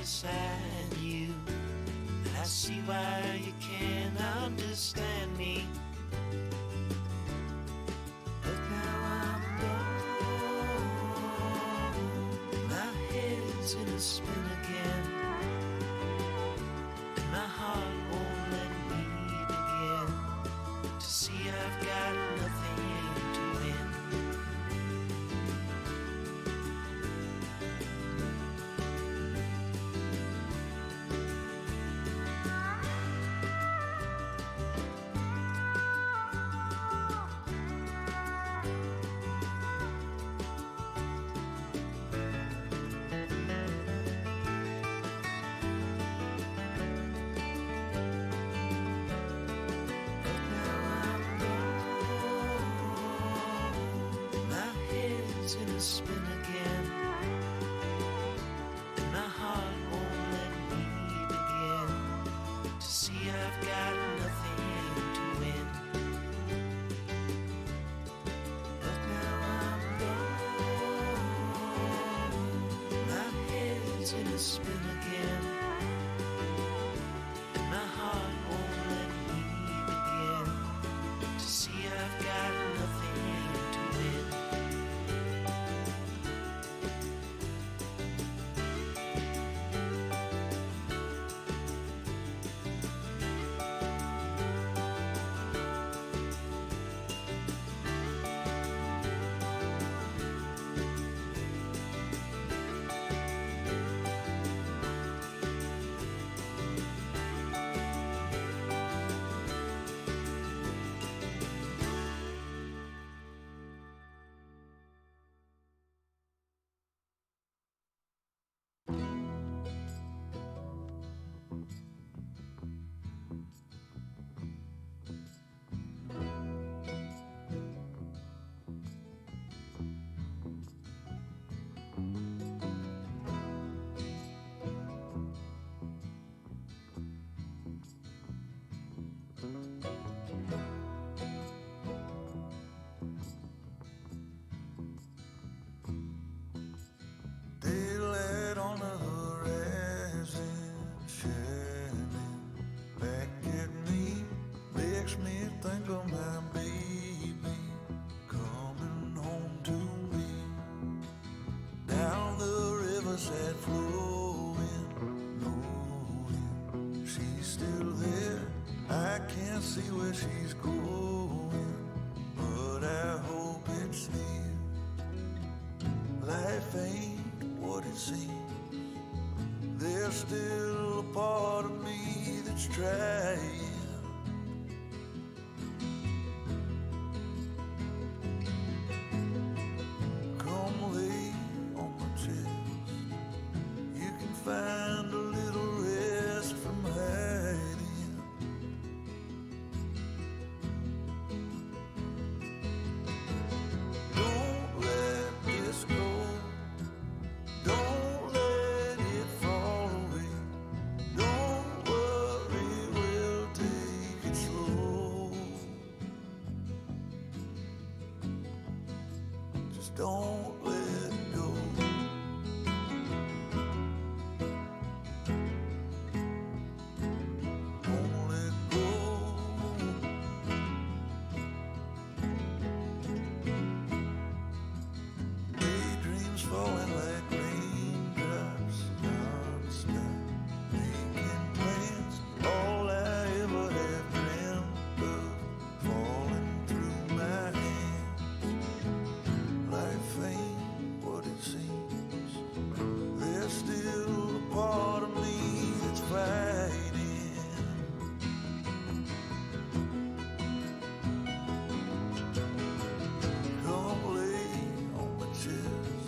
beside you. I see why you can't understand me. But now I'm gone. My head's in a spin again, and my heart won't let me begin to see I've got nothing to win. Spin again, and my heart won't let me begin to see I've got nothing to win. But now I'm gone. My head's in a spin again, and my heart won't let me begin to see I've got nothing to win. Daylight on the horizon shining back at me, makes me think of my baby coming home to me. Down the riverside flowing, knowing she's still there. I can't see where she's going, but I hope it's near. Life ain't what it seems. There's still a part of me that's trying. Come lay on my chest. You can find a little rest from hiding. Don't let this go. Don't let it fall away. Don't worry, we'll take it slow. Just don't let go. Don't let go. Daydreams falling like raindrops non-stop, making plans. All I ever have dreamt of falling through my hands. Life ain't what it seems. There's still a part of me that's fighting. Come lay on my chest.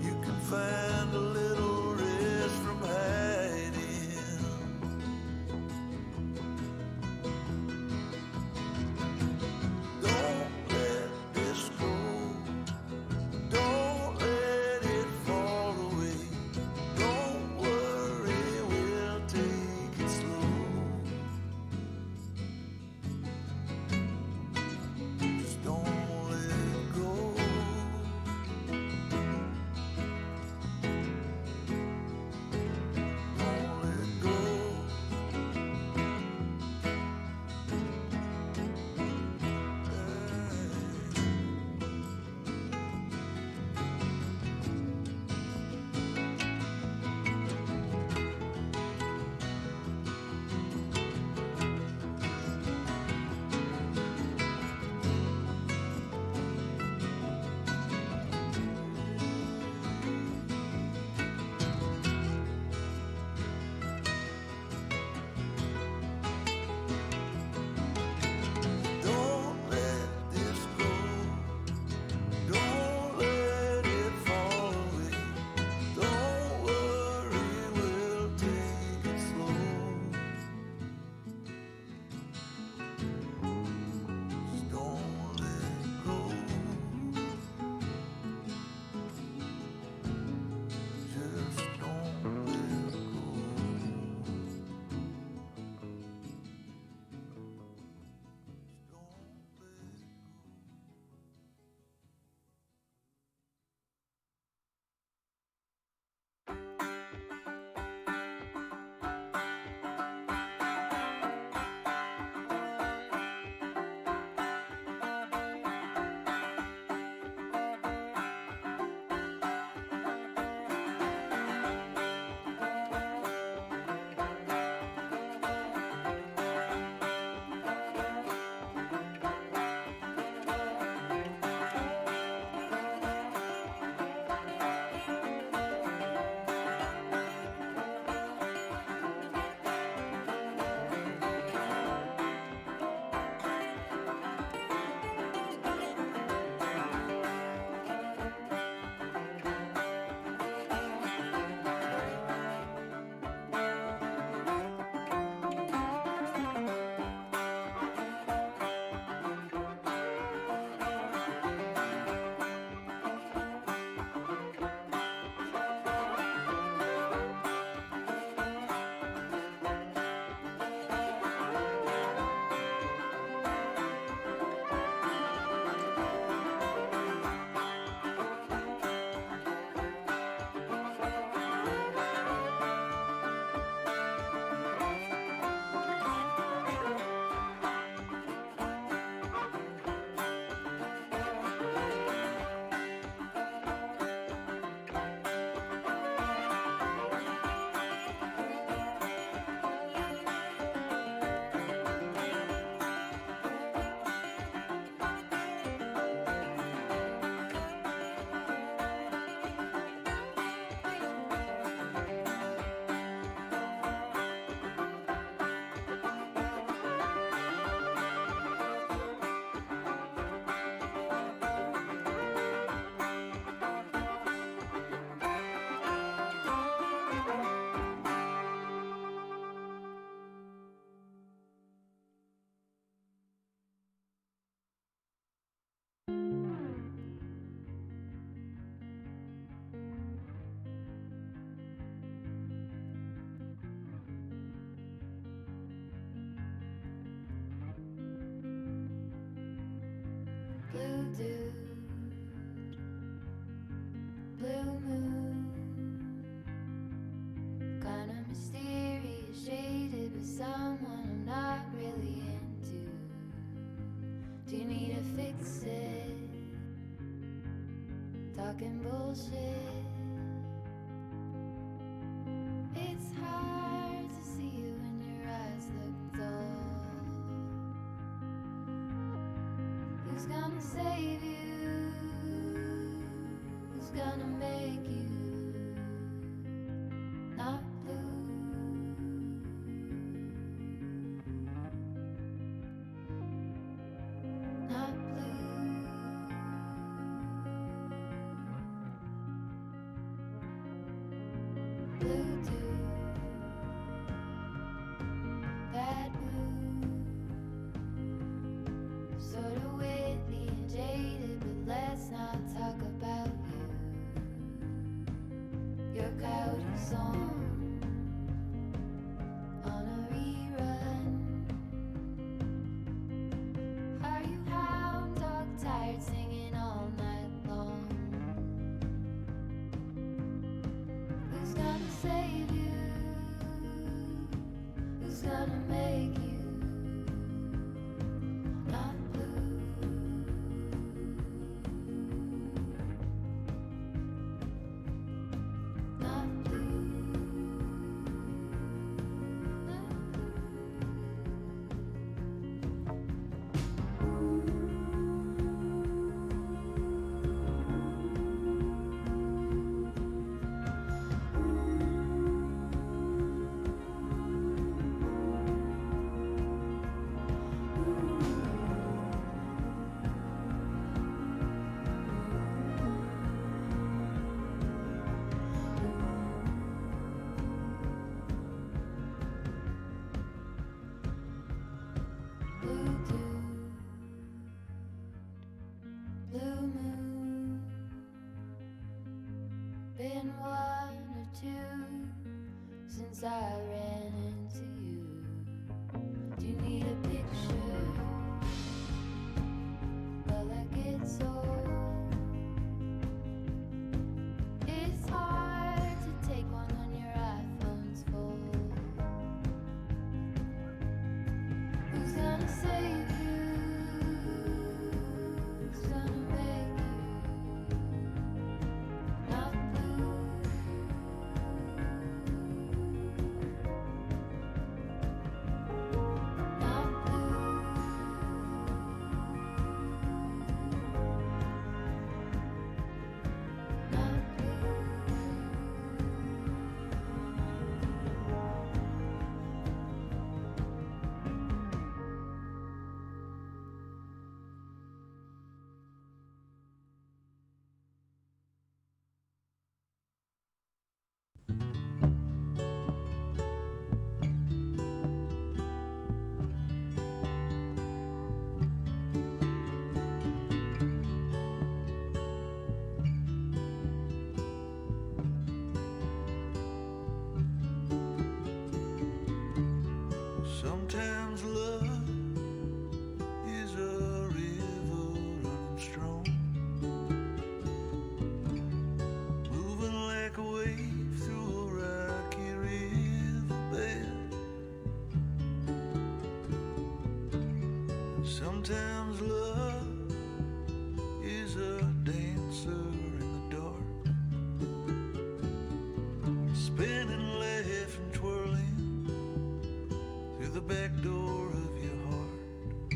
You can find a little rest from hiding. Don't let this go. Don't let it fall away. Don't worry, we'll take it slow. Just don't let go. with someone I'm not really into? Do you need to fix it? Talking bullshit. It's hard to see you when your eyes look dull. Who's gonna save you? Who's gonna make you not blue? Not blue. Blue too. Bad blue. Sorta witty and jaded, but let's not talk about you. Your coyote song on a rerun. Are you hound dog tired singing all night long? Who's gonna save you? Who's gonna make you not blue? Not blue. Not blue dew, blue moon. Been 1 or 2 since I ran into you. Do you need a picture? Well, that gets old. It's hard to take one when your iPhone's full. Who's gonna save you? Who's gonna make you not blue? Not blue. Not blue. Sometimes love is a river running strong, moving like a wave through a rocky riverbed. Sometimes love is a dancer in the dark, spinning, laughing, twirling through the back door of your heart.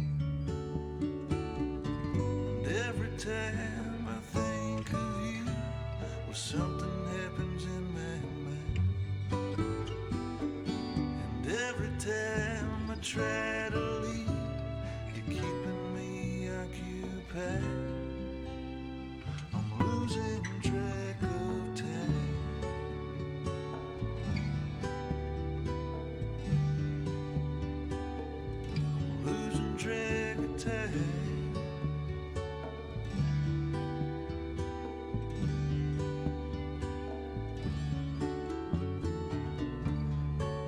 And every time I think of you, well, something happens in my mind. And every time I try to leave, you're keeping me occupied. I'm losing track of time. Losing track of time.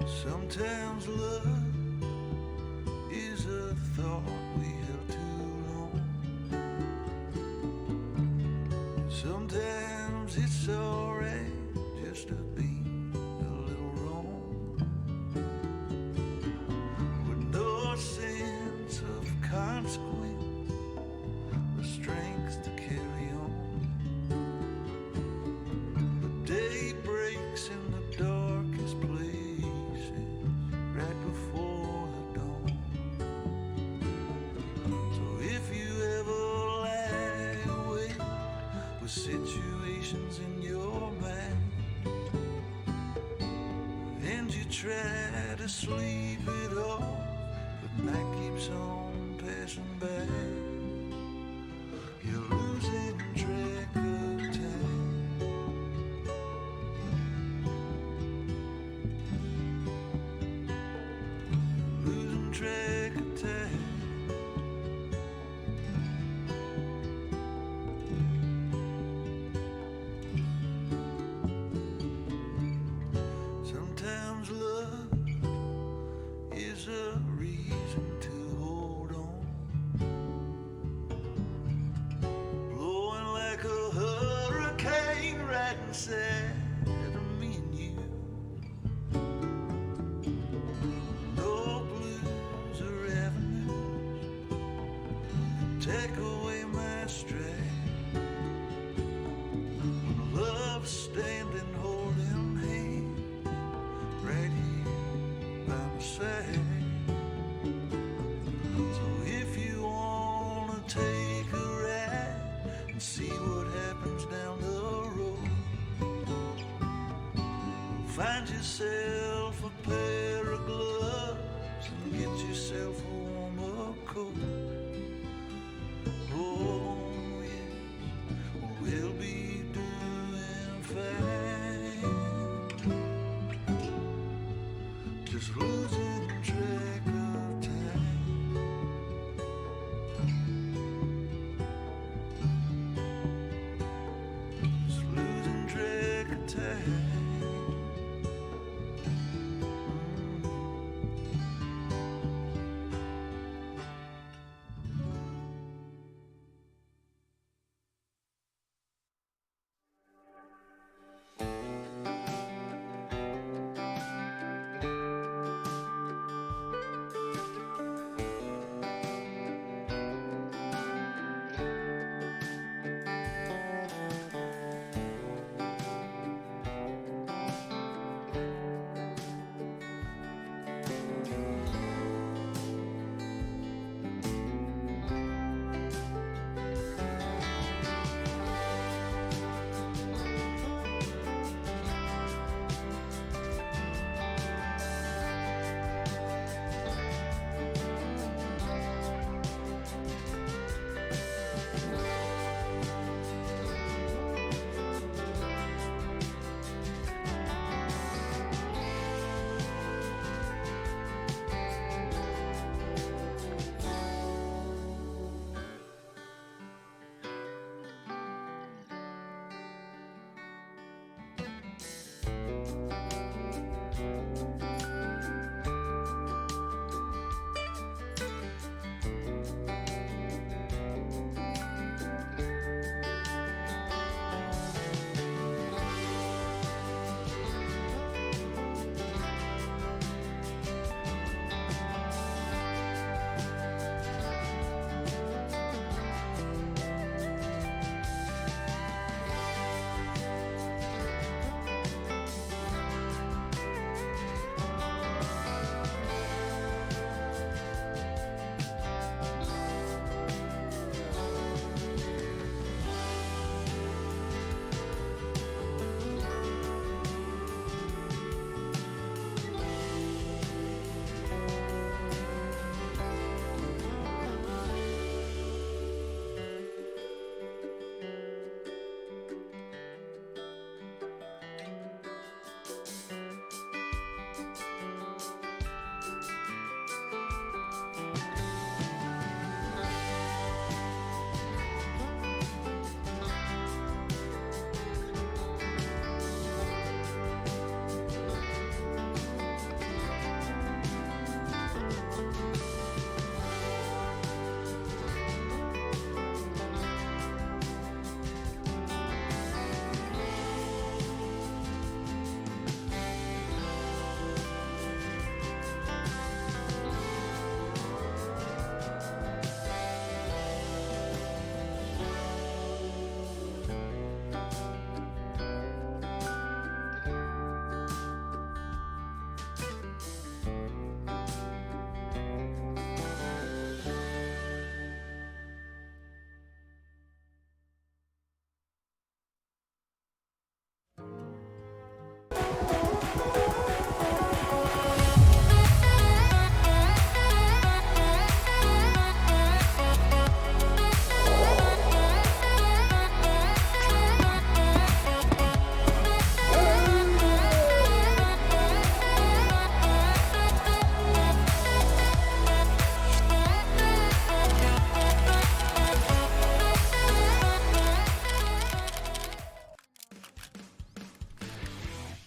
Sometimes love is a thought we held too long. Sometimes it's alright just to be a little wrong. conversations in your mind, and you try to sleep it off, but night keeps on passing by. You're losing track of time. Losing track of time. Sometimes love is a reason to hold on, blowing like a hurricane right inside of me and you. No blues or avenues take away my strength. When love's standing holding hands right here by my side. So if you wanna take a ride and see what happens down the road, find yourself a pair of gloves and get yourself a warm-up coat. Oh yes, we'll be doing fine. Just losing track of time. Just losing track of time.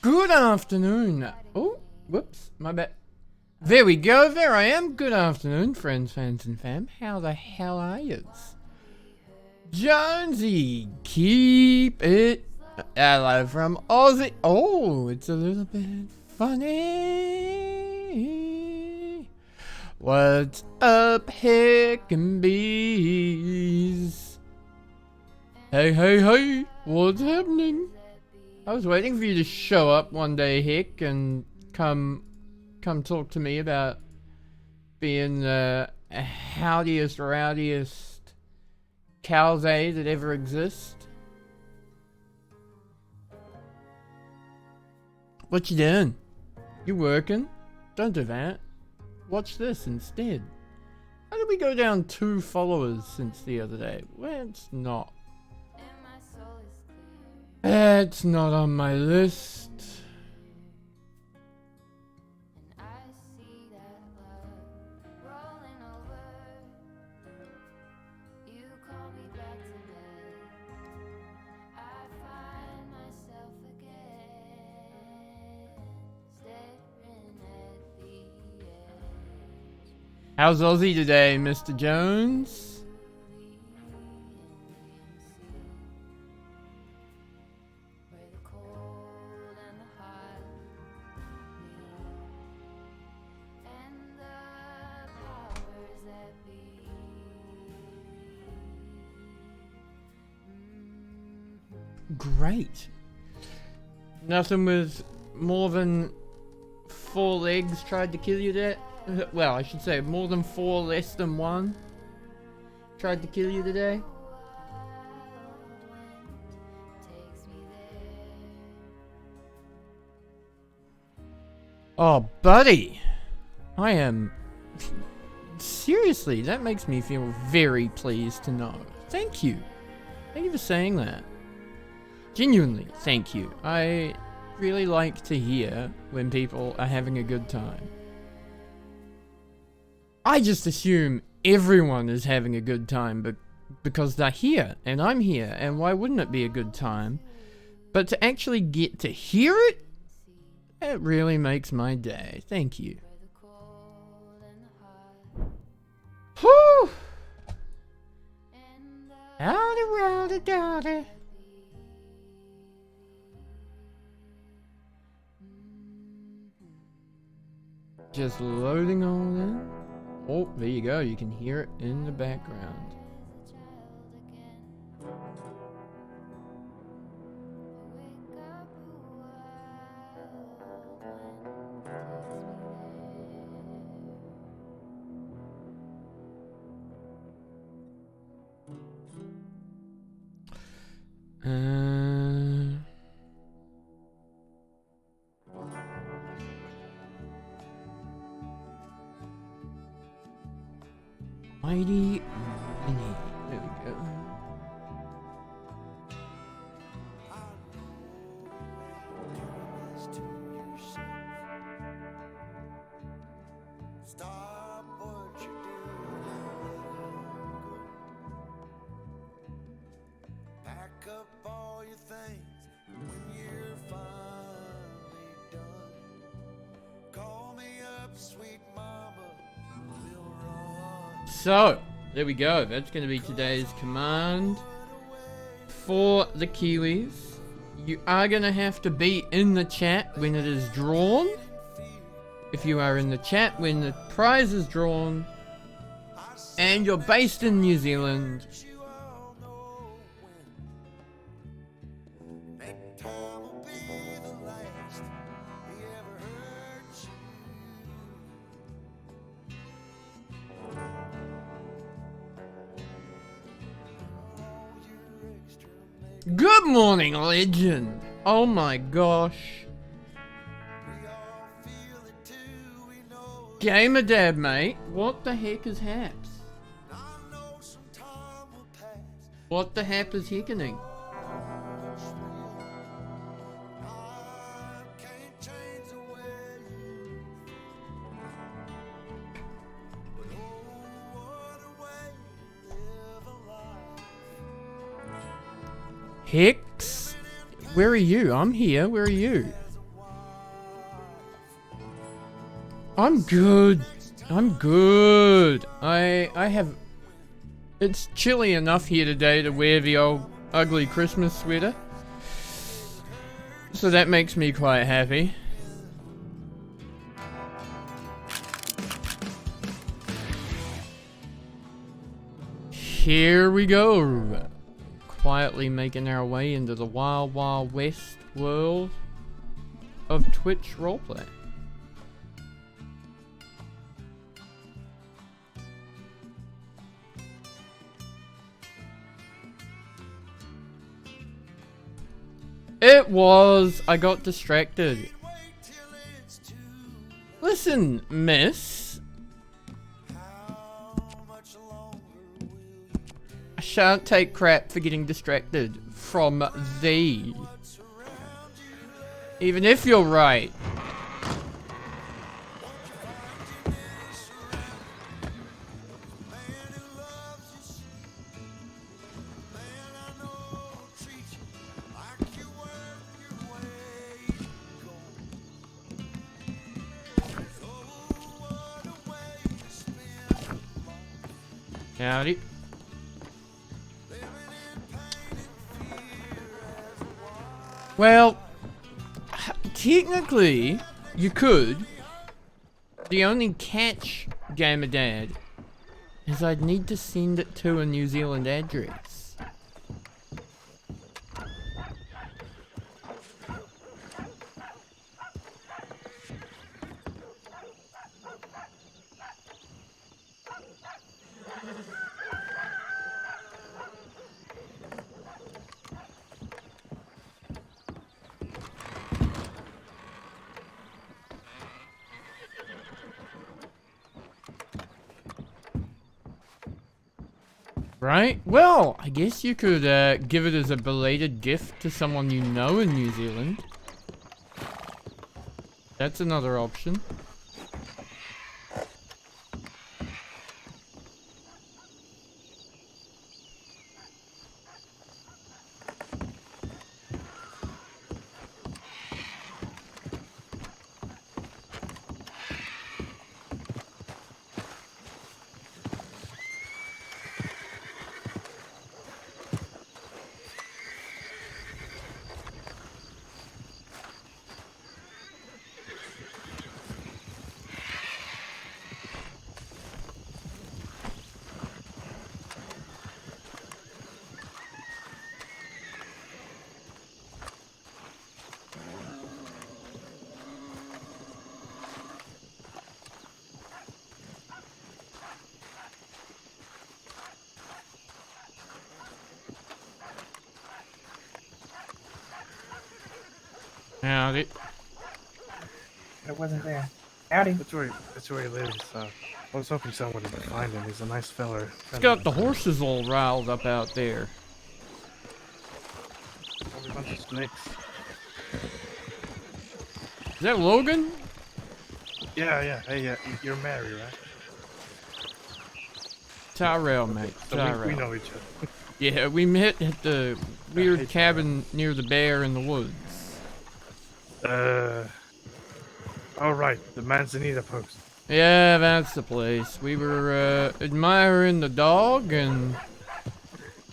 Good afternoon. Oh, whoops, my bad. There we go, there I am. Good afternoon, friends, fans, and fam. How the hell are yous? Jonesy, keep it. Hello from Aussie. Oh, it's a little bit funny. What's up, heck and bees? Hey, hey, hey, what's happening? I was waiting for you to show up one day, Hick, and come talk to me about being the howdiest, rowdiest cowsay that ever exists. What you doing? You working? Don't do that. Watch this instead. How did we go down 2 followers since the other day? Well, it's not. It's not on my list. How's Aussie today, Mr. Jones? Great. Nothing with more than 4 legs tried to kill you there. Well, I should say more than 4 less than 1 tried to kill you today. Oh, buddy. I am... Seriously, that makes me feel very pleased to know. Thank you. Thank you for saying that. Genuinely, thank you. I really like to hear when people are having a good time. I just assume everyone is having a good time because they're here and I'm here, and why wouldn't it be a good time? But to actually get to hear it, it really makes my day. Thank you. Whew! Howdy, rowdy, dowdy. Just loading all in. Oh, there you go. You can hear it in the background. Mighty Mini. There we go. Stop what you do. Pack up all your things when you're finally done. Call me up, sweet mama. We'll run. So, there we go. That's going to be today's command for the Kiwis. You are going to have to be in the chat when it is drawn. If you are in the chat when the prize is drawn, and you're based in New Zealand, good morning, legend. Oh my gosh. Gamer dad, mate. What the heck is haps? What the hap is hickening? Hicks? Where are you? I'm here. Where are you? I'm good. I'm good. I have... It's chilly enough here today to wear the old ugly Christmas sweater. So that makes me quite happy. Here we go. Quietly making our way into the wild, wild west world of Twitch roleplay. It was. I got distracted. Listen, miss. I shan't take crap for getting distracted from thee. Even if you're right. Howdy. Well, technically, you could. The only catch, Gamer Dad, is I'd need to send it to a New Zealand address. Right? Well, I guess you could give it as a belated gift to someone you know in New Zealand. That's another option. Howdy. It wasn't there. Howdy. That's where he lives. I was hoping someone would find him. He's a nice feller. He's got the horses all riled up out there. A bunch of snakes. Is that Logan? Yeah. Hey, you're Mary, right? Tyrell, mate. So Tyrell. we know each other. Yeah, we met at the weird cabin near the bear in the woods. All right, the Manzanita post. Yeah, that's the place. We were admiring the dog, and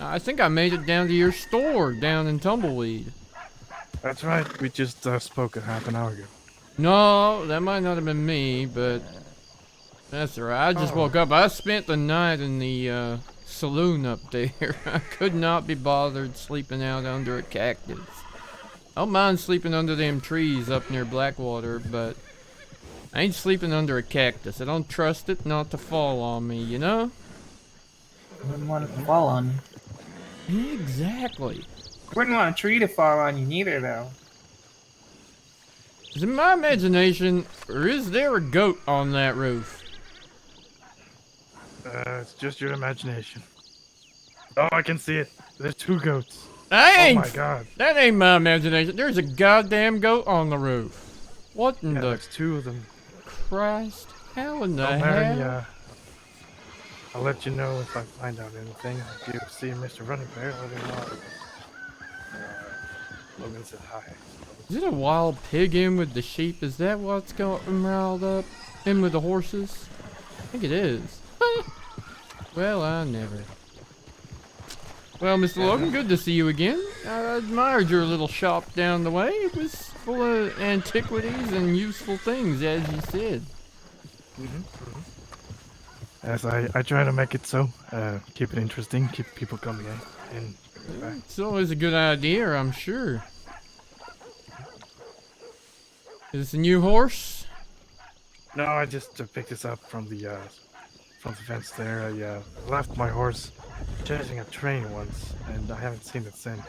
I think I made it down to your store down in Tumbleweed. That's right. We just spoke a half an hour ago. No, that might not have been me, but that's alright. I just woke up. I spent the night in the saloon up there. I could not be bothered sleeping out under a cactus. I don't mind sleeping under them trees up near Blackwater, but I ain't sleeping under a cactus. I don't trust it not to fall on me, you know? Wouldn't want it to fall on you. Exactly. Wouldn't want a tree to fall on you neither, though. Is it my imagination, or is there a goat on that roof? It's just your imagination. Oh, I can see it. There's 2 goats. Oh my god. That ain't my imagination. There's a goddamn goat on the roof. What in Yeah, the there's 2 of them. Christ? How in the Oh, hell? Mary, I'll let you know if I find out anything. If you see Mr. Running Bear, let me know. Logan said hi. Is it a wild pig in with the sheep? Is that what's got him riled up? Him with the horses? I think it is. Well, I never. Well, Mr. Logan, good to see you again. I admired your little shop down the way. It was full of antiquities and useful things, as you said. As I try to make it so, keep it interesting, keep people coming in and back. It's always a good idea, I'm sure. Is this a new horse? No, I just picked this up from the fence there. I left my horse chasing a train once, and I haven't seen it since.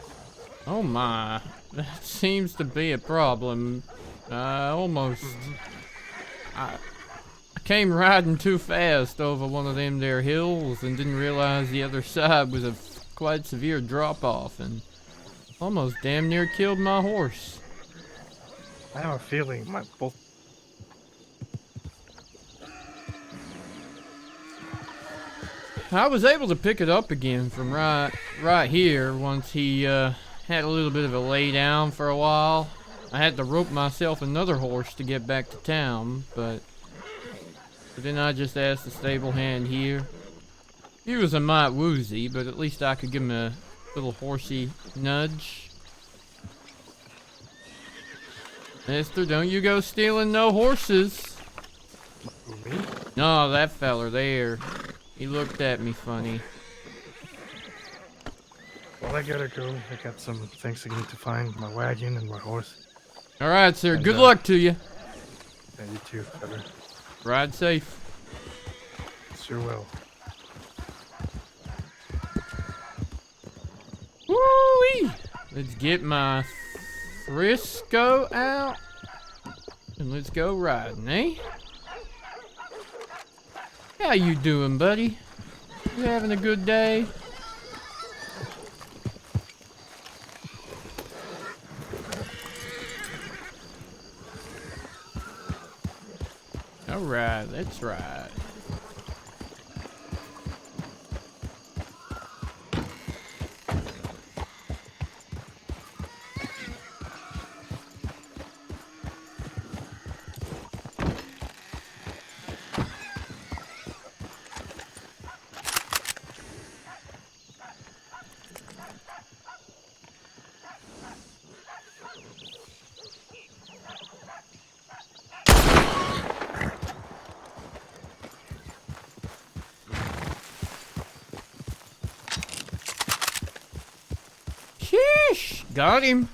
Oh my, that seems to be a problem. Almost. I came riding too fast over one of them there hills and didn't realize the other side was a quite severe drop-off and almost damn near killed my horse. I have a feeling my both. I was able to pick it up again from right here once he had a little bit of a lay down for a while. I had to rope myself another horse to get back to town, but then I just asked the stable hand here. He was a mite woozy, but at least I could give him a little horsey nudge. Mister, don't you go stealing no horses. Me? No, that feller there. He looked at me funny. Well, I gotta go. I got some things I need to find. My wagon and my horse. Alright, sir. And, Good luck to you. Yeah, you too, fella. Ride safe. Sure will. Woo-wee! Let's get my Frisco out. And let's go riding, eh? How you doing, buddy? You having a good day? Alright, let's ride. Sheesh! Got him.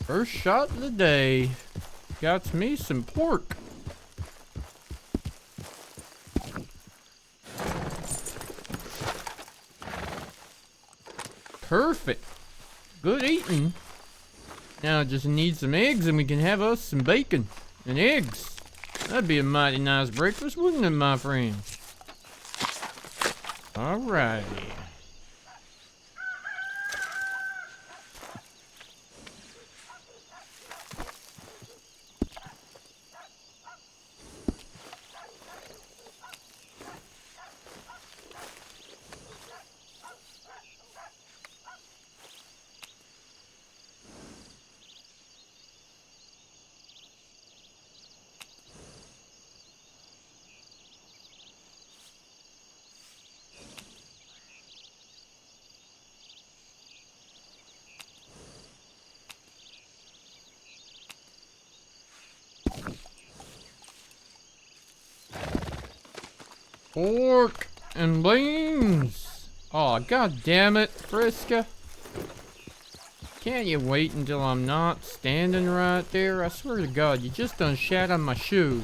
First shot of the day. Got me some pork. Perfect. Good eating. Now I just need some eggs and we can have us some bacon and eggs. That'd be a mighty nice breakfast, wouldn't it, my friend? Alrighty. Pork and beans. Oh, god damn it, Frisca. Can't you wait until I'm not standing right there? I swear to God, you just done shat on my shoe.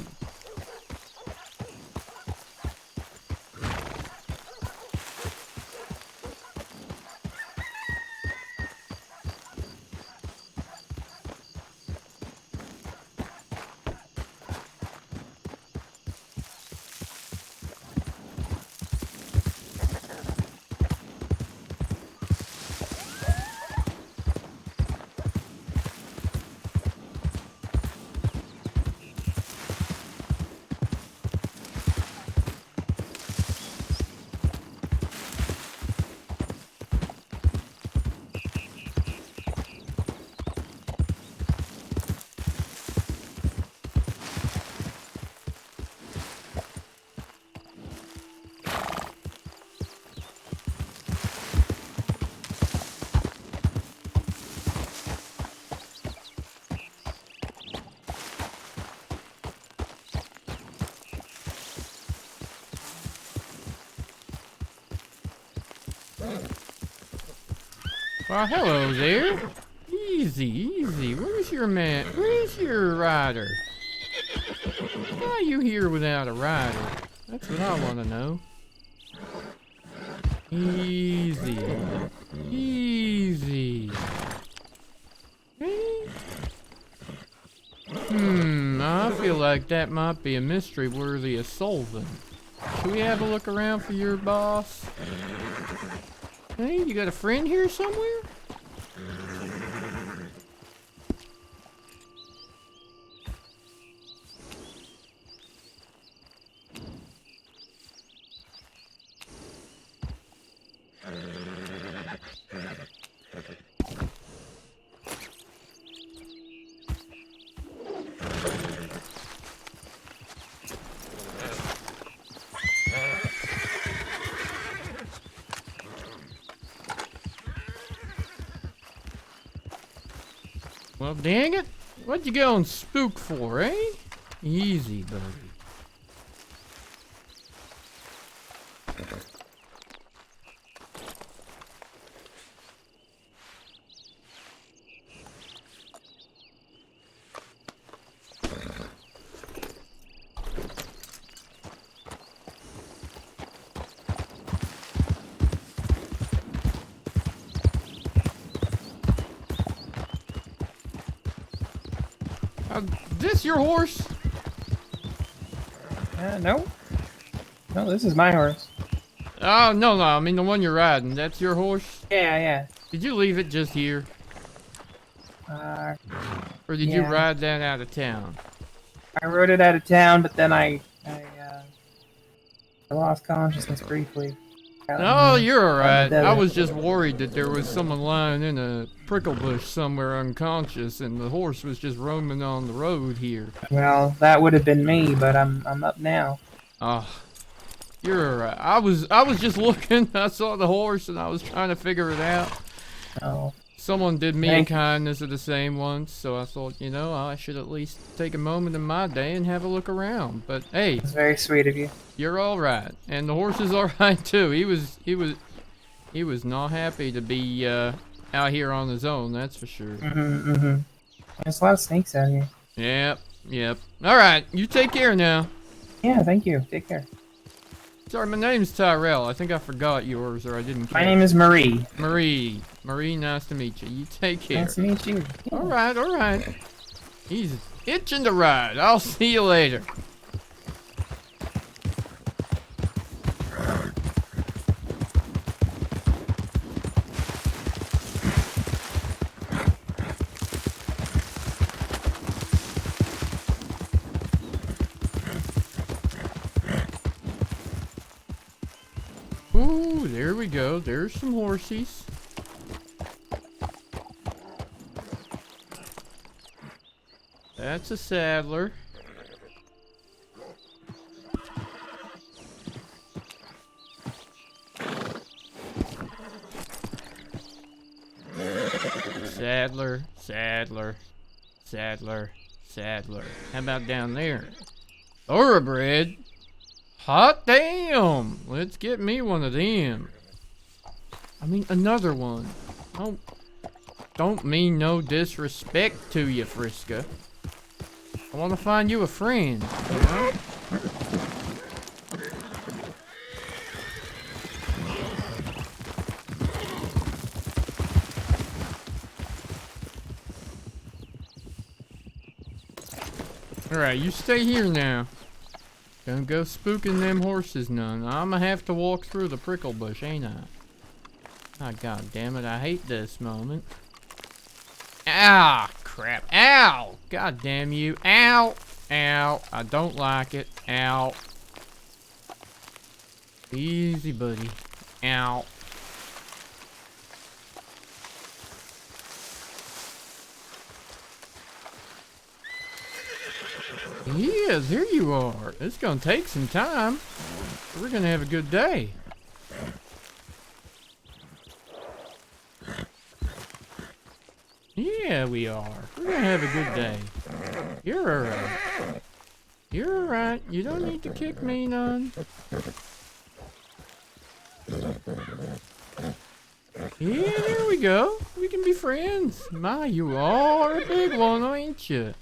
Well, hello there. Easy, easy. Where's your man? Where's your rider? Why are you here without a rider? That's what I want to know. Easy. Easy. Hey. I feel like that might be a mystery worthy of solving. Should we have a look around for your boss? Hey, you got a friend here somewhere? Well, dang it. What'd you go and spook for, eh? Easy, buddy. This your horse? No. No, this is my horse. Oh, no, I mean the one you're riding. That's your horse? Yeah, yeah. Did you leave it just here? Or did you yeah. ride that out of town? I rode it out of town, but then I lost consciousness briefly. Oh, you're alright. I was just worried that there was someone lying in a prickle bush somewhere unconscious and the horse was just roaming on the road here. Well, that would have been me, but I'm up now. Oh, you're alright. I was just looking. I saw the horse and I was trying to figure it out. Oh. Someone did me a kindness of the same once, so I thought, you know, I should at least take a moment in my day and have a look around. But hey, It's very sweet of you. you're all right, and the horse is all right too. He was not happy to be out here on his own. That's for sure. There's a lot of snakes out here. Yep. All right, you take care now. Yeah, thank you. Take care. Sorry, my name's Tyrell. I think I forgot yours, or I didn't catch. My name is Marie. Marie, nice to meet you. You take care. Nice to meet you. Yeah. All right. He's itching to ride. I'll see you later. Ooh, there we go. There's some horsies. That's a saddler. Saddler. How about down there? Thoroughbred. Hot damn! Let's get me one of them. I mean, another one. Don't mean no disrespect to you, Friska. I want to find you a friend, you know? Alright, you stay here now. Don't go spooking them horses none. I'ma have to walk through the prickle bush, ain't I? Ah, god damn it, I hate this moment. Ah, crap. Ow! God damn you. Ow! Ow. I don't like it. Ow. Easy, buddy. Ow. Yeah, there you are. It's gonna take some time. We're gonna have a good day. Yeah, we are. We're gonna have a good day. You're alright. You're alright. You don't need to kick me none. Yeah, there we go. We can be friends. My, you are a big one, ain't you?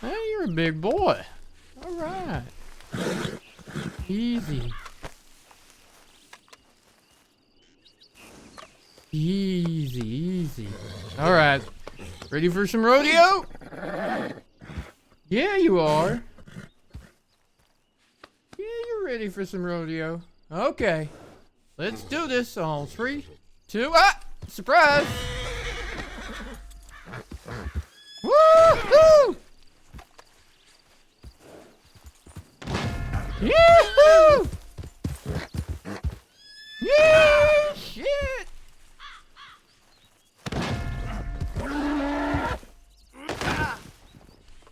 Hey, you're a big boy. All right. Easy. Easy, easy. All right. Ready for some rodeo? Yeah, you are. Yeah, you're ready for some rodeo. Okay. Let's do this on 3, 2, surprise! Woohoo! Yahoo! Yeah, shit!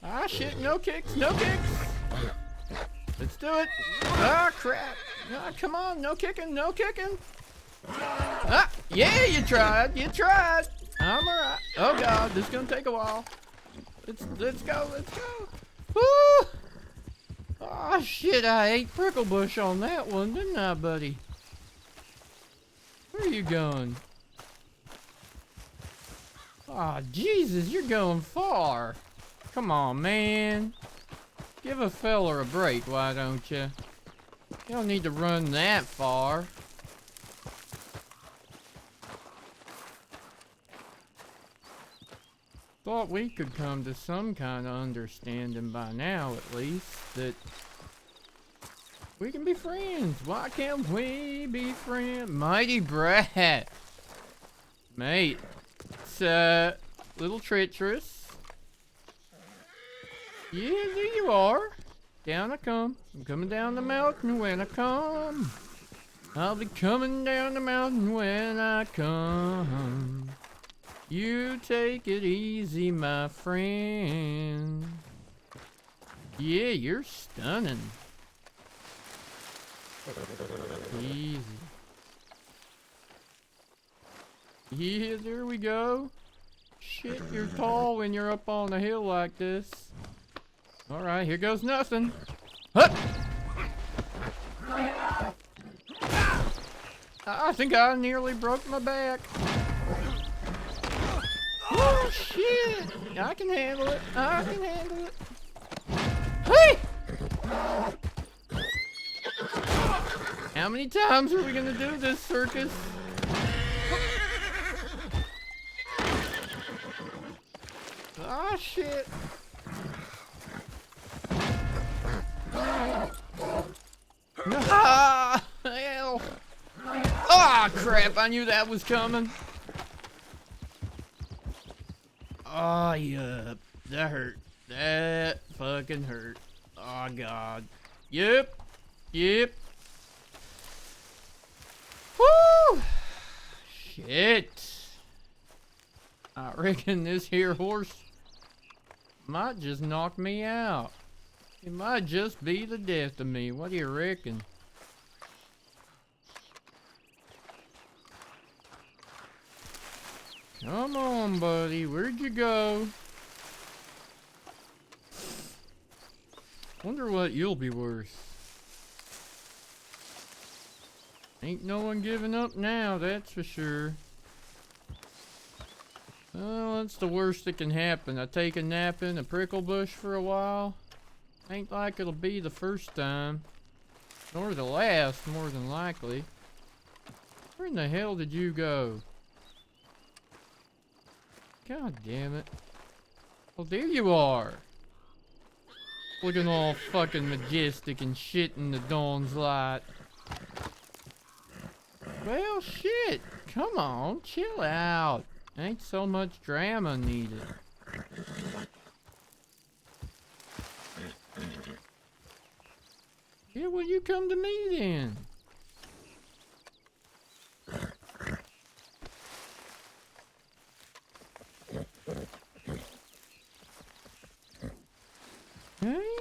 Ah, shit, no kicks, no kicks! Let's do it! Ah, crap! Ah, come on, no kicking, no kicking! Ah, yeah, you tried, you tried! I'm alright. Oh god, this is gonna take a while. Let's go, let's go! Woo! Oh shit, I ate prickle bush on that one, didn't I, buddy? Where are you going? Oh, Jesus, you're going far. Come on, man. Give a feller a break, why don't you? You don't need to run that far. Thought we could come to some kind of understanding by now, at least, that we can be friends. Why can't we be friends? Mighty Brat. Mate, it's a little treacherous. Yeah, there you are. Down I come. I'm coming down the mountain when I come. I'll be coming down the mountain when I come. You take it easy, my friend. Yeah, you're stunning. Easy. Yeah, there we go. Shit, you're tall when you're up on a hill like this. Alright, here goes nothing. Hup! I think I nearly broke my back. Oh shit! I can handle it. I can handle it. Hey! How many times are we gonna do this, circus? Ah shit! Ah, hell! Ah, crap! I knew that was coming. Oh, yup. That hurt. That fucking hurt. Oh, God. Yep. Yep. Woo! Shit. I reckon this here horse might just knock me out. It might just be the death of me. What do you reckon? Come on, buddy. Where'd you go? Wonder what you'll be worth. Ain't no one giving up now, that's for sure. Well, that's the worst that can happen. I take a nap in a prickle bush for a while. Ain't like it'll be the first time. Nor the last, more than likely. Where in the hell did you go? God damn it. Well, there you are. Looking all fucking majestic and shit in the dawn's light. Well, shit. Come on, chill out. Ain't so much drama needed. Yeah, well, you come to me then. Hey?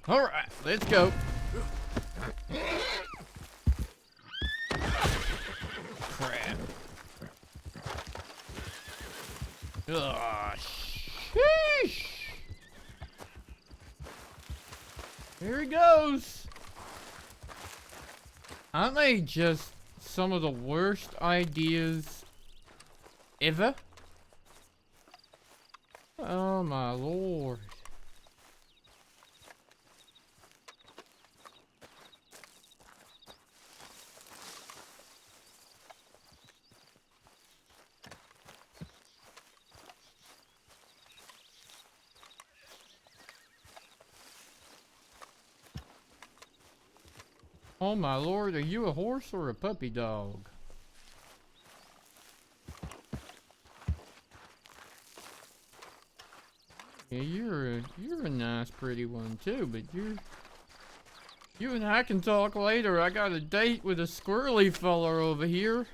All right, let's go. Crap. Oh, sheesh. Here he goes. Aren't they just some of the worst ideas ever? Oh my lord. Oh my lord, are you a horse or a puppy dog? Yeah, you're a nice pretty one too, but you and I can talk later. I got a date with a squirrely feller over here.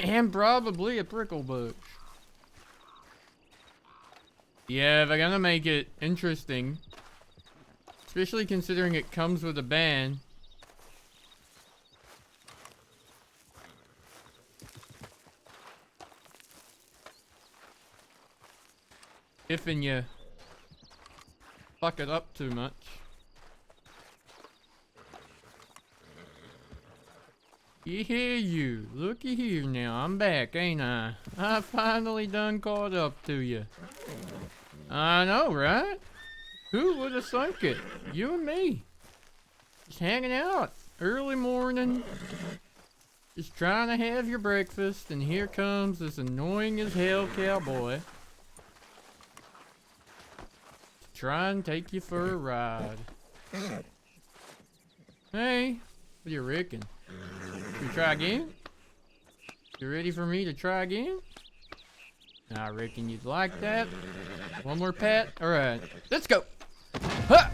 And probably a prickle bush. Yeah, they're gonna make it interesting. Especially considering it comes with a ban. If and you fuck it up too much. Yeah, you. Looky here now. I'm back, ain't I? I finally done caught up to you. I know, right? Who would have thunk it? You and me. Just hanging out. Early morning. Just trying to have your breakfast. And here comes this annoying as hell cowboy. To try and take you for a ride. Hey. What do you reckon? You try again? You ready for me to try again? I reckon you'd like that. One more pat? Alright. Let's go! Huh!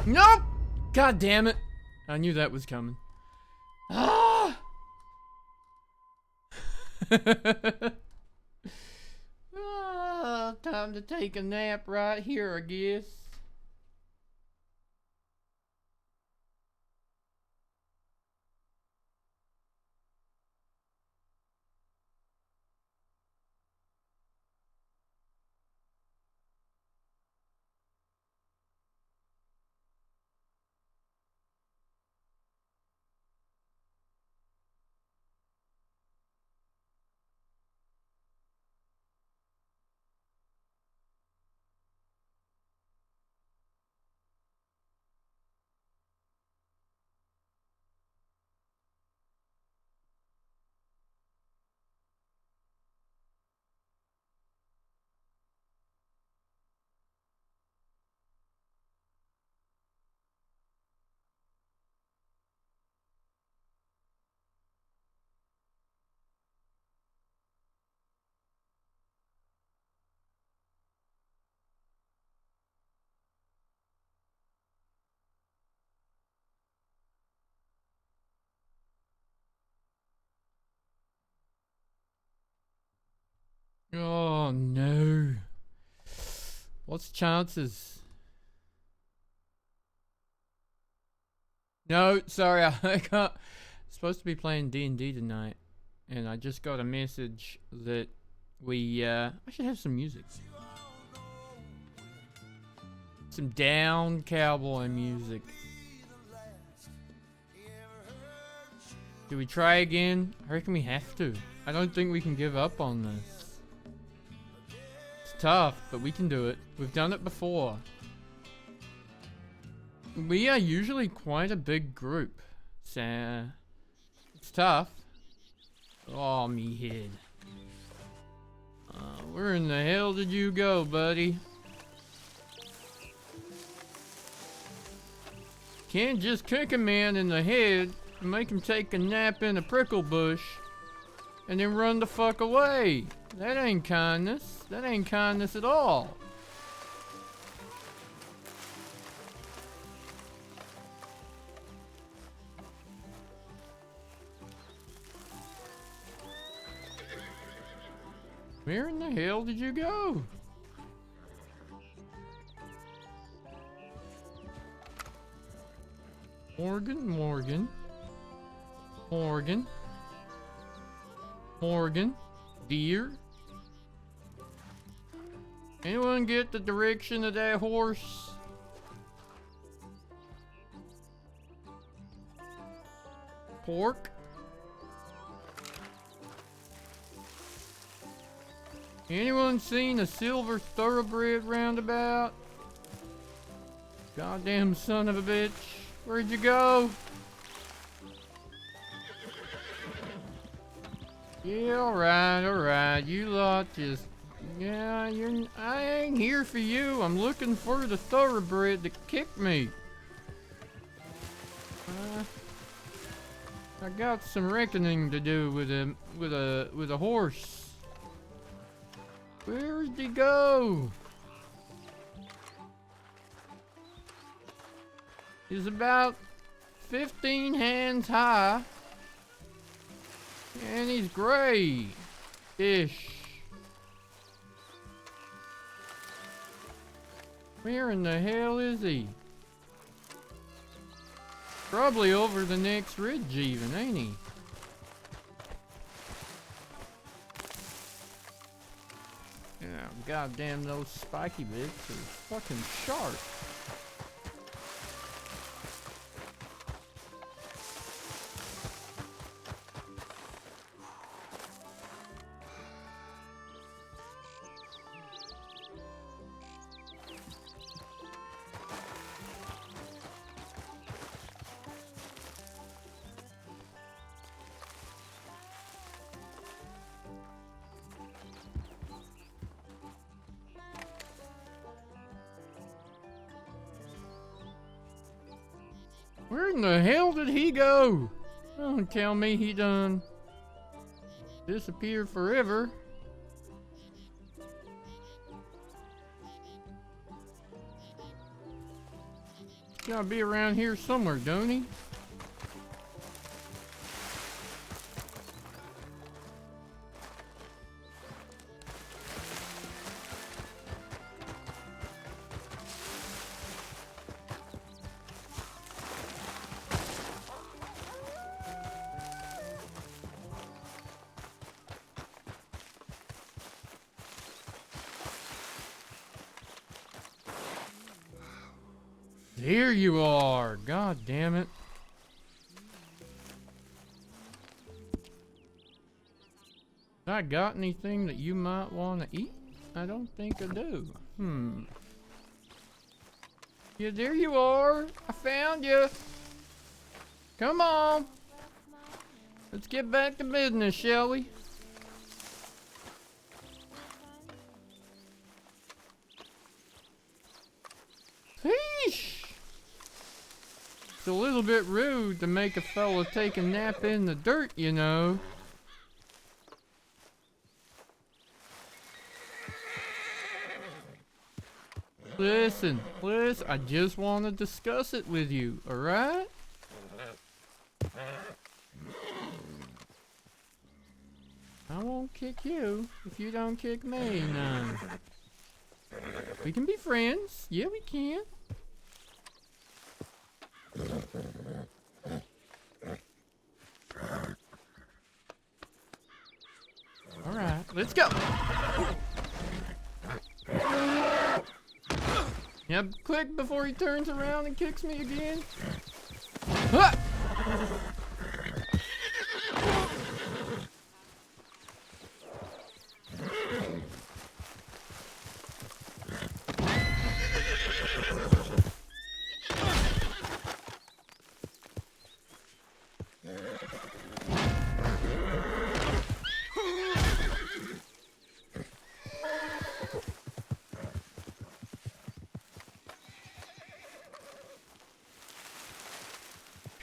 Nope! God damn it. I knew that was coming. Ah! Ah, time to take a nap right here, I guess. Oh no. What's the chances? No, sorry, I got supposed to be playing D&D tonight, and I just got a message that I should have some music. Some down cowboy music. Do we try again? I reckon we have to. I don't think we can give up on this. It's tough, but we can do it. We've done it before. We are usually quite a big group, so it's tough. Oh, me head. Where in the hell did you go, buddy? Can't just kick a man in the head and make him take a nap in a prickle bush and then run the fuck away. That ain't kindness. That ain't kindness at all. Where in the hell did you go? Morgan, Morgan. Morgan. Morgan. Deer. Anyone get the direction of that horse? Pork? Anyone seen a silver thoroughbred roundabout? Goddamn son of a bitch. Where'd you go? Yeah, alright. You lot just... Yeah, I ain't here for you. I'm looking for the thoroughbred that kicked me. I got some reckoning to do with a horse. Where'd he go? He's about 15 hands high. And he's gray-ish. Where in the hell is he? Probably over the next ridge even, ain't he? Yeah, goddamn those spiky bits are fucking sharp. Where in the hell did he go? Don't tell me he done disappeared forever. He's gotta be around here somewhere, don't he? Here you are. God damn it. I got anything that you might want to eat? I don't think I do. Yeah, there you are. I found you. Come on. Let's get back to business, shall we? Sheesh. It's a little bit rude to make a fella take a nap in the dirt, you know. Listen, I just want to discuss it with you, alright? I won't kick you if you don't kick me, no. We can be friends. Yeah, we can. Alright, let's go. Yep, quick before he turns around and kicks me again. Ha!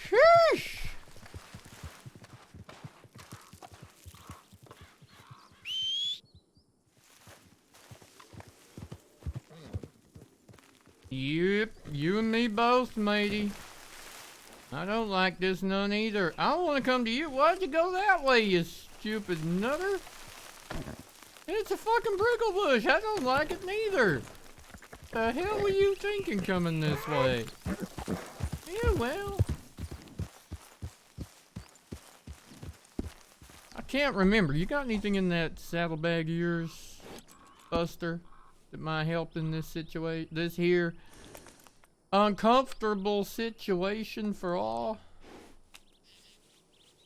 Sheesh! Yep, you and me both, matey. I don't like this none either. I don't want to come to you. Why'd you go that way, you stupid nutter? It's a fucking prickle bush. I don't like it neither. The hell were you thinking coming this way? Yeah, well. I can't remember. You got anything in that saddlebag of yours, Buster? Am I helping this situation? This here uncomfortable situation for all?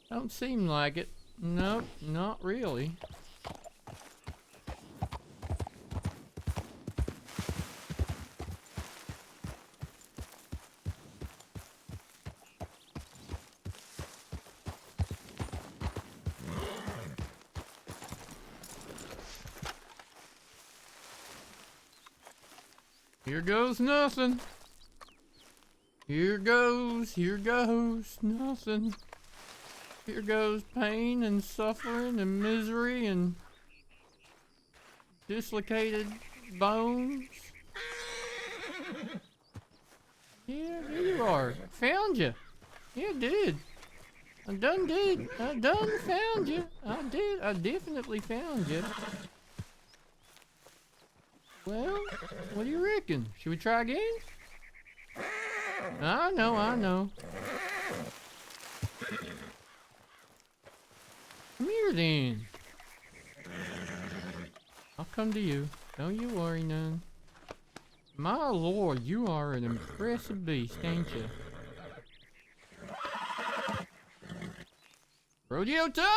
Don't seem like it. Nope, not really. Here goes nothing. Here goes nothing. Here goes pain and suffering and misery and dislocated bones. Yeah, here you are. Found you. Yeah, did. I done found you. I did. I definitely found you. Well, what do you reckon? Should we try again? I know. Come here then. I'll come to you. Don't you worry none. My lord, you are an impressive beast, ain't you? Rodeo time!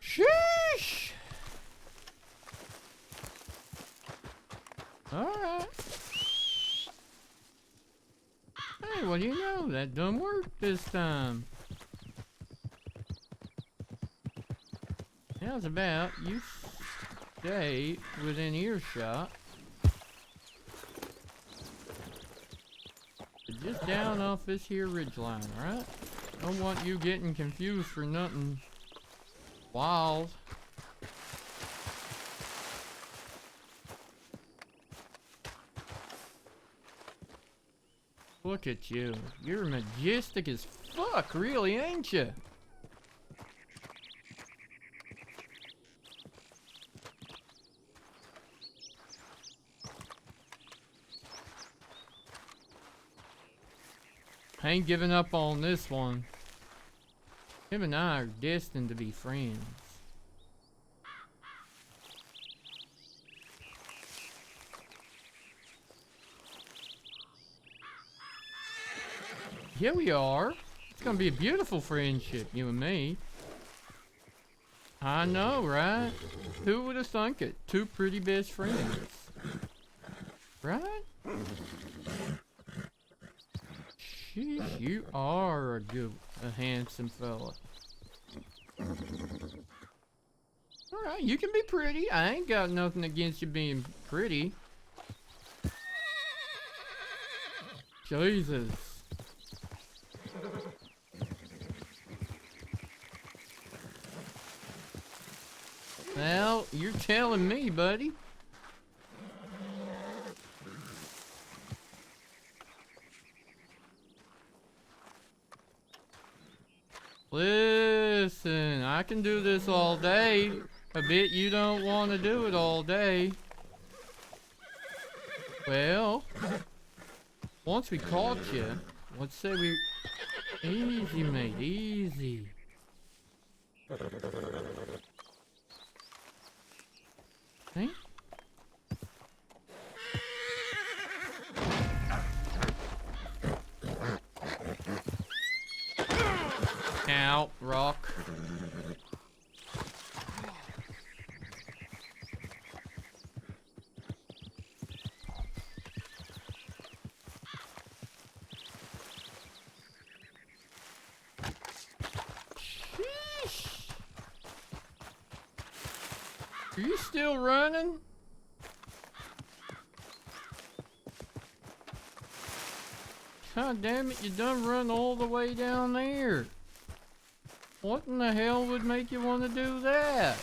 Sheesh! Alright. Hey, what do you know? That done work this time. How's about you stay within earshot? Just down off this here ridgeline, alright? Don't want you getting confused for nothing wild. Look at you. You're majestic as fuck, really, ain't you? I ain't giving up on this one. Him and I are destined to be friends. Here we are. It's gonna be a beautiful friendship, you and me. I know, right? Who would have thunk it? Two pretty best friends. Right? Sheesh, you are a handsome fella. Alright, you can be pretty. I ain't got nothing against you being pretty. Jesus. Well, you're telling me, buddy. Listen, I can do this all day. I bet you don't want to do it all day. Well, once we caught you, let's say we... Easy, mate, easy. Hey? Ow, rock. Sheesh. Are you still running? God damn it, you done run all the way down there. What in the hell would make you want to do that?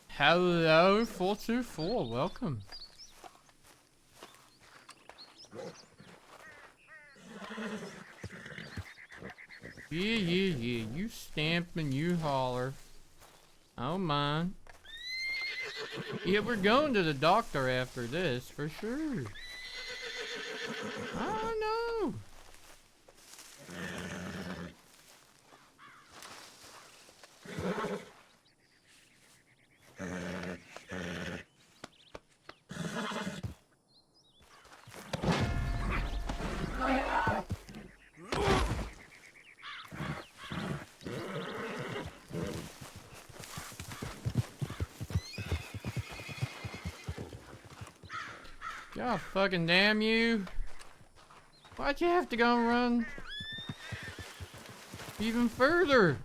Hello, 424, welcome. Yeah. You stamp and you holler. I don't mind. Yeah, we're going to the doctor after this, for sure. Oh, no. God fucking damn you. Why'd you have to go and run even further?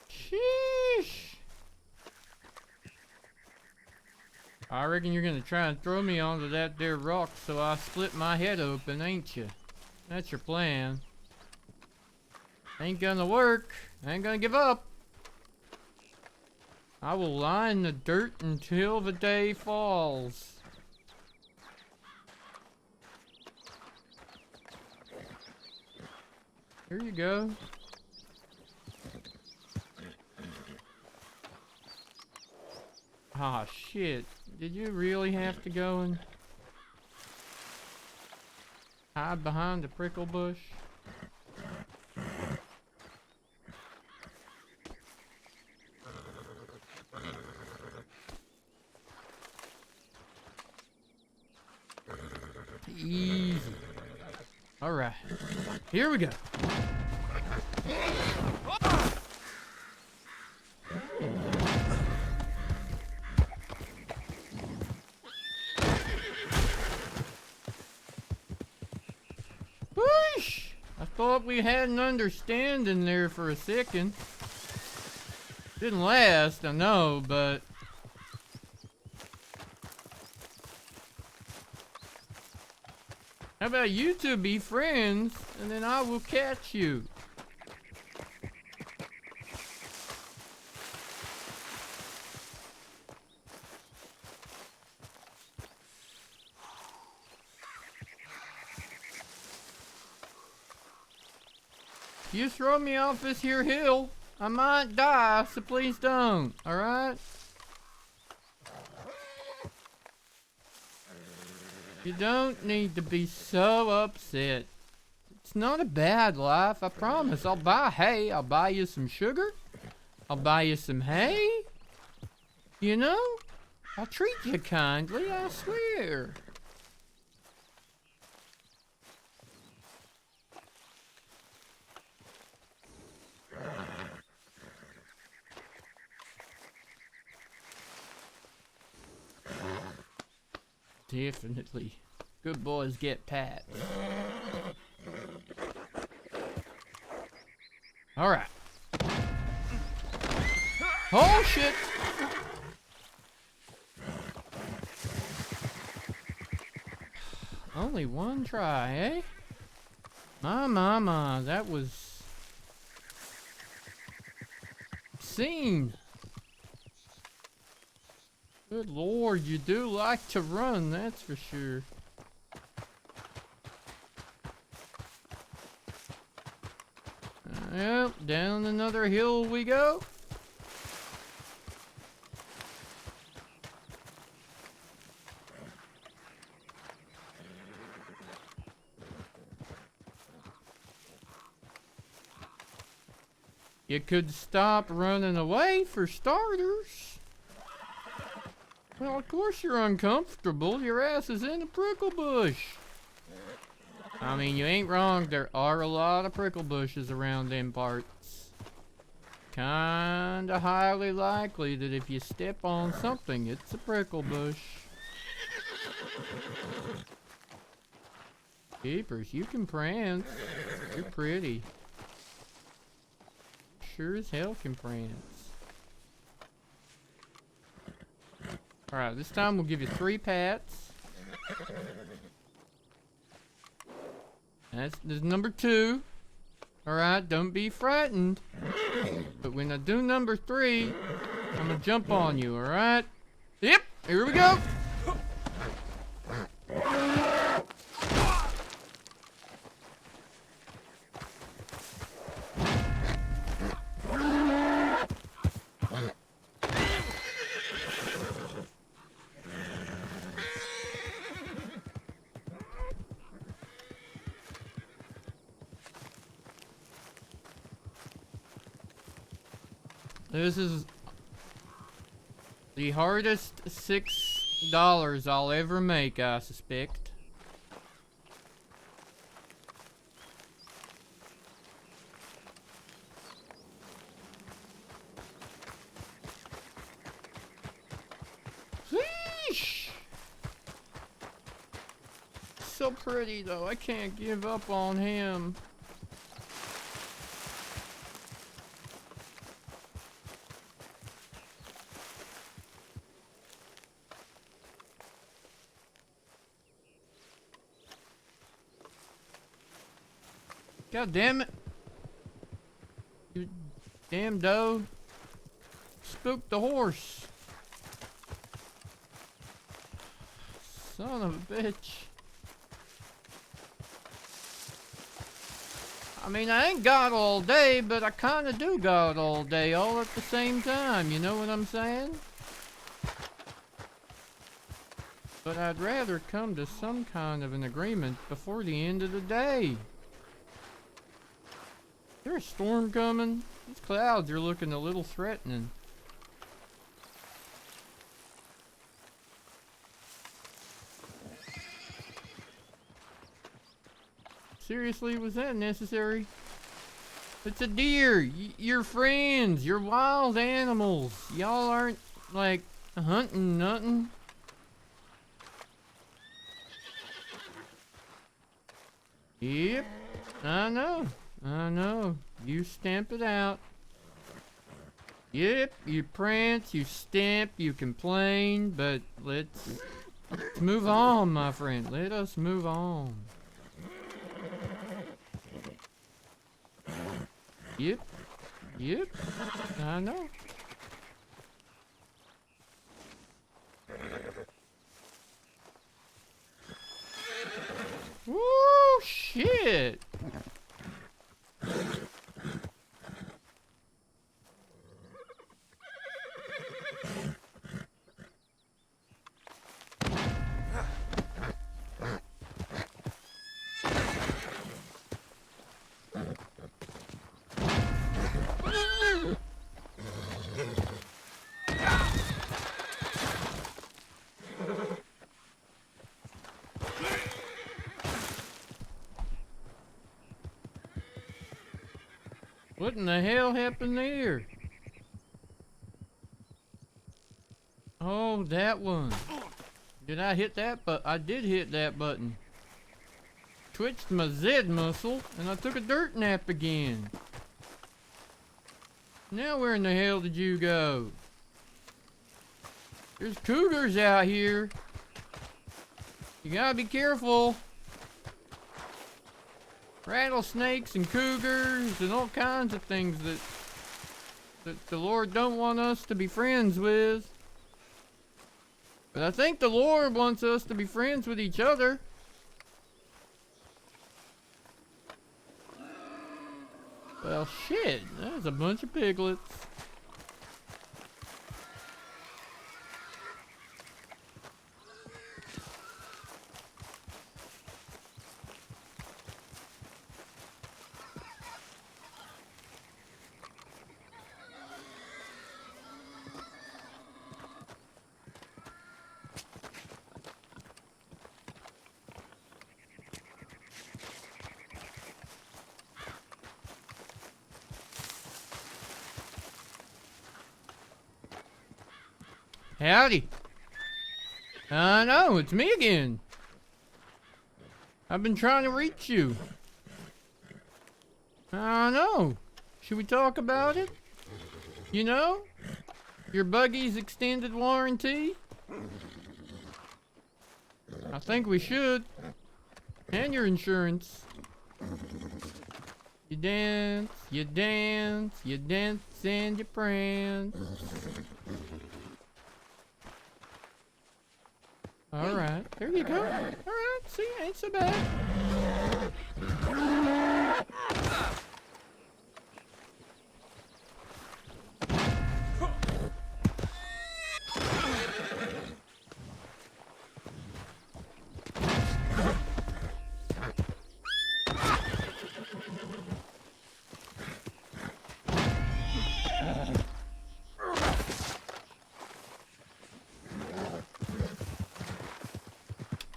Sheesh. I reckon you're gonna try and throw me onto that there rock so I split my head open, ain't you? That's your plan. Ain't gonna work. Ain't gonna give up. I will lie in the dirt until the day falls. Here you go. Ah, shit. Did you really have to go and hide behind the prickle bush? Easy. Alright. Here we go. Whoosh! I thought we had an understanding there for a second. Didn't last, I know, but... How about you two be friends, and then I will catch you. You throw me off this here hill, I might die, so please don't, alright? You don't need to be so upset. It's not a bad life, I promise. I'll buy hay, I'll buy you some sugar, I'll buy you some hay. You know, I'll treat you kindly, I swear. Definitely. Good boys get pats. Alright. Oh shit! Only one try, eh? My, that was... obscene. Good lord, you do like to run, that's for sure. Yep, down another hill we go. You could stop running away for starters. Well, of course you're uncomfortable. Your ass is in a prickle bush. I mean, you ain't wrong. There are a lot of prickle bushes around them parts. Kinda highly likely that if you step on something, it's a prickle bush. Keepers, you can prance. You're pretty. Sure as hell can prance. Alright, this time we'll give you 3 pats. There's number 2. Alright, don't be frightened. But when I do number 3, I'm gonna jump on you, alright? Yep, here we go. This is the hardest $6 I'll ever make, I suspect. Sheesh! So pretty though, I can't give up on him. God damn it. You damn doe. Spooked the horse. Son of a bitch. I mean, I ain't God all day, but I kinda do God all day, all at the same time. You know what I'm saying? But I'd rather come to some kind of an agreement before the end of the day. There's a storm coming. These clouds are looking a little threatening. Seriously, was that necessary? It's a deer. You're friends. You're wild animals. Y'all aren't, like, hunting nothing. Yep, I know. I know. You stamp it out. Yep, you prance, you stamp, you complain, but let's move on, my friend. Let us move on. Yep. Yep. I know. Woo, shit. What in the hell happened there? Oh, that one. Did I hit that? But I did hit that button. Twitched my Z muscle, and I took a dirt nap again. Now where in the hell did you go? There's cougars out here. You gotta be careful. Rattlesnakes and cougars and all kinds of things that the Lord don't want us to be friends with. But I think the Lord wants us to be friends with each other. Well, shit, there's a bunch of piglets. Howdy. I know, it's me again. I've been trying to reach you. I know. Should we talk about it? You know? Your buggy's extended warranty? I think we should. And your insurance. You dance, you dance, you dance and you prance. Alright, there you go. Alright, see, ain't so bad.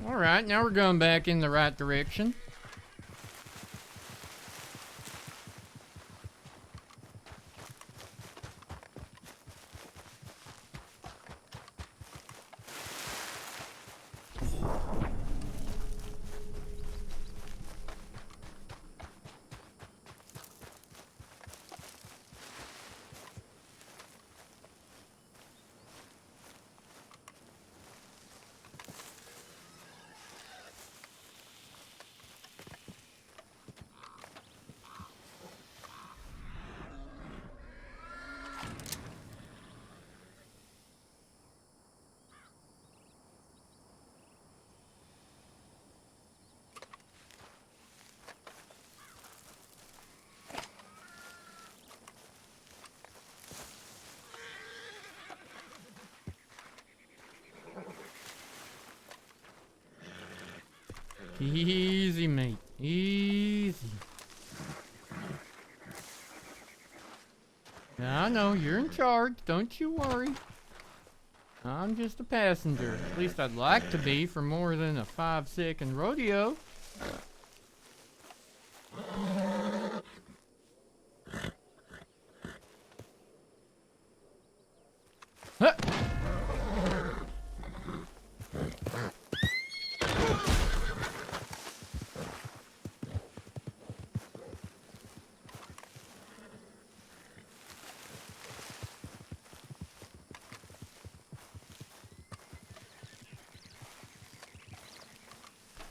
Alright, now we're going back in the right direction. Easy, mate. Easy. Now, I know you're in charge. Don't you worry. I'm just a passenger. At least I'd like to be for more than a 5-second rodeo. Huh.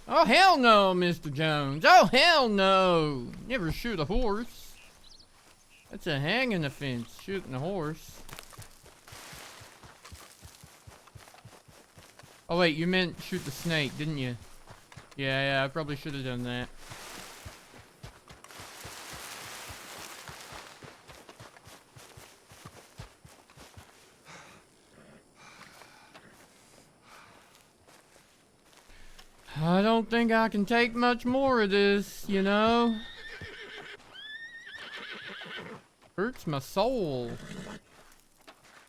Oh, hell no, Mr. Jones. Oh, hell no. Never shoot a horse. That's a hanging offense, shooting a horse. Oh, wait, you meant shoot the snake, didn't you? Yeah, I probably should have done that. I don't think I can take much more of this, you know? Hurts my soul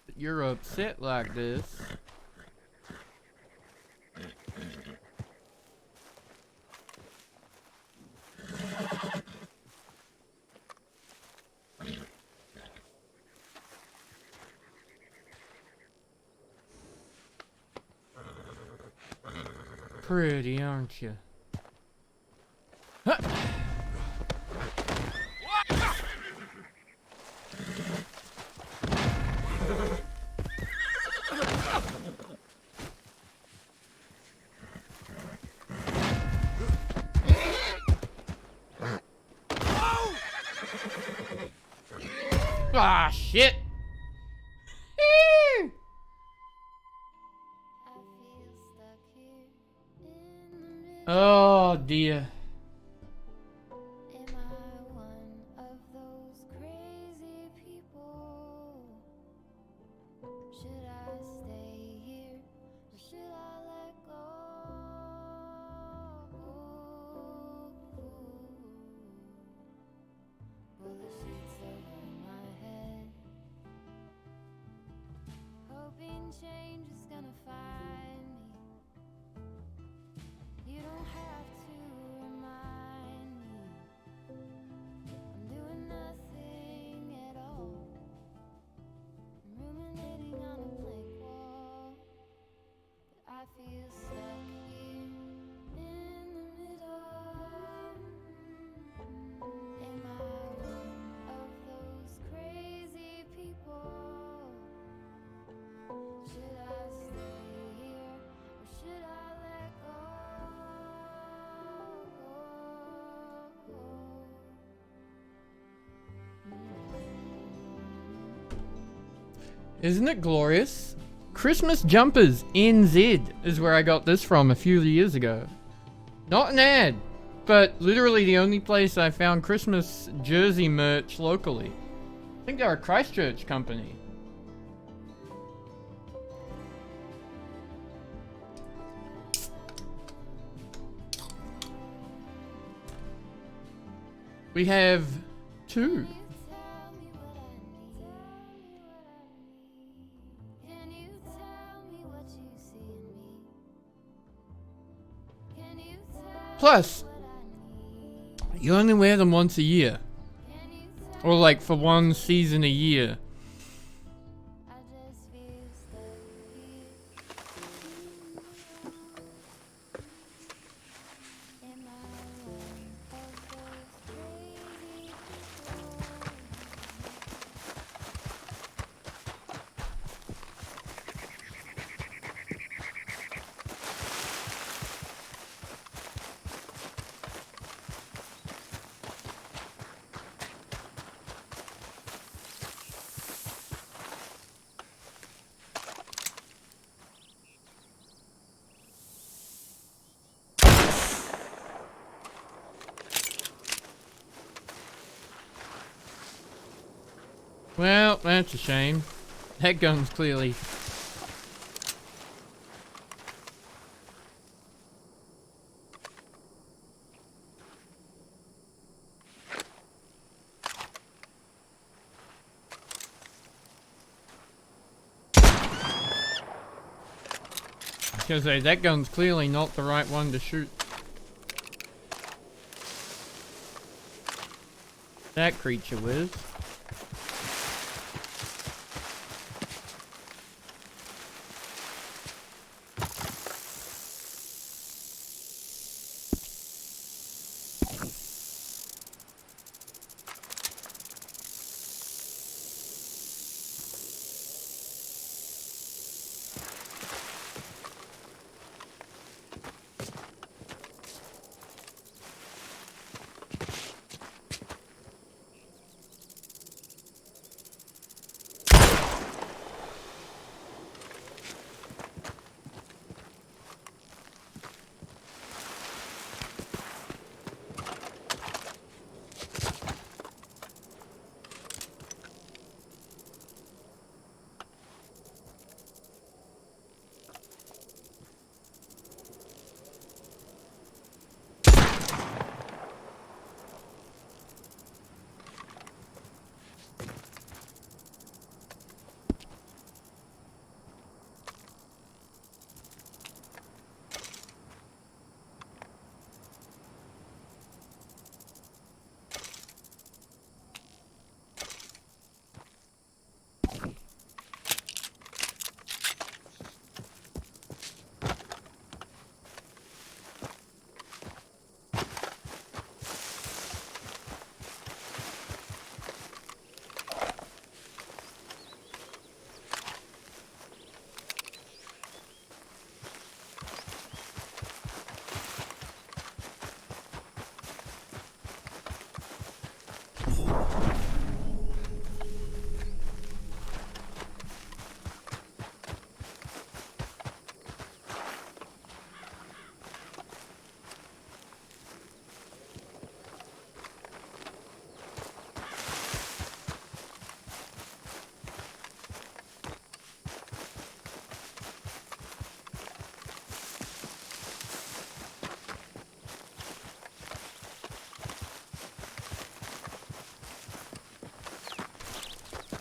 that you're upset like this. Pretty, aren't you? Huh. Ah, shit! Oh dear. Am I one of those crazy people? Should I stay here or should I let go? Pull the sheets over my head, hoping change is gonna find me. You don't have to Isn't it glorious? Christmas Jumpers NZ is where I got this from a few years ago. Not an ad, but literally the only place I found Christmas jersey merch locally. I think they're a Christchurch company. We have 2. Plus, you only wear them once a year. Or like for one season a year. Well, that's a shame. That gun's clearly... Because that gun's clearly not the right one to shoot that creature with.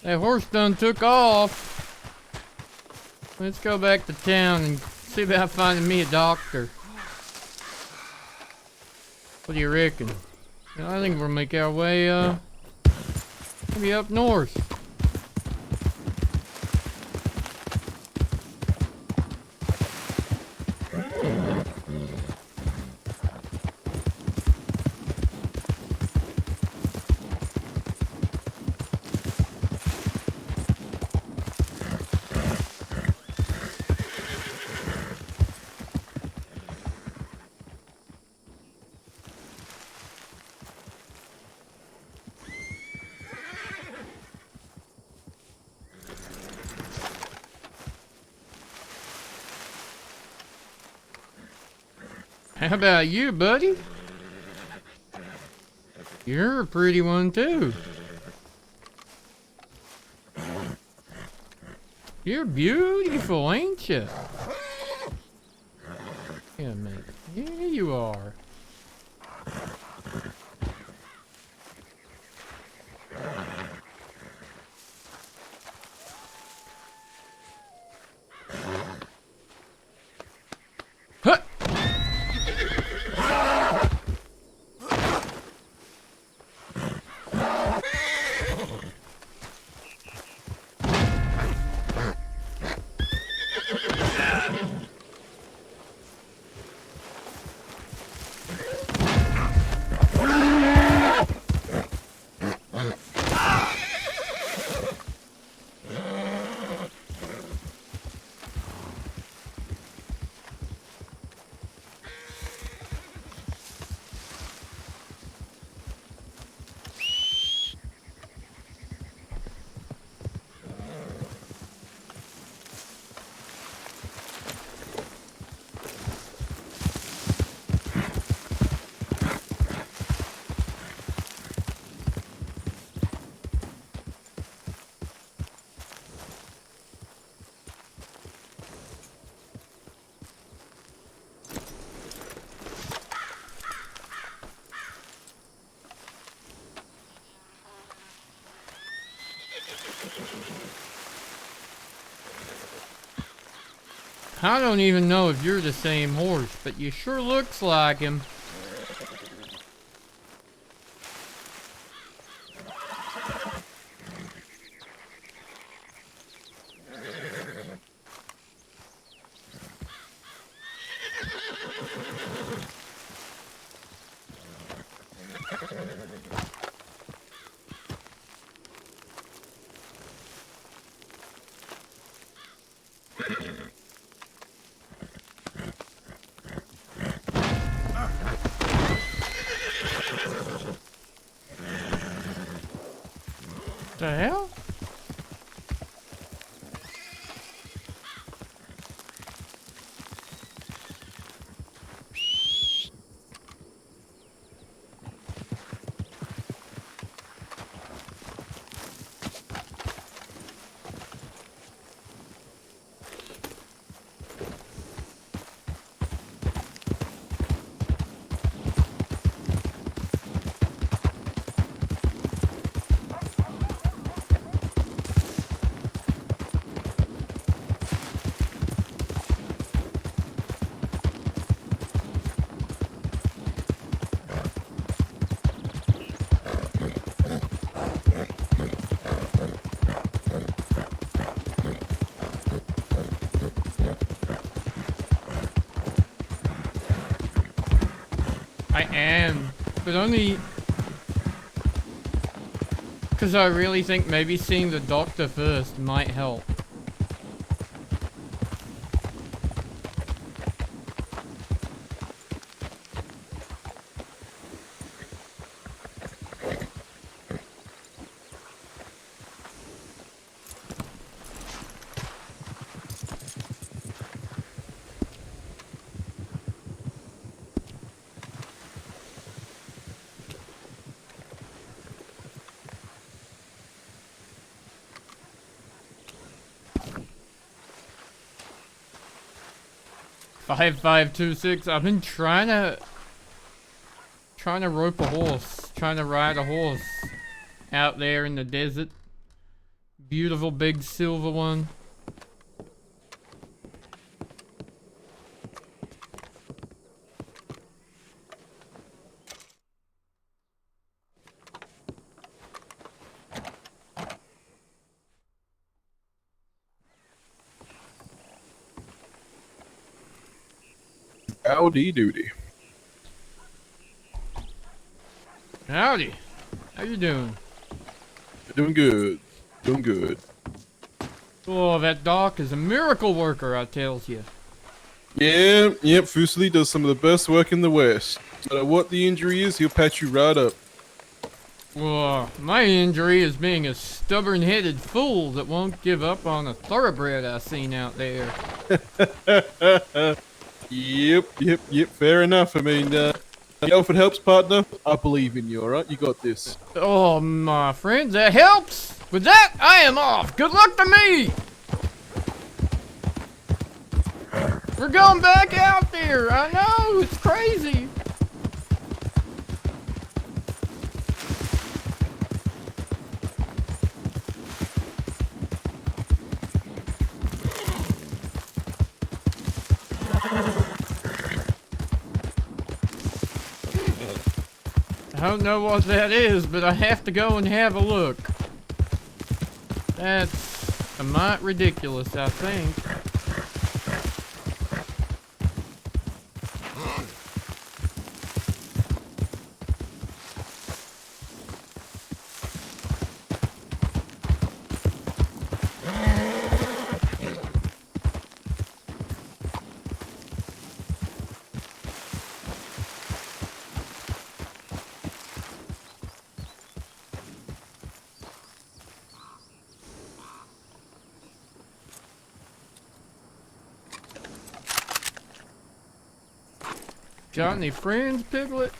That horse done took off. Let's go back to town and see about finding me a doctor. What do you reckon? I think we'll make our way, maybe up north. How about you, buddy? You're a pretty one, too. You're beautiful, ain't you? Yeah, mate. Yeah, you are. Huh! I don't even know if you're the same horse, but you sure looks like him. The hell? I am, but only because I really think maybe seeing the doctor first might help. $5526. I've been trying to rope a horse, trying to ride a horse out there in the desert. Beautiful big silver one. Howdy doody. Howdy. How you doing? Doing good. Doing good. Oh, that doc is a miracle worker, I tells you. Yeah, yep, Fuseli does some of the best work in the West. No matter what the injury is, he'll patch you right up. Well, my injury is being a stubborn-headed fool that won't give up on a thoroughbred I seen out there. Yep. Fair enough. I mean, if it helps, partner, I believe in you. All right, you got this. Oh, my friends, that helps. With that, I am off. Good luck to me. We're going back out there. I know, it's crazy. I don't know what that is, but I have to go and have a look. That's a mite ridiculous, I think. Got any friends, Piglet?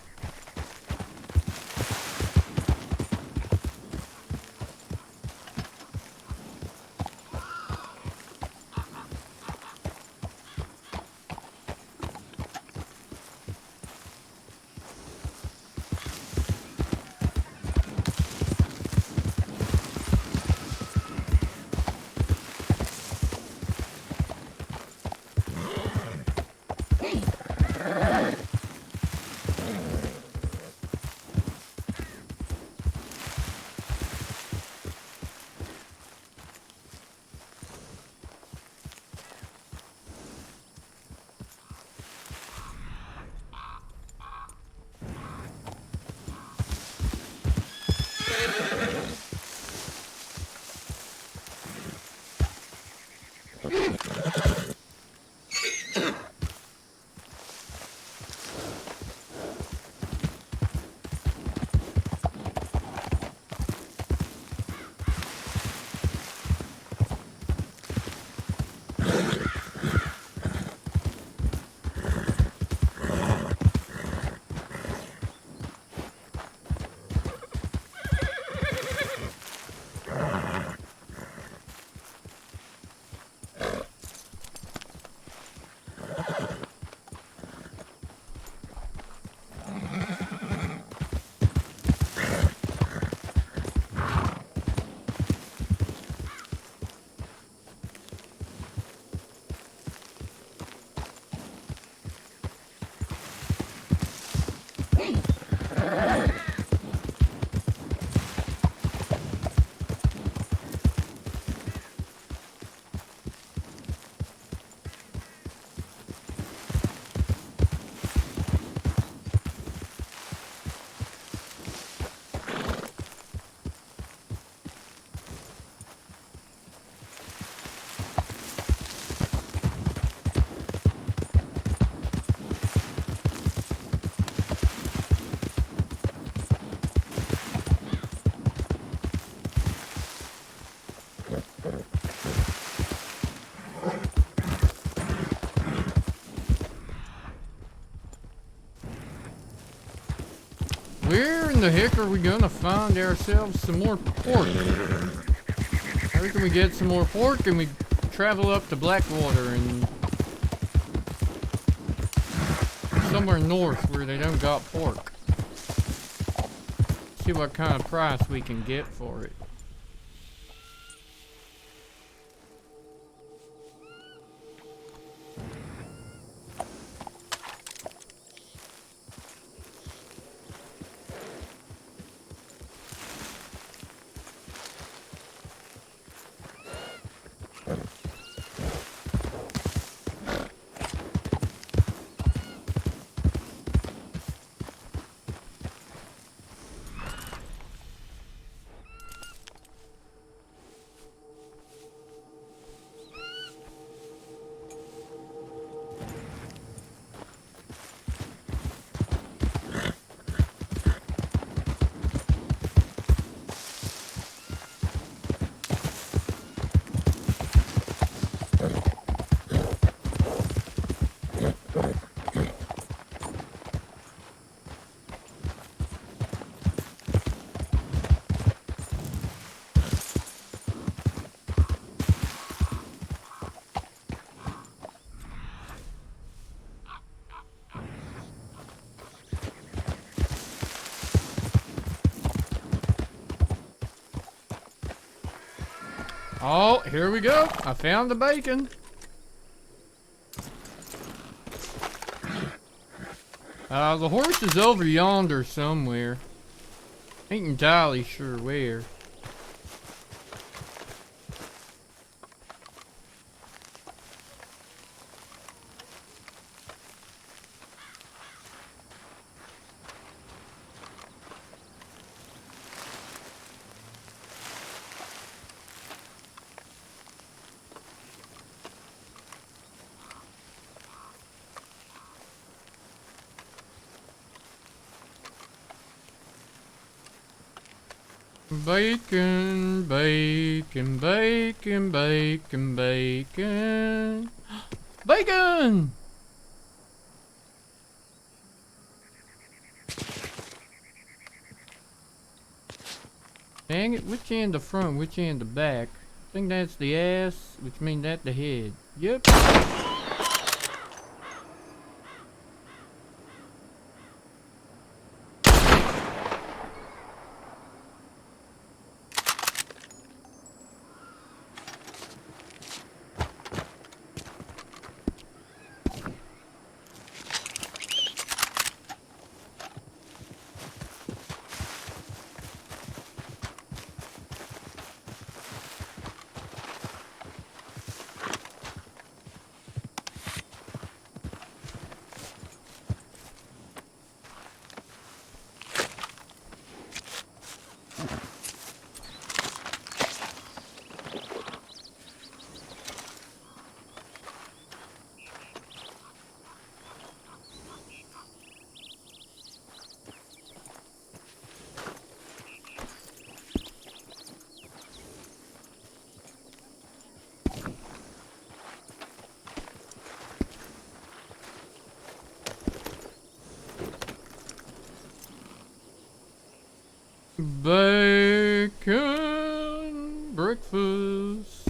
Where in the heck are we gonna find ourselves some more pork? I reckon we get some more pork and we travel up to Blackwater and somewhere north where they don't got pork. See what kind of price we can get for it. Oh, here we go. I found the bacon. The horse is over yonder somewhere. Ain't entirely sure where. Bacon, bacon, bacon, bacon, bacon. Bacon! Dang it, which end the front, which end the back? I think that's the ass, which means that's the head. Yep. Bacon breakfast.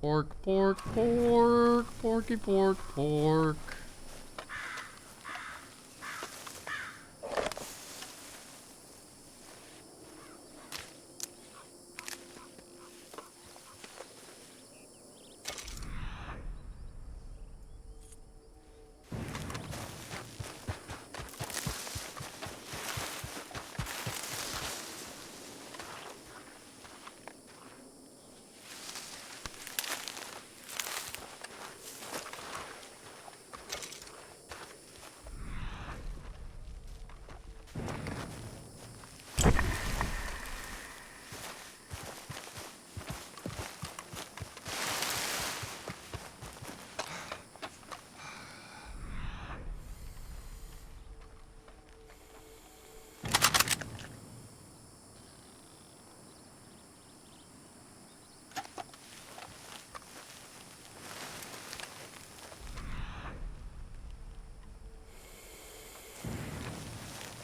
Pork, pork, pork, porky, pork, pork.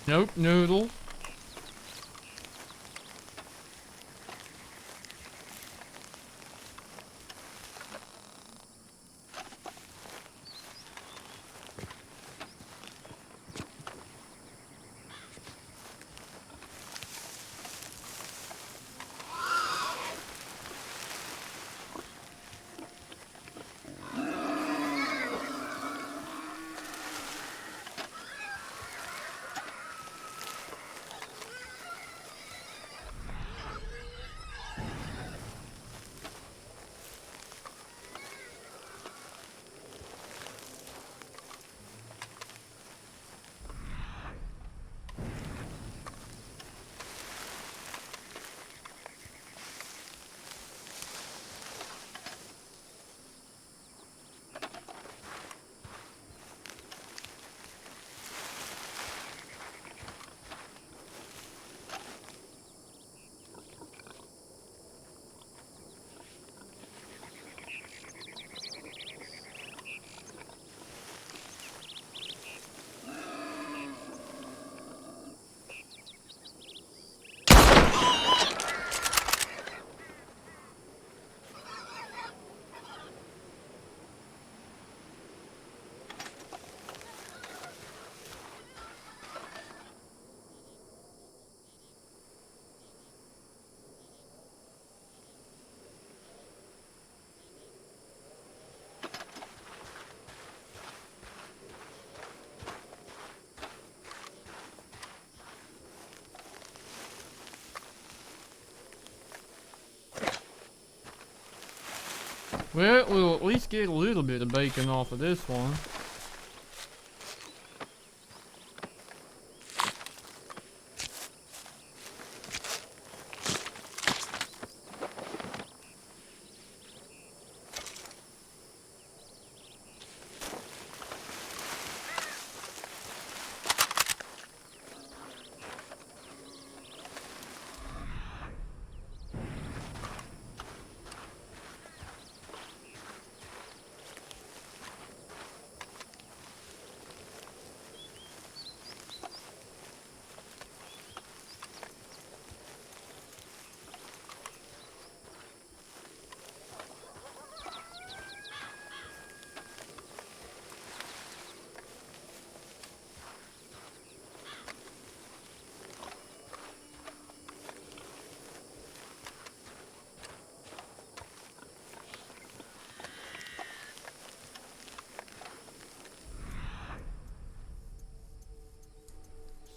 Nope, noodle. Well, we'll at least get a little bit of bacon off of this one.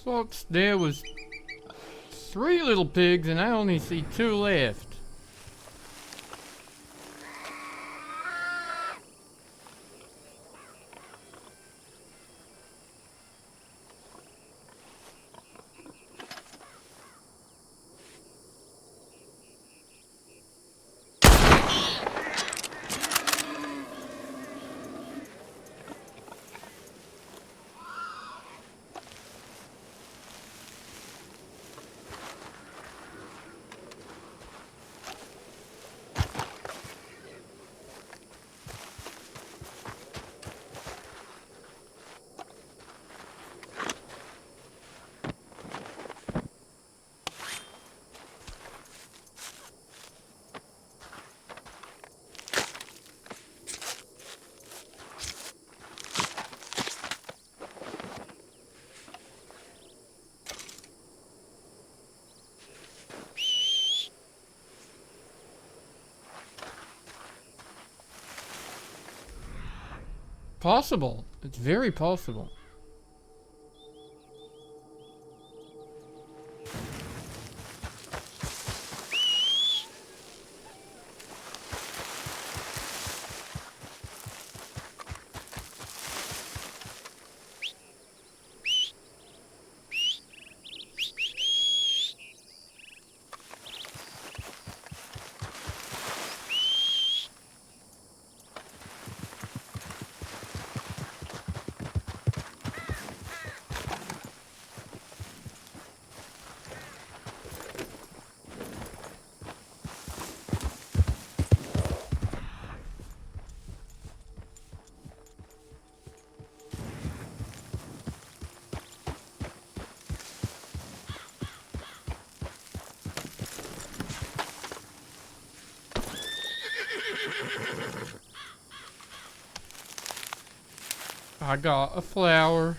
Folks, there was 3 little pigs and I only see 2 left. Possible. It's very possible. I got a flower.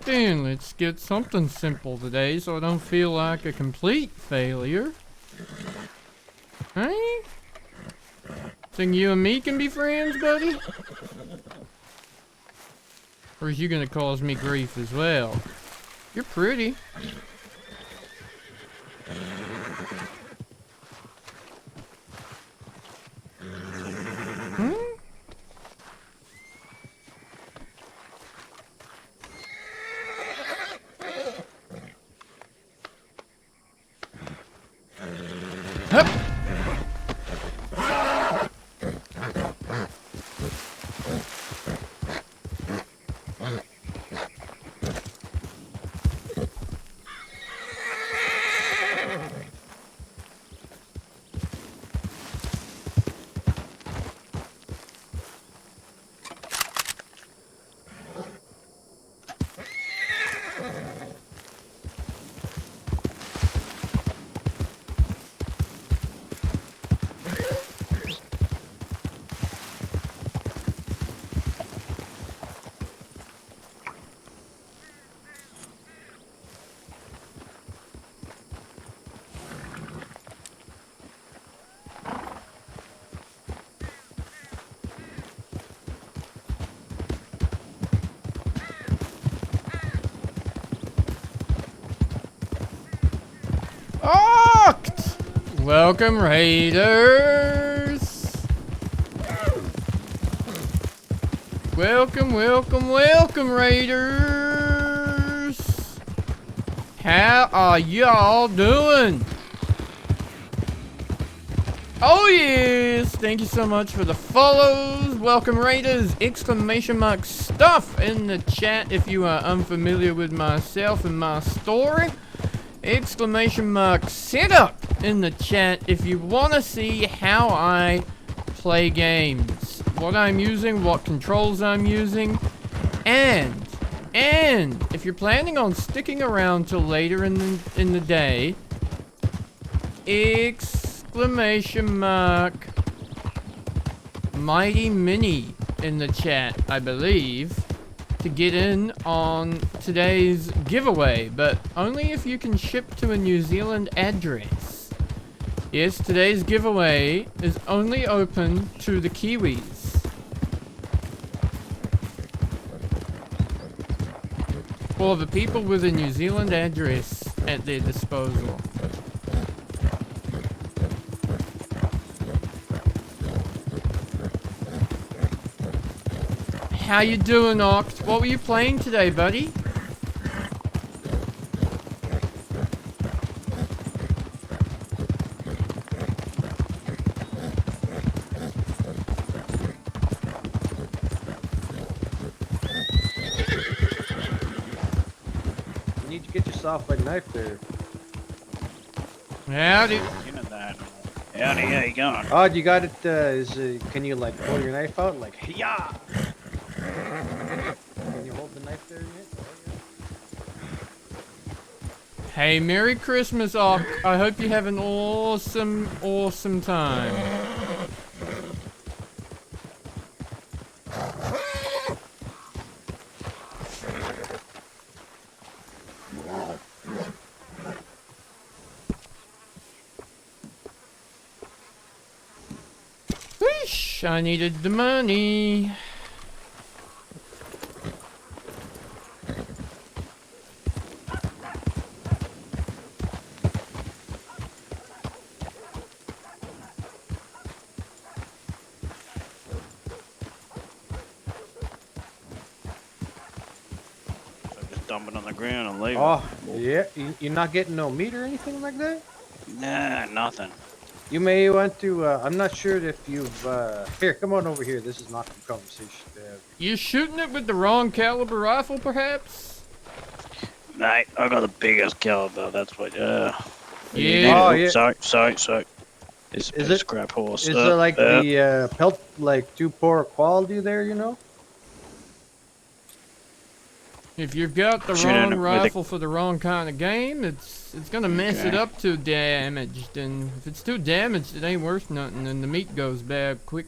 Alright then, let's get something simple today so I don't feel like a complete failure. Hey? Think you and me can be friends, buddy? Or is you gonna cause me grief as well? You're pretty. Hmm? Hup. Oct! Welcome, Raiders! Welcome, welcome, welcome, Raiders! How are y'all doing? Oh yes! Thank you so much for the follows. Welcome, Raiders! Exclamation mark stuff in the chat if you are unfamiliar with myself and my story. Exclamation mark setup in the chat if you want to see how I play games, what I'm using, what controls I'm using, and if you're planning on sticking around till later in the day, exclamation mark Mighty Mini in the chat, I believe, to get in on today's giveaway, but only if you can ship to a New Zealand address. Yes, today's giveaway is only open to the Kiwis. For the people with a New Zealand address at their disposal. How you doing, Oct? What were you playing today, buddy? You need to get yourself a knife there. Howdy. Howdy, how you going? Oh, you got it, can you like pull your knife out like, yeah? Can you hold the knife there yet? Hey, Merry Christmas, Oct. I hope you have an awesome, awesome time. Whoosh, I needed the money. Dumping on the ground and leaving. Oh, yeah. You're not getting no meat or anything like that? Nah, nothing. You may want to, I'm not sure if you've, here, come on over here. This is not the conversation to have. You shooting it with the wrong caliber rifle, perhaps? Mate, I got the biggest caliber, that's what, Yeah. Oh, yeah. Sorry. It's a Is bit it- scrap horse. Is there like the, pelt, like, too poor quality there, you know? If you've got the Shooting wrong it with rifle for the wrong kind of game, it's gonna mess it up too damaged, and if it's too damaged, it ain't worth nothing, and the meat goes bad quick.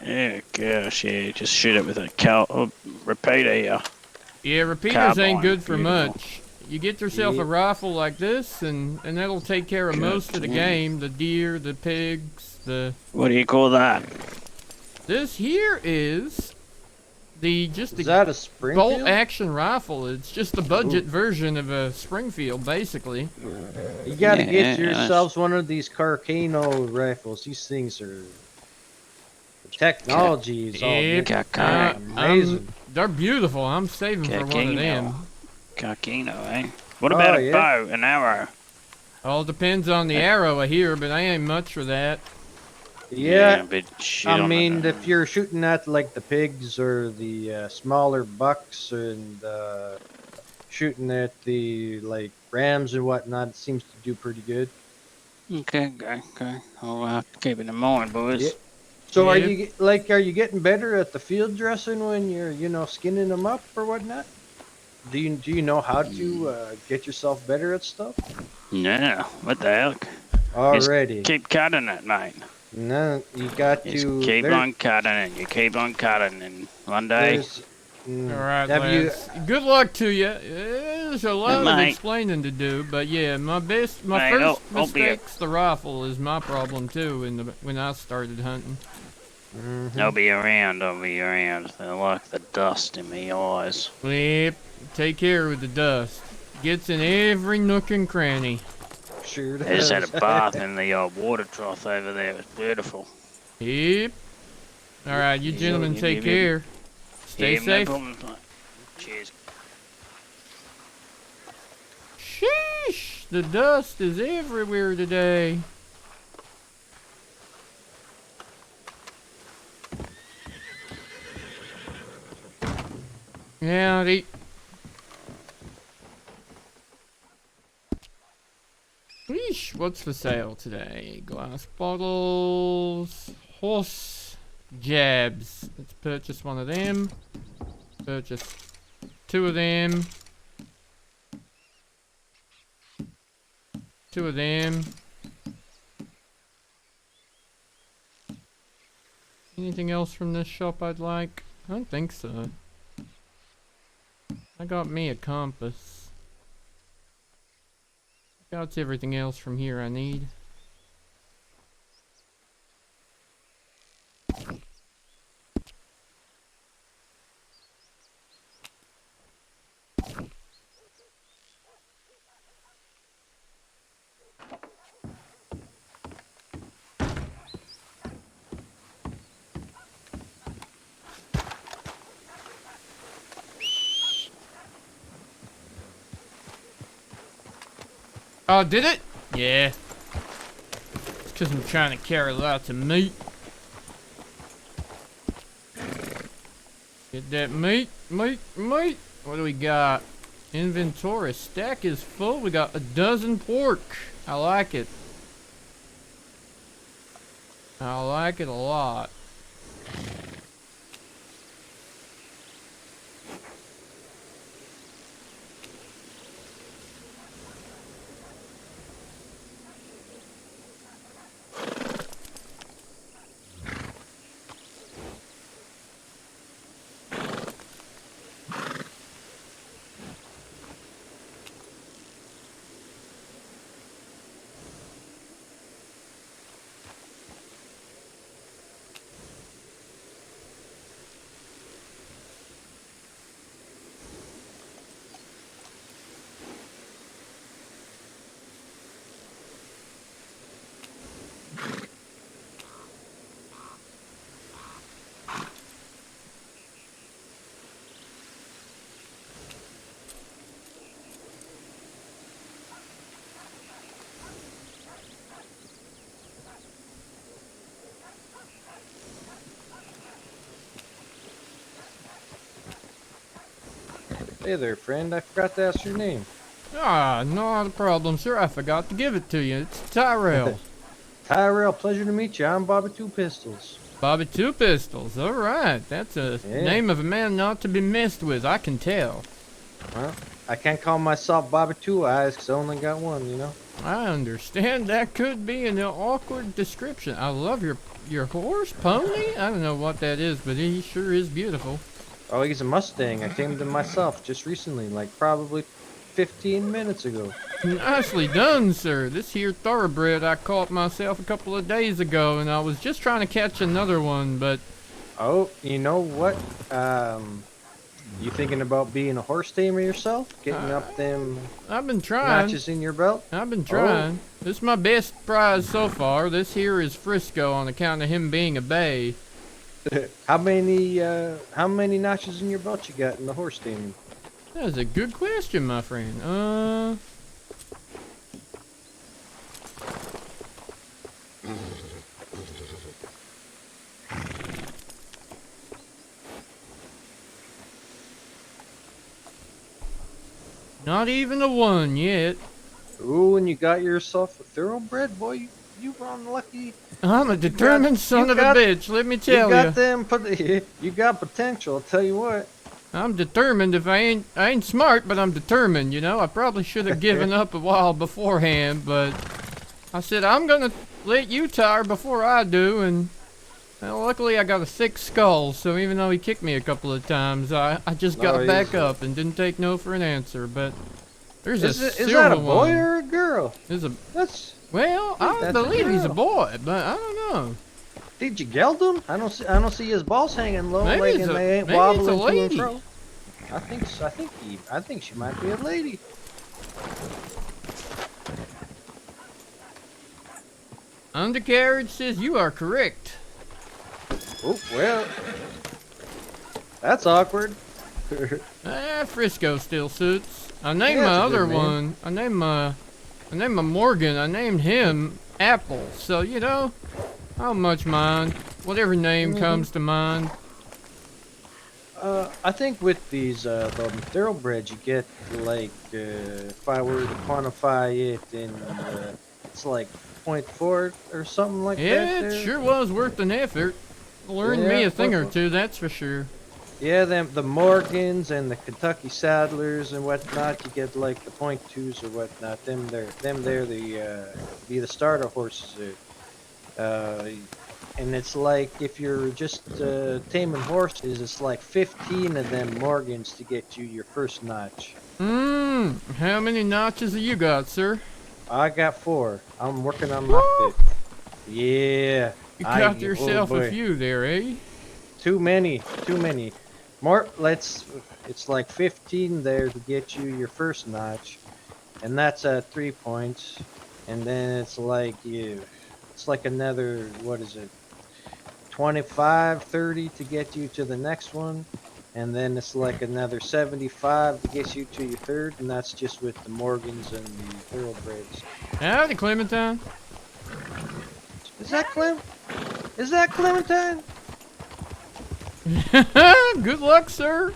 Yeah, gosh, yeah, just shoot it with a repeater, yeah. Yeah, repeaters ain't Carbine, good for beautiful. much. You get yourself a rifle like this, and that'll take care of most of the game. The deer, the pigs, the... What do you call that? This here is Is that a Springfield? bolt action rifle. It's just the budget version of a Springfield, basically. You gotta Yeah, get yourselves one of these Carcano rifles. These things are... The technology is all Yeah, amazing. They're beautiful. I'm saving for one of them. Carcino, eh? What about a bow, an arrow? All depends on the arrow I hear, but I ain't much for that. Yeah, but shit I on mean, the- if you're shooting at like the pigs or the smaller bucks and shooting at the like rams and whatnot, it seems to do pretty good. Okay. I'll have to keep it in mind, boys. Yeah. So are you getting better at the field dressing when you're skinning them up or whatnot? Do you know how to get yourself better at stuff? No, what the heck? Already. Just keep cutting it, mate. No, you got Just to keep on cutting it. You keep on cutting, and one day. All right, Have you- lads. Good luck to you. There's a lot of mate. explaining to do, but yeah, my Mate, first I'll be a- mistake's the rifle is my problem too. When I started hunting. I'll be around. I like the dust in my eyes. Yep. Take care with the dust. Gets in every nook and cranny. Sure I just had does. a bath in the water trough over there. It was beautiful. Yep. All right, you gentlemen take care. Stay Yeah, no safe. problems, mate. Cheers. Sheesh! The dust is everywhere today. Howdy. Yeesh, what's for sale today? Glass bottles, horse jabs. Let's purchase one of them. Purchase 2 of them. 2 of them. Anything else from this shop I'd like? I don't think so. I got me a compass. Got everything else from here I need. Oh, did it? Yeah. It's because I'm trying to carry lots of meat. Get that meat. What do we got? Inventory stack is full. We got 12 pork. I like it. I like it a lot. Hey there, friend. I forgot to ask your name. Ah, not a problem, sir. I forgot to give it to you. It's Tyrell. Tyrell, pleasure to meet you. I'm Bobby Two Pistols. Bobby Two Pistols. All right. That's a name of a man not to be messed with. I can tell. Well, I can't call myself Bobby Two Eyes because I only got one, you know? I understand that could be an awkward description. I love your horse, pony? I don't know what that is, but he sure is beautiful. Oh, he's a Mustang. I tamed him myself just recently, like probably 15 minutes ago. Nicely done, sir. This here thoroughbred I caught myself a couple of days ago, and I was just trying to catch another one, but... Oh, you know what? You thinking about being a horse tamer yourself? Getting up them I've been trying. notches in your belt? I've been trying. This is my best prize so far. This here is Frisco on account of him being a bay. How many notches in your belt you got in the horse taming? That's a good question, my friend. Not even a one yet. Ooh, and you got yourself a thoroughbred, boy. You run lucky. I'm a determined son of a bitch, let me tell you. You got potential, I'll tell you what. I'm determined. If I ain't smart, but I'm determined, you know. I probably should have given up a while beforehand, but I said I'm gonna let you tire before I do, and well, luckily I got a thick skull, so even though he kicked me a couple of times, I just got back up and didn't take no for an answer. But there's a silver one. Is that a boy or a girl? Well, I believe he's a boy, but I don't know. Did you geld him? I don't see his balls hanging low, Maybe and they ain't maybe wobbling it's a to and lady. fro. I think she might be a lady. Undercarriage says you are correct. Oh well, that's awkward. Frisco still suits. I named Yeah, my that's a other good name. one. I named my Morgan. I named him Apple. So you know, I don't much mind. Whatever name comes to mind. I think with these the thoroughbreds, you get like if I were to quantify it in, it's like 0.4 or something like that. Yeah, there. it sure was worth an effort. Learned me a thing or two, that's for sure. Yeah, the Morgans and the Kentucky Saddlers and whatnot, you get like the 0.2s or whatnot. Them they're the starter horses. And it's like if you're just taming horses, it's like 15 of them Morgans to get you your first notch. How many notches have you got, sir? I got 4. I'm working on my 5th. Yeah. You got yourself a few there, eh? Too many. More. It's like 15 there to get you your first notch, and that's at 3 points. And then it's like it's like another, what is it? 25, 30 to get you to the next one, and then it's like another 75 to get you to your third, and that's just with the Morgans and the thoroughbreds. Howdy, Clementine. Is that Clementine? Good luck, sir.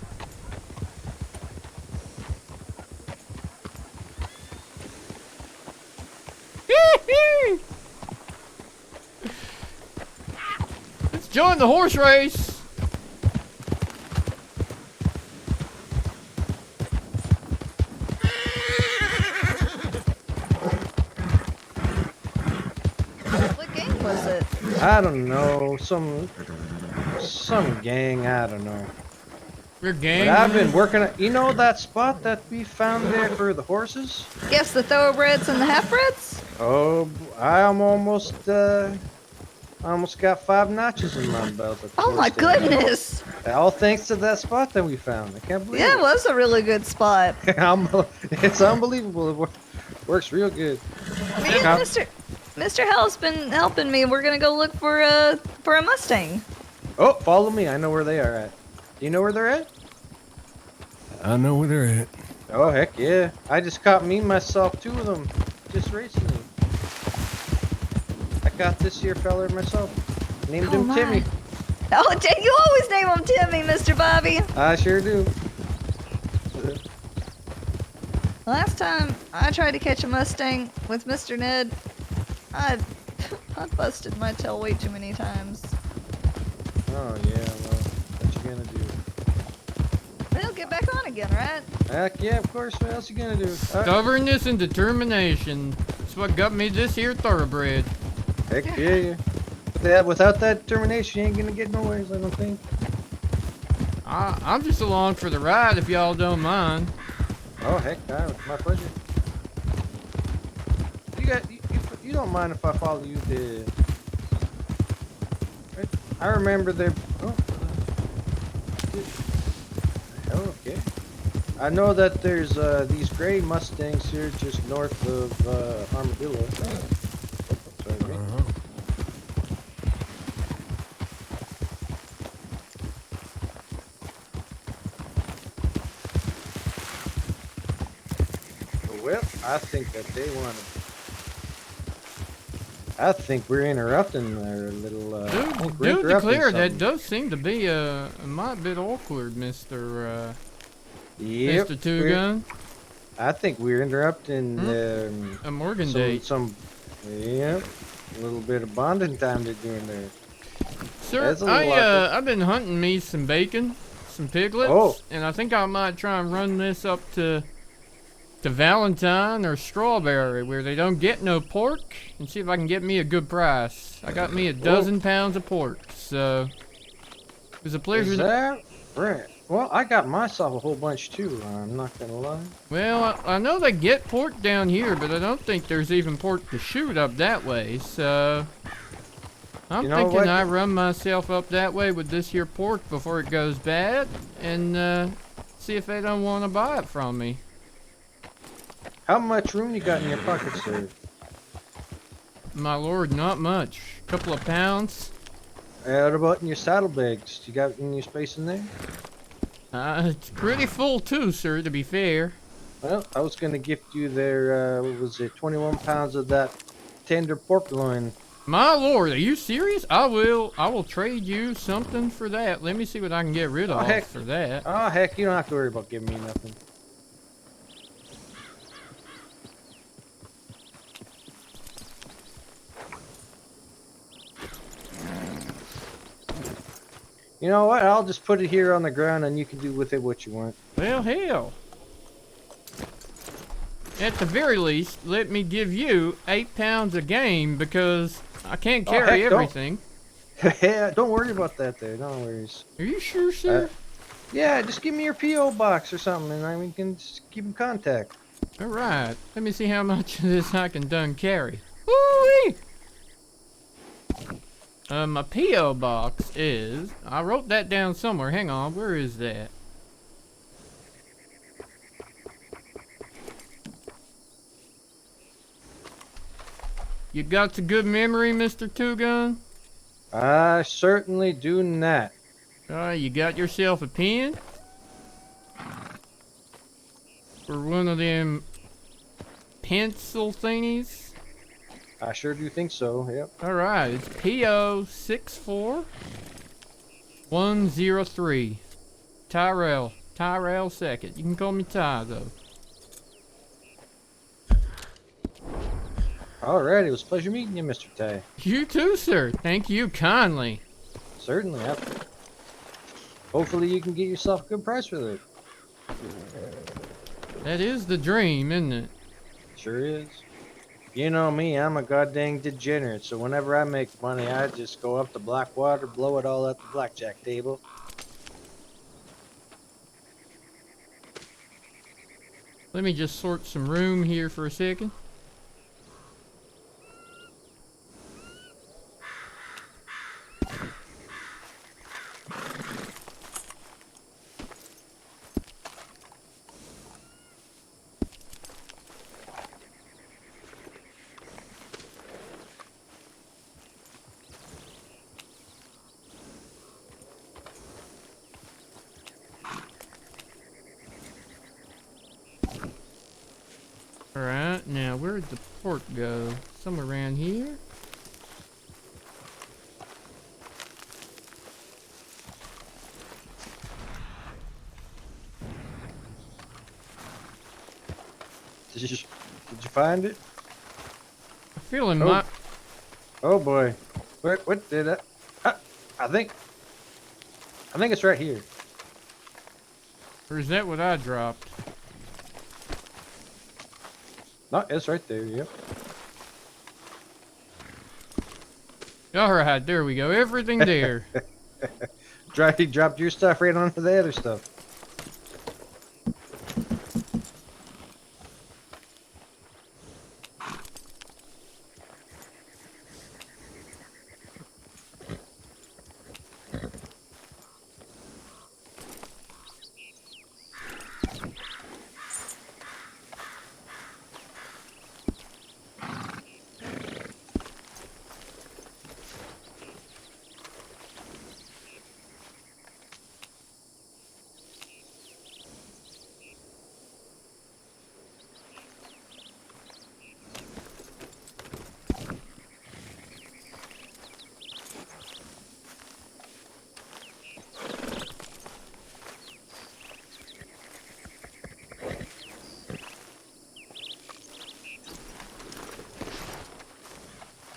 Let's join the horse race. What game was it? I don't know. Some gang. I don't know. Your gang? But I've been working at, you know that spot that we found there for the horses? Yes, the thoroughbreds and the halfbreds? Oh, I almost got 5 notches in my belt. Oh my goodness! All thanks to that spot that we found. I can't believe Yeah, it. it was a really good spot. It's unbelievable. It works real good. Me and Mr. Hell's been helping me. We're gonna go look for a Mustang. Oh, follow me. I know where they are at. Do you know where they're at? I know where they're at. Oh, heck yeah. I just caught myself 2 of them just recently. I got this here feller myself. Named him my. Timmy. Oh, you always name him Timmy, Mr. Bobby. I sure do. Last time I tried to catch a Mustang with Mr. Ned, I busted my tail way too many times. Oh, yeah, well, what you gonna do? They'll get back on again, right? Heck yeah, of course. What else you gonna do? Stubbornness and determination. That's what got me this here thoroughbred. Heck yeah. Without that determination, you ain't gonna get nowhere, I don't think. I'm just along for the ride if y'all don't mind. Oh heck, no, my pleasure. You don't mind if I follow you there? I remember there. Oh, okay. I know that there's these gray Mustangs here just north of Armadillo. Sorry, mate. Well, I think that they want to. I think we're interrupting their little. Do declare that does seem to be might bit awkward, Mr. Yep, Mr. Two Gun. I think we're interrupting a Morgan date. Yep, a little bit of bonding time they're doing there. Sir, I've been hunting me some bacon, some piglets, and I think I might try and run this up to Valentine or Strawberry, where they don't get no pork, and see if I can get me a good price. I got me a dozen pounds of pork, so it was a pleasure. Is that right? Well, I got myself a whole bunch too. I'm not gonna lie. Well, I know they get pork down here, but I don't think there's even pork to shoot up that way. So I'm thinking I run myself up that way with this here pork before it goes bad, and see if they don't want to buy it from me. How much room you got in your pocket, sir? My lord, not much. A couple of pounds. What about in your saddlebags? You got any space in there? It's pretty full too, sir, to be fair. Well, I was gonna gift you their, what was it, 21 pounds of that tender pork loin. My lord, are you serious? I will trade you something for that. Let me see what I can get rid of for that. Oh, heck, you don't have to worry about giving me nothing. You know what? I'll just put it here on the ground and you can do with it what you want. Well, hell. At the very least, let me give you 8 pounds of game because I can't carry everything. Yeah, don't worry about that there. No worries. Are you sure, sir? Yeah, just give me your P.O. box or something and we can just keep in contact. Alright. Let me see how much of this I can done carry. Woo-wee! My P.O. box is... I wrote that down somewhere. Hang on. Where is that? You got a good memory, Mr. Two Gun? I certainly do not. You got yourself a pen? For one of them pencil thingies? I sure do think so, yep. Alright, it's PO 64103. Tyrell Sackett. You can call me Ty, though. Alright, it was a pleasure meeting you, Mr. Ty. You too, sir. Thank you kindly. Certainly. Hopefully you can get yourself a good price for it. That is the dream, isn't it? Sure is. You know me, I'm a goddamn degenerate, so whenever I make money, I just go up to Blackwater, blow it all at the blackjack table. Let me just sort some room here for a second. Alright, now where'd the pork go? Somewhere around here? Did you find it? I'm feeling my... Oh boy. What did that? I think it's right here. Or is that what I dropped? No, it's right there, yep. Alright, there we go. Everything there. He dropped your stuff right onto the other stuff.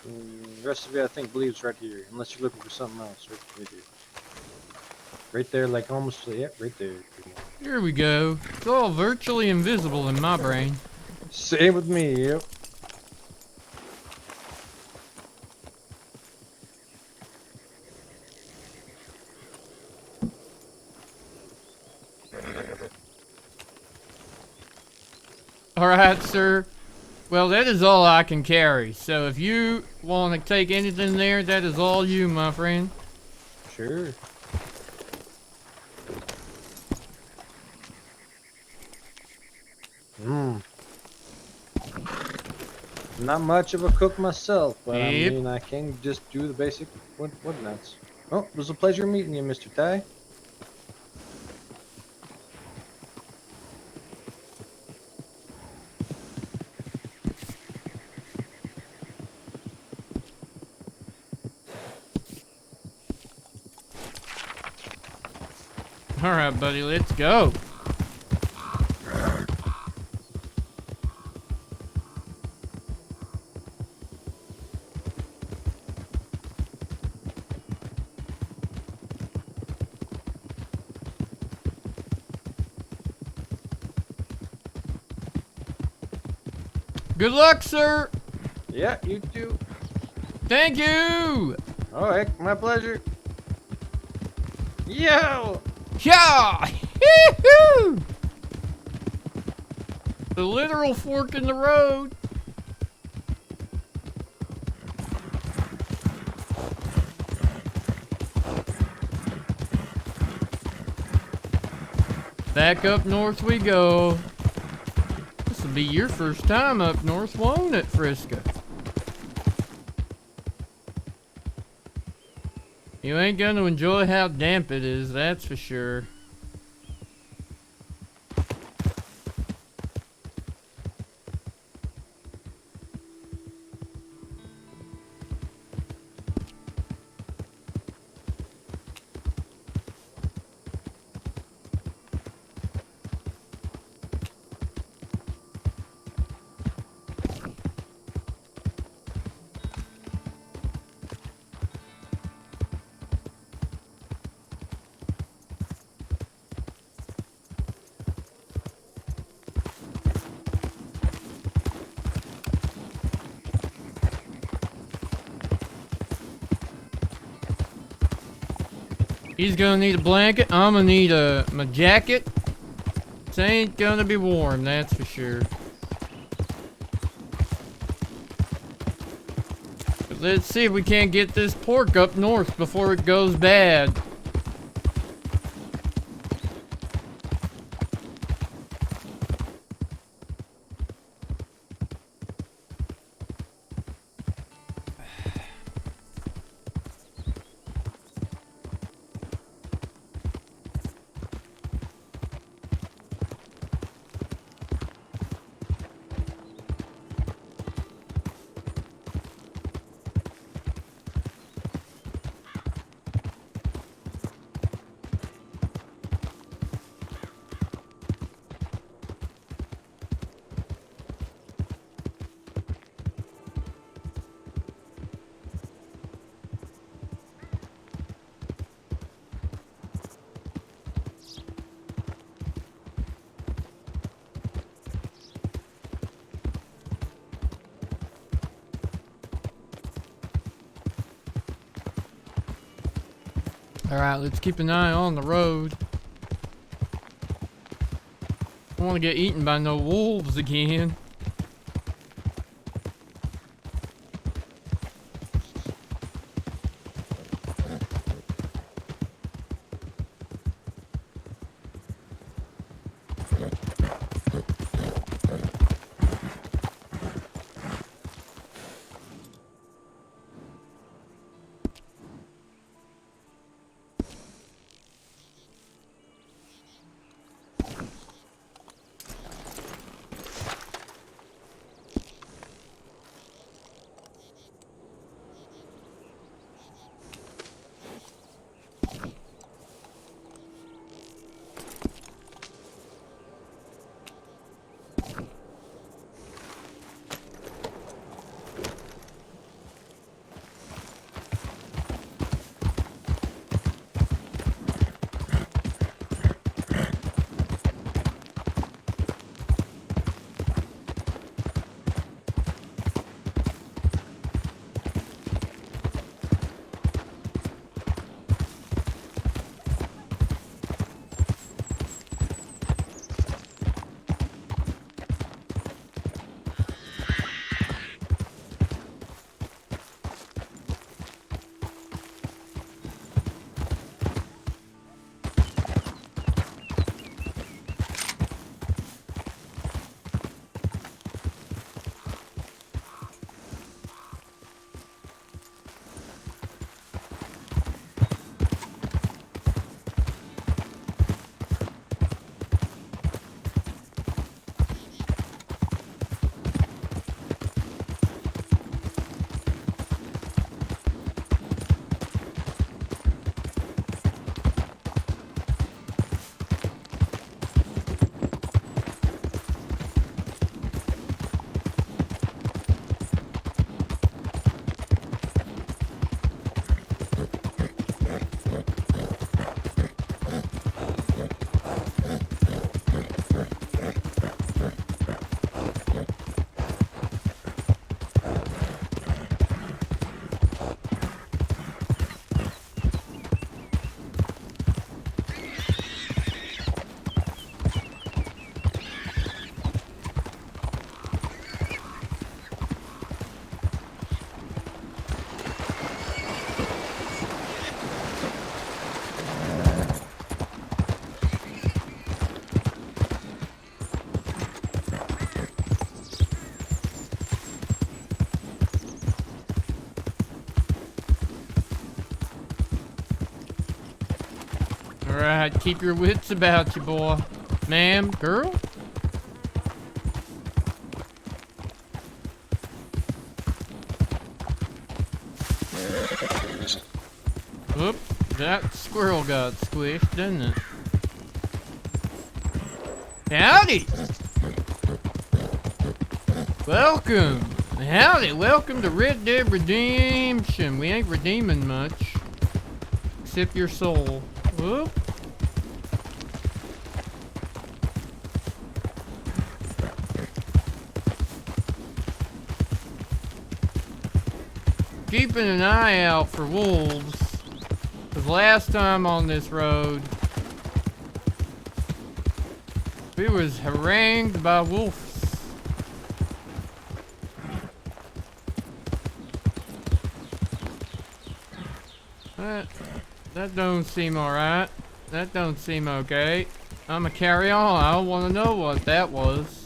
The rest of it, I think, believes right here. Unless you're looking for something else. Right here. Right there, like almost, yeah, right there. Here we go. It's all virtually invisible in my brain. Same with me, yep. Alright, sir. Well, that is all I can carry. So if you want to take anything there, that is all you, my friend. Sure. Not much of a cook myself, but I Yep. mean, I can just do the basic whatnots. Oh, it was a pleasure meeting you, Mr. Ty. Alright, buddy, let's go. Good luck, sir. Yeah, you too. Thank you. Alright, my pleasure. Yo! Yeah! Hee-hoo! The literal fork in the road. Back up north we go. This'll be your first time up north, won't it, Frisco? You ain't gonna enjoy how damp it is, that's for sure. He's gonna need a blanket. I'm gonna need my jacket. It ain't gonna be warm, that's for sure. But let's see if we can't get this pork up north before it goes bad. Alright, let's keep an eye on the road. I don't want to get eaten by no wolves again. Alright, keep your wits about you, boy. Ma'am, girl? Oop, that squirrel got squished, didn't it? Howdy! Welcome! Howdy, welcome to Red Dead Redemption. We ain't redeeming much. Except your soul. Whoop. Keeping an eye out for wolves. Cause last time on this road, we was harangued by wolves. That don't seem alright. That don't seem okay. I'ma carry on. I don't wanna know what that was.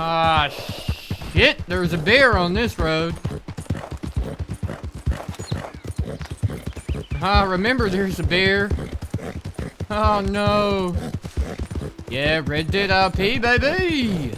Ah, shit, there's a bear on this road. Ah, remember there's a bear. Oh no. Yeah, Red Dead RP, baby.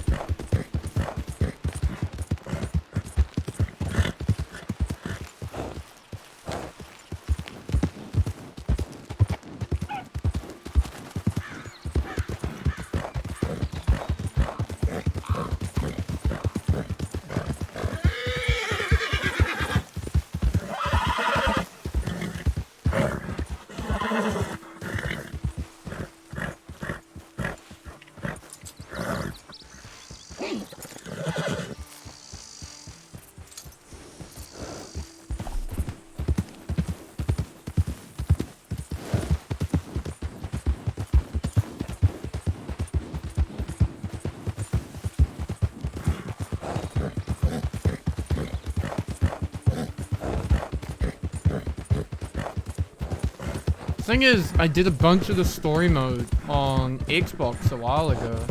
Thing is, I did a bunch of the story mode on Xbox a while ago.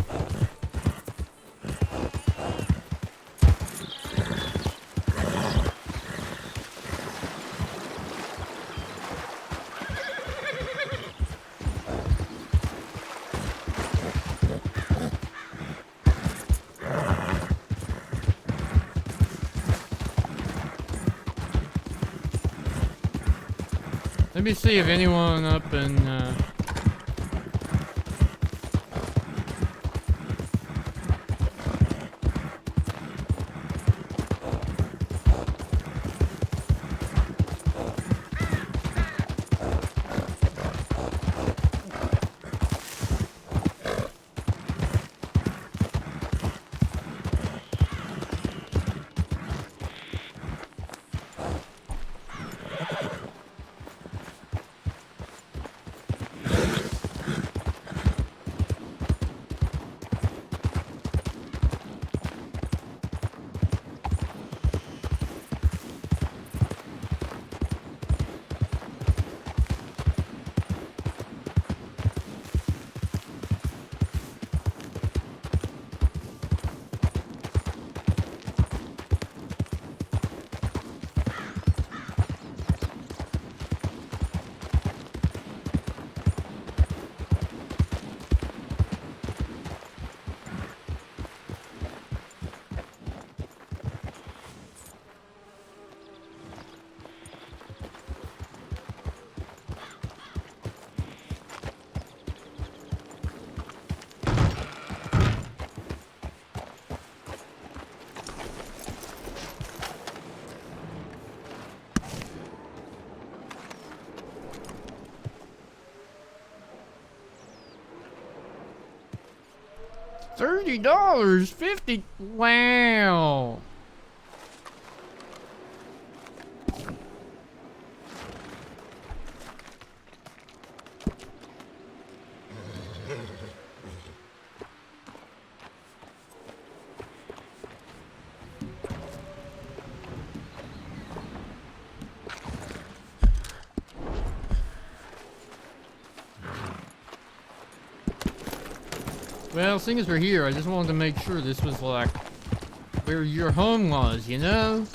Let me see if anyone up in, $30, 50. Wow. Well, seeing as we're here, I just wanted to make sure this was like where your home was, you know?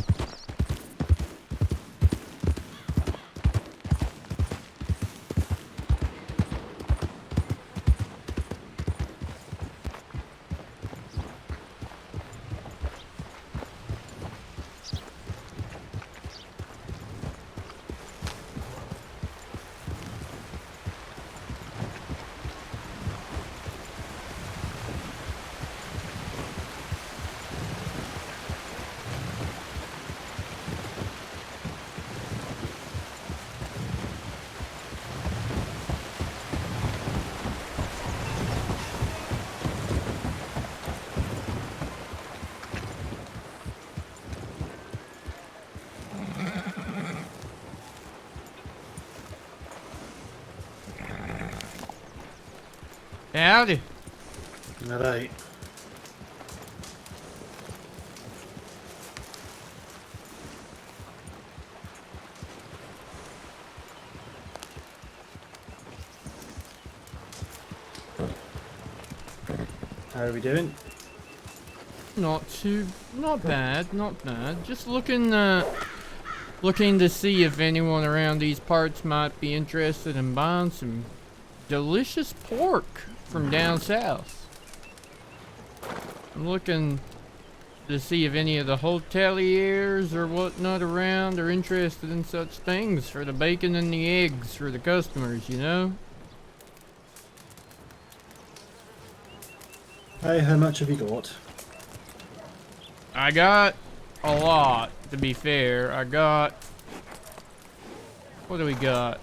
Howdy. Alright. How are we doing? Not bad, not bad. Just looking to see if anyone around these parts might be interested in buying some delicious pork from down south. I'm looking to see if any of the hoteliers or whatnot around are interested in such things for the bacon and the eggs for the customers, you know? Hey, how much have you got? I got a lot, to be fair. I got... What do we got?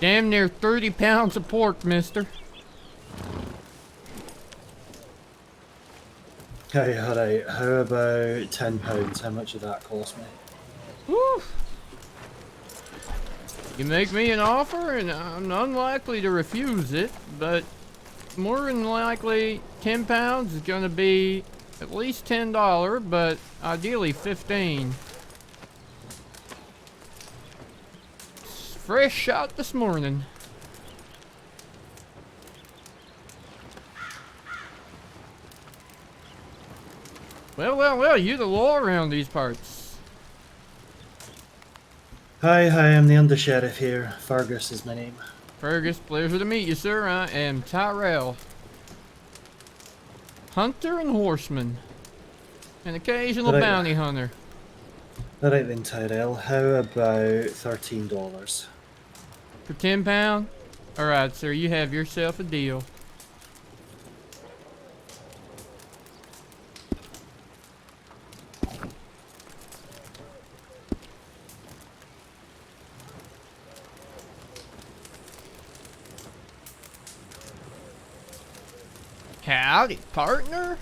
Damn near 30 pounds of pork, mister. Okay, alright. How about £10? How much did that cost me? Woo. You make me an offer, and I'm unlikely to refuse it, but more than likely, 10 pounds is gonna be at least $10, but ideally 15. Fresh shot this morning. Well, you the law around these parts. Hi, I'm the undersheriff here. Fergus is my name. Fergus, pleasure to meet you, sir. I am Tyrell. Hunter and horseman. An occasional Right. bounty hunter. Alright then, Tyrell. How about $13? For 10 pound? Alright, sir, you have yourself a deal. Howdy, partner.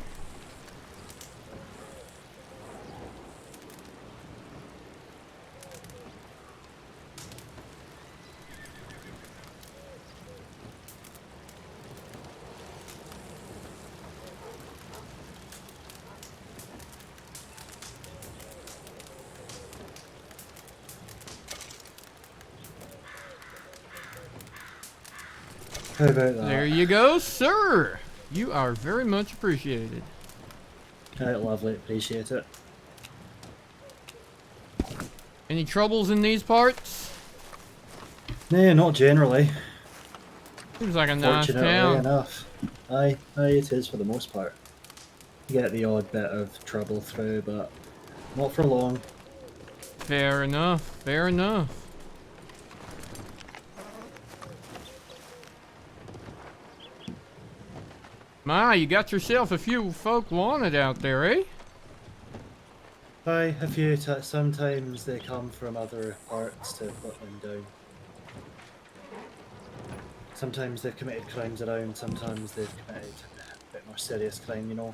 How about that? There you go, sir. You are very much appreciated. Right, lovely. Appreciate it. Any troubles in these parts? Nah, not generally. Seems like a nice Fortunately town. enough. Aye, it is for the most part. You get the odd bit of trouble through, but not for long. Fair enough, fair enough. My, you got yourself a few folk wanted out there, eh? Aye, a few. Sometimes they come from other parts to put them down. Sometimes they've committed crimes around, sometimes they've committed a bit more serious crime, you know.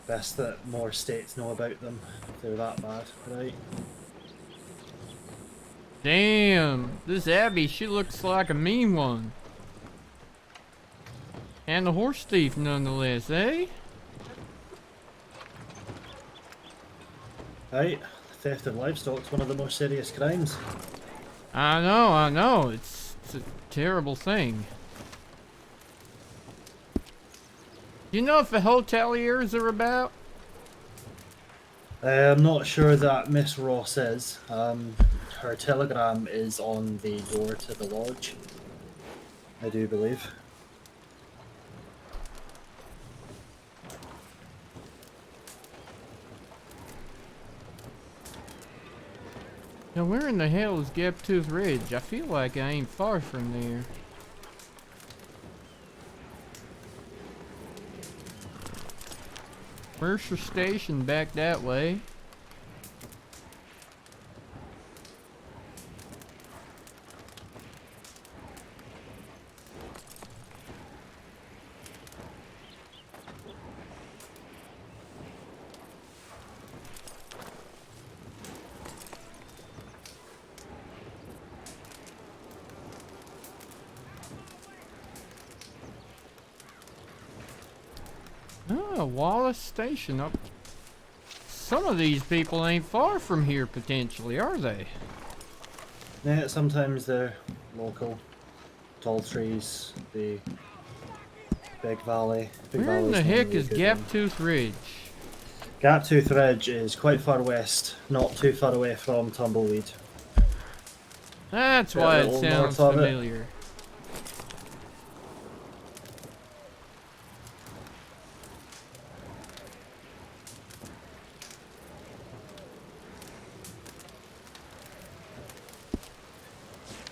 Best that more states know about them, if they're that bad, right? Damn, this Abby, she looks like a mean one. And a horse thief nonetheless, eh? Right, theft of livestock's one of the more serious crimes. I know, it's a terrible thing. You know if the hoteliers are about? I'm not sure that Miss Ross is. Her telegram is on the door to the lodge, I do believe. Now where in the hell is Gaptooth Ridge? I feel like I ain't far from there. Mercer Station back that way. Oh, Wallace Station up. Some of these people ain't far from here potentially, are they? Yeah, sometimes they're local. Tall trees, the big valley. Where in the heck is Gaptooth Ridge? Gaptooth Ridge is quite far west, not too far away from Tumbleweed. That's Bit why a it little sounds north of it. familiar.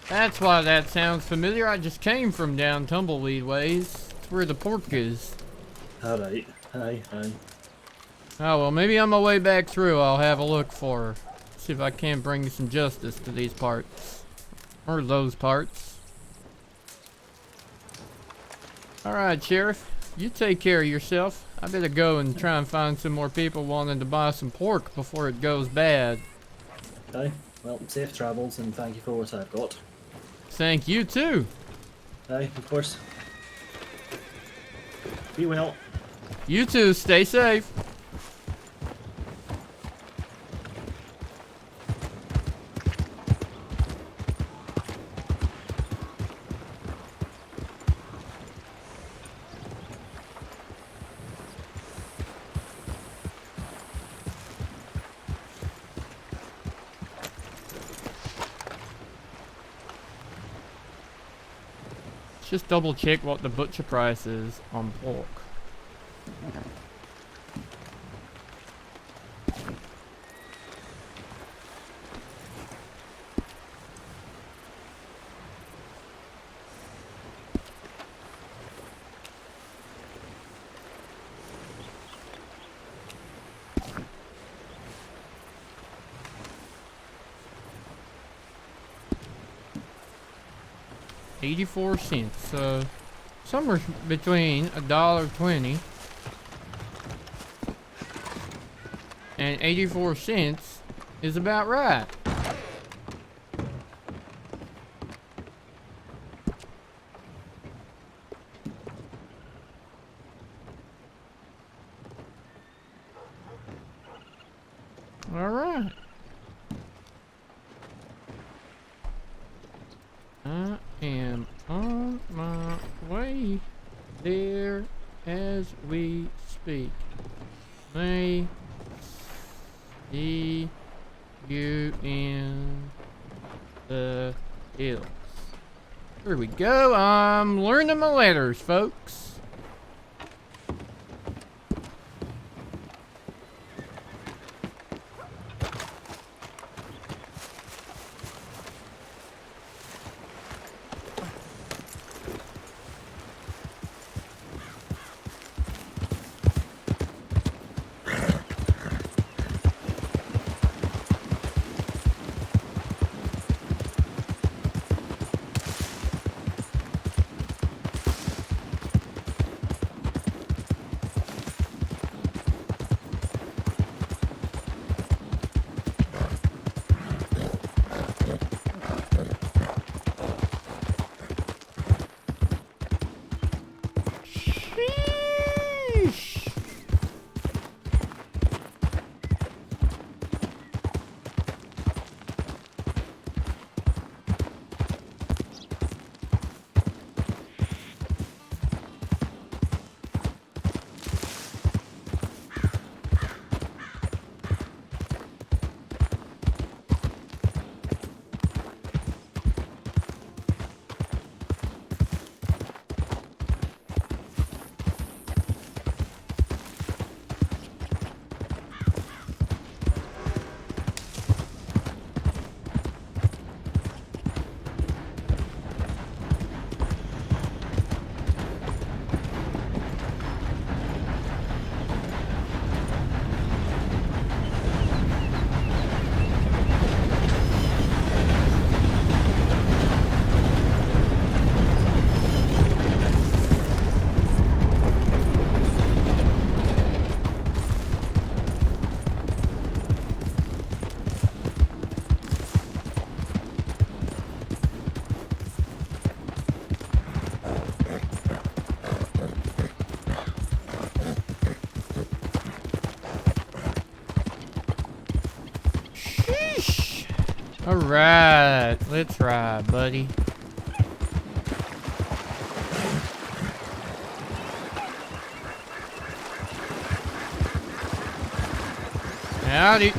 That's why that sounds familiar. I just came from down Tumbleweed ways. It's where the pork is. Alright, aye. Oh, well, maybe on my way back through, I'll have a look for her. See if I can't bring some justice to these parts. Or those parts. Alright, Sheriff. You take care of yourself. I better go and try and find some more people wanting to buy some pork before it goes bad. Okay, well, safe travels and thank you for what I've got. Thank you too. Aye, of course. Be well. You too, stay safe. Just double check what the butcher price is on pork. $0.84, so somewhere between $1.20 and 84 cents is about right. All right. I am on my way there as we speak. May see you in the hills. Here we go. I'm learning my letters, folks. Alright, let's ride, buddy. Howdy.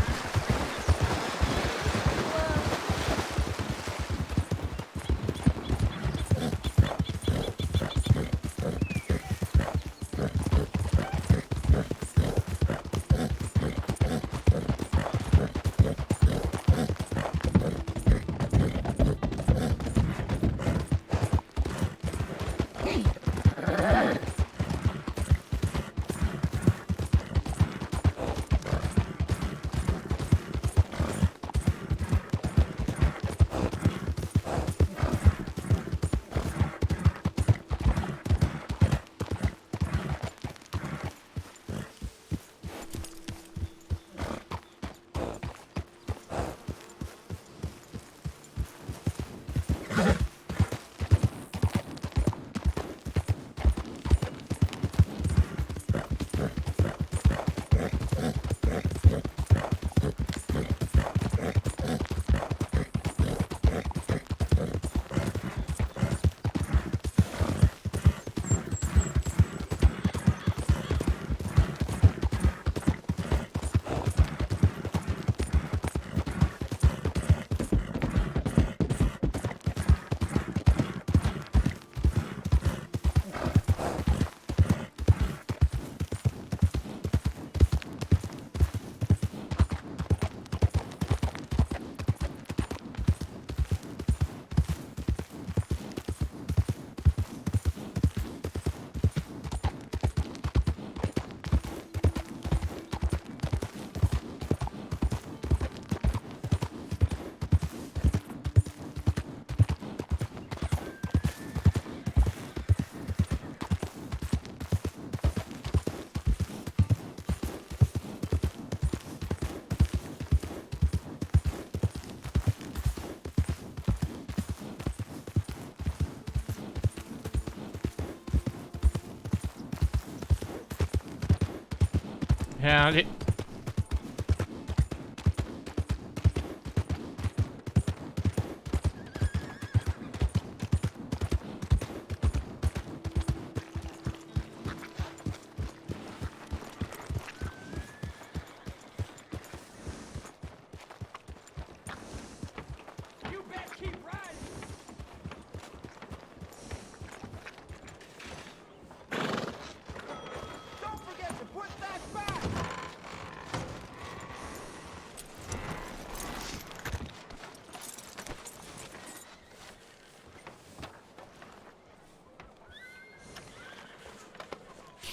Howdy.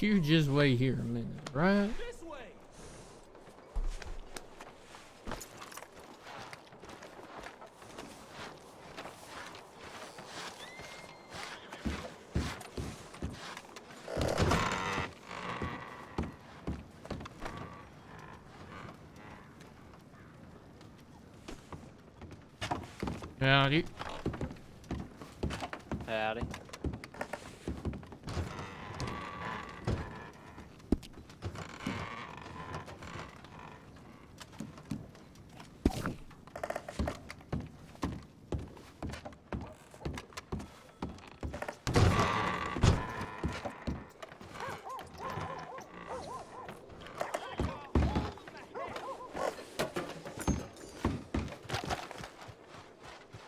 You just wait here a minute, right? Howdy. Howdy.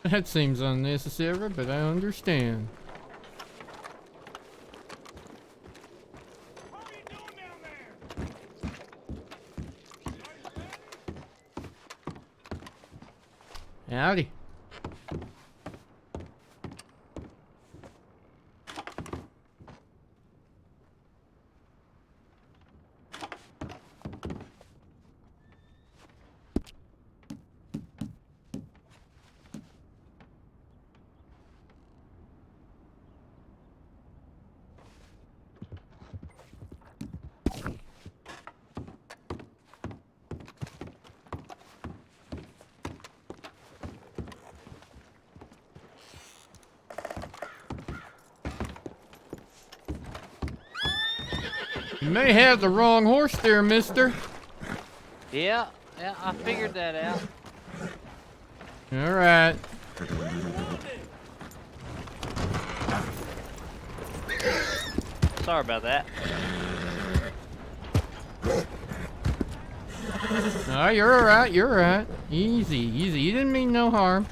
That seems unnecessary, but I understand. Howdy. You may have the wrong horse there, mister. Yeah, I figured that out. All right. Sorry about that. Oh, you're all right. You're all right. Easy, easy. You didn't mean no harm.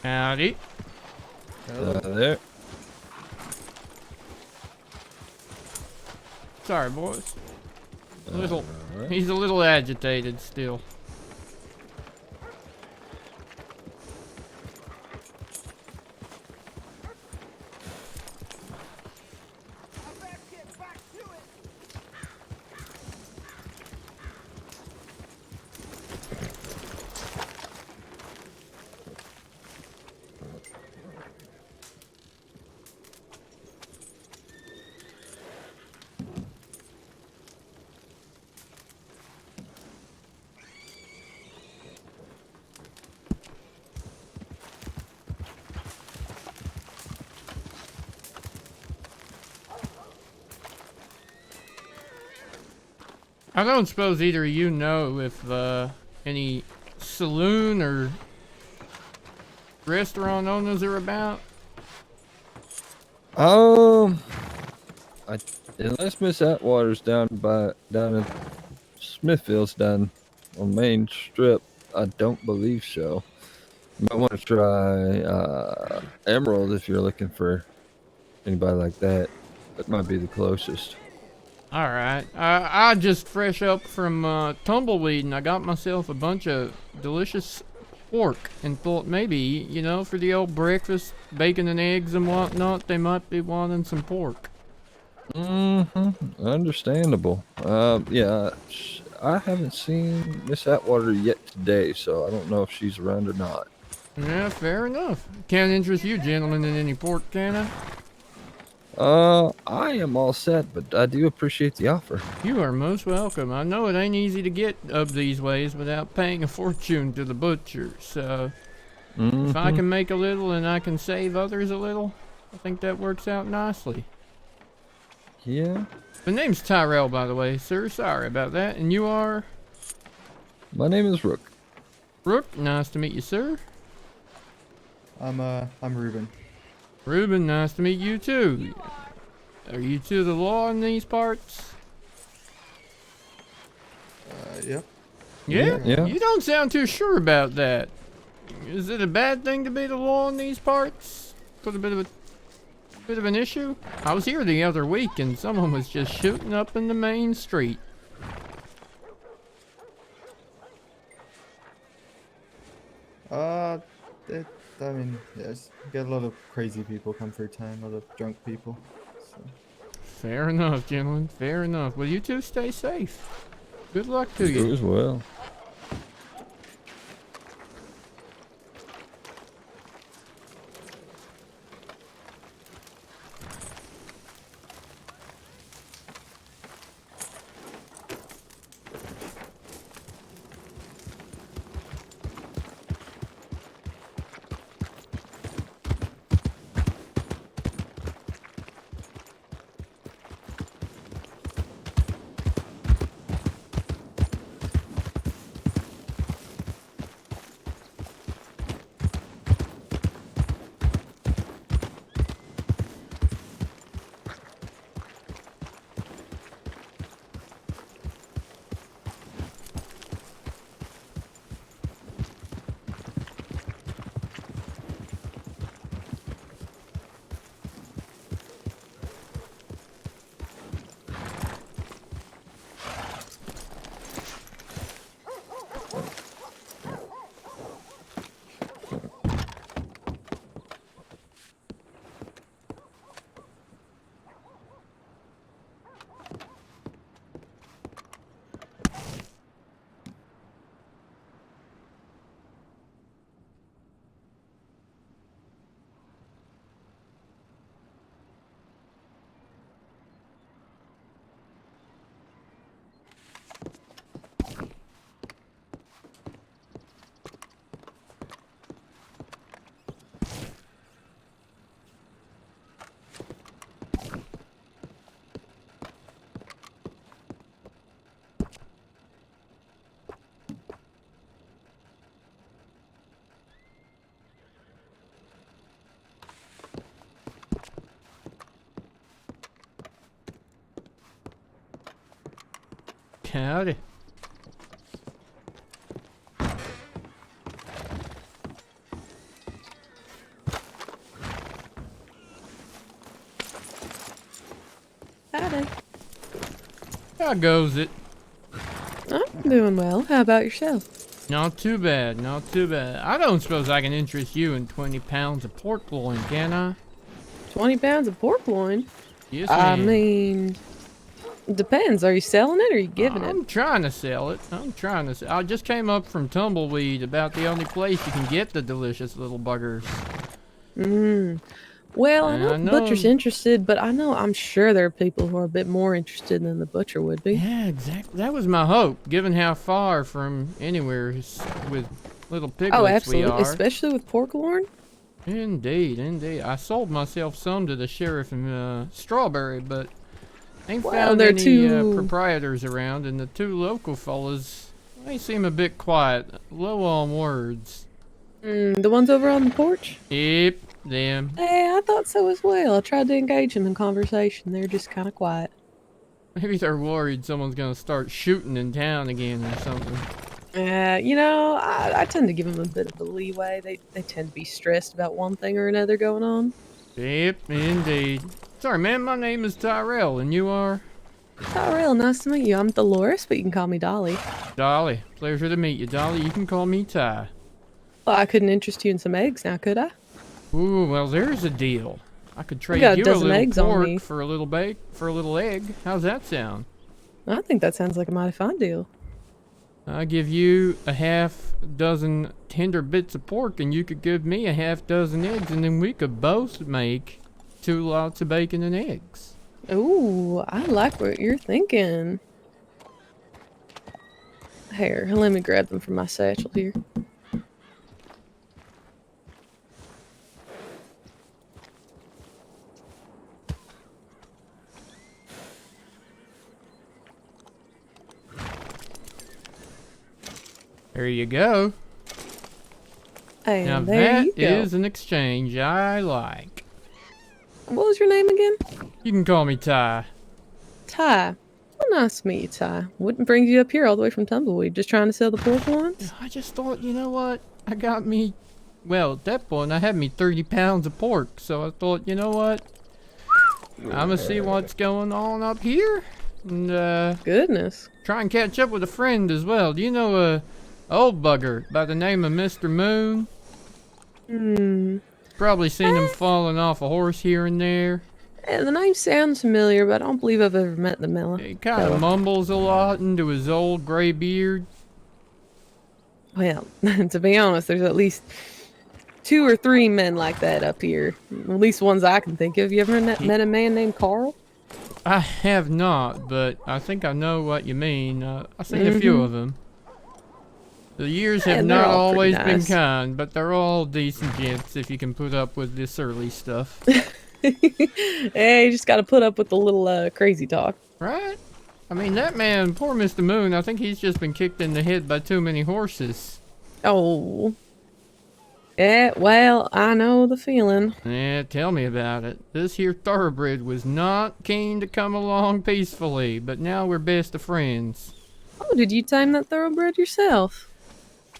Howdy. There. Sorry, boys. Little. Alright. He's a little agitated still. I don't suppose either of you know if any saloon or restaurant owners are about. Unless Miss Atwater's down in Smithfield's down on Main Strip, I don't believe so. You might want to try Emerald if you're looking for anybody like that. That might be the closest. Alright. I just fresh up from Tumbleweed and I got myself a bunch of delicious pork and thought maybe, you know, for the old breakfast, bacon and eggs and whatnot, they might be wanting some pork. Understandable. Yeah, I haven't seen Miss Atwater yet today, so I don't know if she's around or not. Yeah, fair enough. Can't interest you gentlemen in any pork, can I? I am all set, but I do appreciate the offer. You are most welcome. I know it ain't easy to get up these ways without paying a fortune to the butcher, so if I can make a little and I can save others a little, I think that works out nicely. Yeah. My name's Tyrell, by the way, sir. Sorry about that. And you are? My name is Rook. Rook, nice to meet you, sir. I'm Ruben. Ruben, nice to meet you too. Are you to the law in these parts? Yep. Yeah? Yeah. You don't sound too sure about that. Is it a bad thing to be the law in these parts? Put a bit of an issue? I was here the other week and someone was just shooting up in the main street. I mean, yes, get a lot of crazy people come through town, a lot of drunk people. So. Fair enough, gentlemen. Fair enough. Well, you two stay safe. Good luck to you. You as well. Howdy. Howdy. How goes it? I'm doing well. How about yourself? Not too bad, not too bad. I don't suppose I can interest you in 20 pounds of pork loin, can I? 20 pounds of pork loin? Yes, I ma'am. mean, depends. Are you selling it or are you giving it? I'm trying to sell it. I just came up from Tumbleweed, about the only place you can get the delicious little buggers. Well, I And know I the know- butcher's interested, but I'm sure there are people who are a bit more interested than the butcher would be. Yeah, exactly. That was my hope, given how far from anywhere with little piglets Oh, we absolutely. are. Especially with pork loin. Indeed, indeed. I sold myself some to the sheriff in Strawberry, but ain't Well, found they're any too- proprietors around, and the two local fellas, they seem a bit quiet, low on words. The ones over on the porch? Yep, them. Hey, I thought so as well. I tried to engage them in conversation. They're just kind of quiet. Maybe they're worried someone's gonna start shooting in town again or something. I tend to give them a bit of a leeway. They tend to be stressed about one thing or another going on. Yep, indeed. Sorry, man, my name is Tyrell, and you are? Tyrell, nice to meet you. I'm Dolores, but you can call me Dolly. Dolly. Pleasure to meet you, Dolly. You can call me Ty. Well, I couldn't interest you in some eggs now, could I? Ooh, well, there's a deal. I could trade got a you a dozen little eggs on pork me. for a little egg. How's that sound? I think that sounds like a mighty fine deal. I give you a half dozen tender bits of pork, and you could give me a half dozen eggs, and then we could both make 2 lots of bacon and eggs. Ooh, I like what you're thinking. Here, let me grab them from my satchel here. There you go. And Now there that you go. is an exchange I like. What was your name again? You can call me Ty. Ty. Well, nice to meet you, Ty. What brings you up here all the way from Tumbleweed? Just trying to sell the pork once? I just thought, you know what? I got me... Well, at that point, I had me 30 pounds of pork. So I thought, you know what? I'm gonna see what's going on up here. And, Goodness. Try and catch up with a friend as well. Do you know a old bugger by the name of Mr. Moon? Probably seen him falling off a horse here and there. Yeah, the name sounds familiar, but I don't believe I've ever met the Miller. He kind of mumbles a lot into his old gray beard. Well, to be honest, there's at least 2 or 3 men like that up here. At least ones I can think of. You ever met a man named Carl? I have not, but I think I know what you mean. I've seen a few of them. The years have they're not all pretty always been nice. kind, but they're all decent gents if you can put up with this early stuff. Hey, you just gotta put up with the little crazy talk. Right? I mean, that man, poor Mr. Moon, I think he's just been kicked in the head by too many horses. Oh. Yeah, well, I know the feeling. Yeah, tell me about it. This here thoroughbred was not keen to come along peacefully, but now we're best of friends. Oh, did you tame that thoroughbred yourself?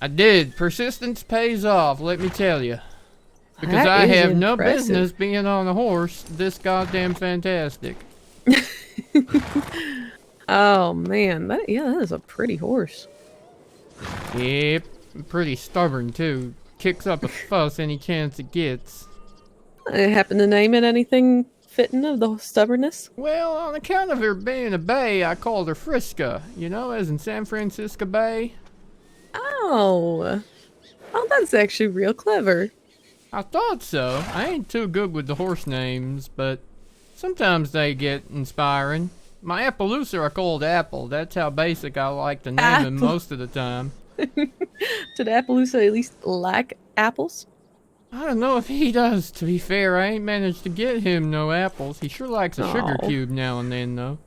I did. Persistence pays off, let me tell you. Because That I is have no impressive. business being on a horse this goddamn fantastic. Oh man, that is a pretty horse. Yep, pretty stubborn too. Kicks up a fuss any chance it gets. I happen to name it anything fitting of the stubbornness? Well, on account of her being a bay, I called her Frisca. You know, as in San Francisco Bay. Oh, that's actually real clever. I thought so. I ain't too good with the horse names, but sometimes they get inspiring. My Appaloosa I called Apple. That's how basic I like to name him most of the time. Did Appaloosa at least like apples? I don't know if he does, to be fair. I ain't managed to get him no apples. He sure likes a sugar Aw. cube now and then, though.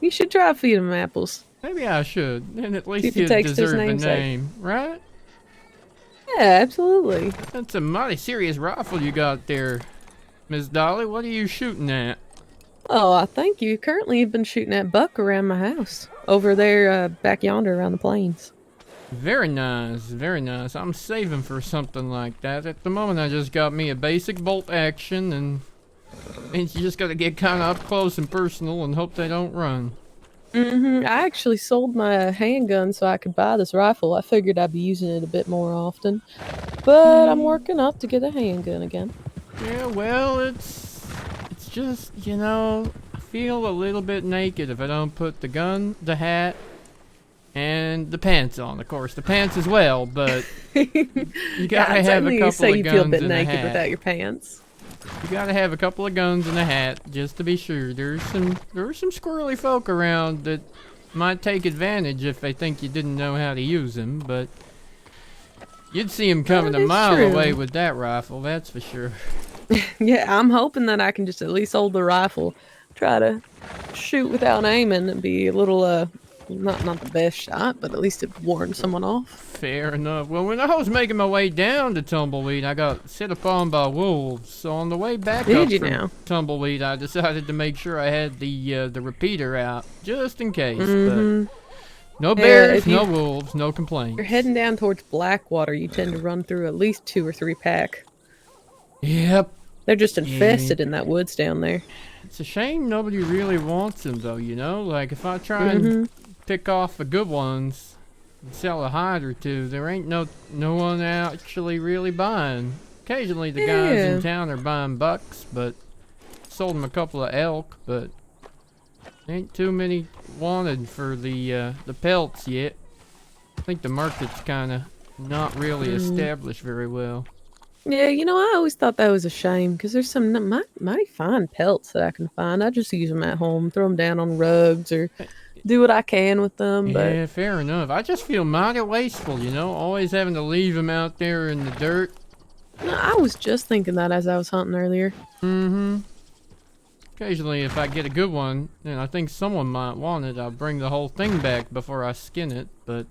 You should try feeding him apples. Maybe I should. Then at See least if he he'd takes his deserve a namesake. name, right? Yeah, absolutely. That's a mighty serious rifle you got there, Miss Dolly. What are you shooting at? Oh, I think you currently have been shooting at buck around my house. Over there, back yonder around the plains. Very nice, very nice. I'm saving for something like that. At the moment, I just got me a basic bolt action, and you just gotta get kind of up close and personal and hope they don't run. I actually sold my handgun so I could buy this rifle. I figured I'd be using it a bit more often. But I'm working up to get a handgun again. Yeah, well, it's just, you know, I feel a little bit naked if I don't put the gun, the hat, and the pants on. Of course, the pants as well, but you gotta have a couple say of you guns feel a bit and a naked hat. without your pants. You gotta have a couple of guns and a hat just to be sure. There's some squirrely folk around that might take advantage if they think you didn't know how to use them, but you'd see them coming That a is mile true. away with that rifle, that's for sure. Yeah, I'm hoping that I can just at least hold the rifle. Try to shoot without aiming and be a little, not the best shot, but at least it warn someone off. Fair enough. Well, when I was making my way down to Tumbleweed, I got set upon by wolves. So on the way back Did up you from now? Tumbleweed, I decided to make sure I had the repeater out, just in case. Mhm. But no Yeah, bears, if you- no wolves, no complaints. You're heading down towards Blackwater, you tend to run through at least 2 or 3 pack. Yep. They're just infested Yeah. in that woods down there. It's a shame nobody really wants them, though, you know? Like, if I try Mhm. and pick off the good ones and sell a hide or two, there ain't no one actually really buying. Occasionally the guys Yeah. in town are buying bucks, but sold them a couple of elk, but Ain't too many wanted for the pelts yet. I think the market's kind of not really established very well. Yeah, you know, I always thought that was a shame because there's some mighty fine pelts that I can find. I just use them at home, throw them down on rugs, or do what I can with them. But Yeah, fair enough. I just feel mighty wasteful, you know, always having to leave them out there in the dirt. no, I was just thinking that as I was hunting earlier. Mm-hmm. Occasionally, if I get a good one, and I think someone might want it, I'll bring the whole thing back before I skin it. But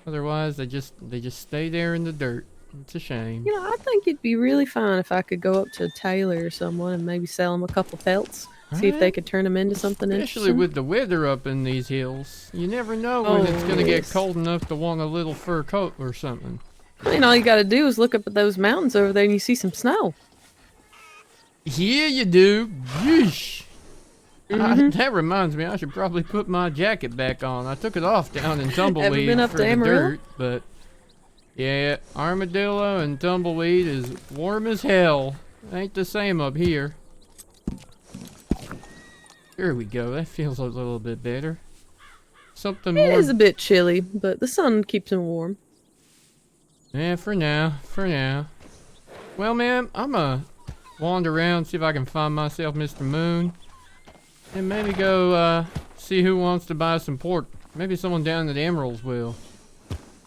otherwise, they just stay there in the dirt. It's a shame. You know, I think it'd be really fine if I could go up to a tailor or someone and maybe sell them a couple pelts. See if they could turn them into something Especially interesting. with the weather up in these hills. You never know when it's going to get cold enough to want a little fur coat or something. I mean, all you gotta do is look up at those mountains over there and you see some snow. Yeah, you do. Yeesh. That reminds me, I should probably put my jacket back on. I took it off down in Tumbleweed been up for to the Amarillo? dirt, but yeah, Armadillo and Tumbleweed is warm as hell. Ain't the same up here. There we go. That feels a little bit better. Something It more. is a bit chilly, but the sun keeps them warm. Yeah, for now. For now. Well, ma'am, I'm gonna wander around, see if I can find myself Mr. Moon. And maybe go see who wants to buy some pork. Maybe someone down at Emerald's will.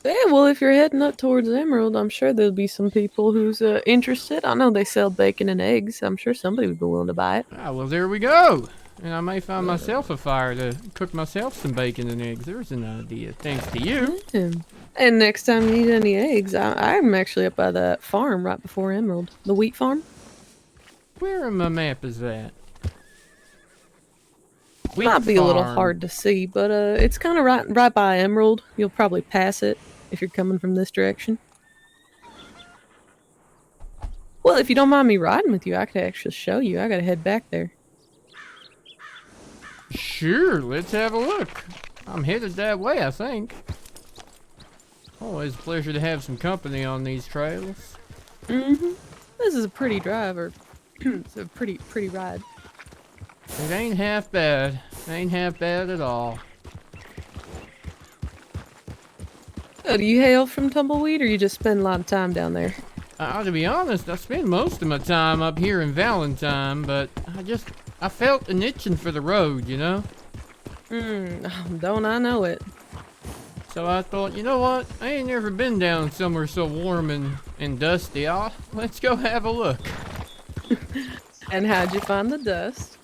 Yeah, well, if you're heading up towards Emerald, I'm sure there'll be some people who's interested. I know they sell bacon and eggs. I'm sure somebody would be willing to buy it. Ah, well, there we go. And I may find myself a fire to cook myself some bacon and eggs. There's an idea. Thanks to you. Yeah. And next time you need any eggs, I'm actually up by that farm right before Emerald. The wheat farm. Where on my map is that? Wheat Might be a little farm. hard to see, but it's kind of right by Emerald. You'll probably pass it if you're coming from this direction. Well, if you don't mind me riding with you, I could actually show you. I gotta head back there. Sure, let's have a look. I'm headed that way, I think. Always a pleasure to have some company on these trails. This is a pretty drive, or it's a pretty ride. It ain't half bad. Ain't half bad at all. So, do you hail from Tumbleweed, or you just spend a lot of time down there? To be honest, I spend most of my time up here in Valentine, but I felt an itching for the road, you know? Don't I know it. So I thought, you know what? I ain't never been down somewhere so warm and dusty. Let's go have a look. And how'd you find the dust?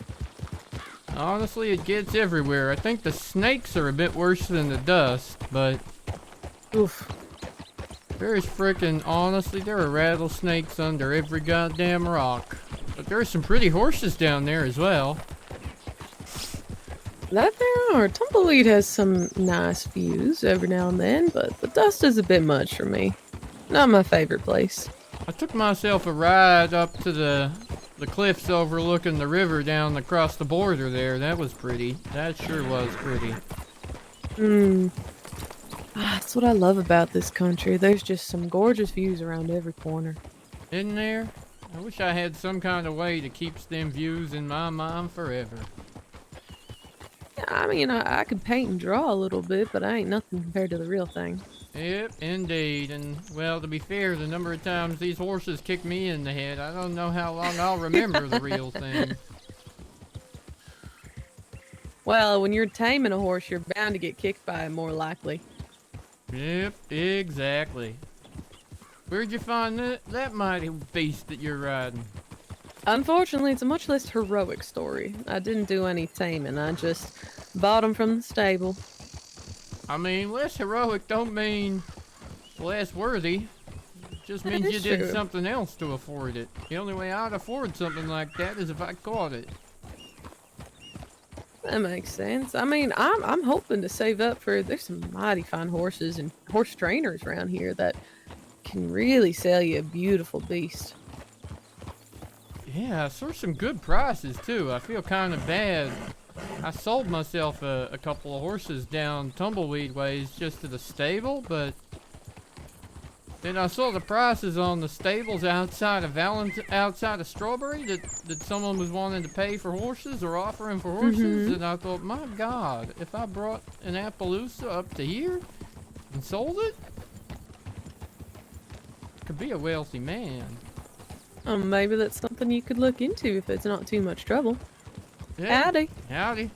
Honestly, it gets everywhere. I think the snakes are a bit worse than the dust, but... Oof. There's honestly, there are rattlesnakes under every goddamn rock. But there's some pretty horses down there as well. That there are. Tumbleweed has some nice views every now and then, but the dust is a bit much for me. Not my favorite place. I took myself a ride up to the cliffs overlooking the river down across the border there. That was pretty. That sure was pretty. That's what I love about this country. There's just some gorgeous views around every corner. Isn't there? I wish I had some kind of way to keep them views in my mind forever. I mean, I could paint and draw a little bit, but I ain't nothing compared to the real thing. Yep, indeed. And, well, to be fair, the number of times these horses kicked me in the head, I don't know how long I'll remember the real thing. Well, when you're taming a horse, you're bound to get kicked by it more likely. Yep, exactly. Where'd you find that mighty beast that you're riding? Unfortunately, it's a much less heroic story. I didn't do any taming. I just bought him from the stable. I mean, less heroic don't mean less worthy. It just means you did true. something else to afford it. The only way I'd afford something like that is if I caught it. That makes sense. I mean, I'm hoping to save up for. There's some mighty fine horses and horse trainers around here that can really sell you a beautiful beast. Yeah, I saw some good prices too. I feel kind of bad. I sold myself a couple of horses down Tumbleweed ways just to the stable, but Then I saw the prices on the stables outside of outside of Strawberry that someone was wanting to pay for horses or offering for horses, and I thought, my God, if I brought an Appaloosa up to here and sold it, I could be a wealthy man. Maybe that's something you could look into if it's not too much trouble. Yeah. Howdy. Howdy.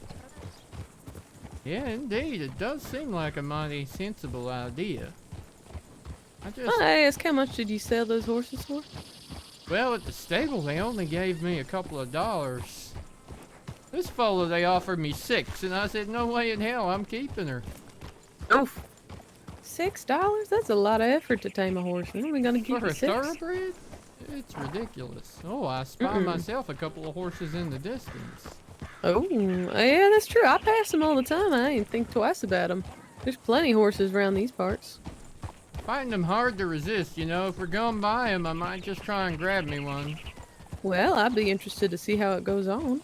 Yeah, indeed, it does seem like a mighty sensible idea. I ask, how much did you sell those horses for? Well, at the stable, they only gave me a couple of dollars. This fella, they offered me $6, and I said, no way in hell, I'm keeping her. Oof. $6? That's a lot of effort to tame a horse. You're only gonna keep For it a 6. thoroughbred? It's ridiculous. Oh, I spy myself a couple of horses in the distance. Oh, yeah, that's true. I pass them all the time. I ain't think twice about them. There's plenty of horses around these parts. Find them hard to resist, you know. If we're going by them, I might just try and grab me one. Well, I'd be interested to see how it goes on.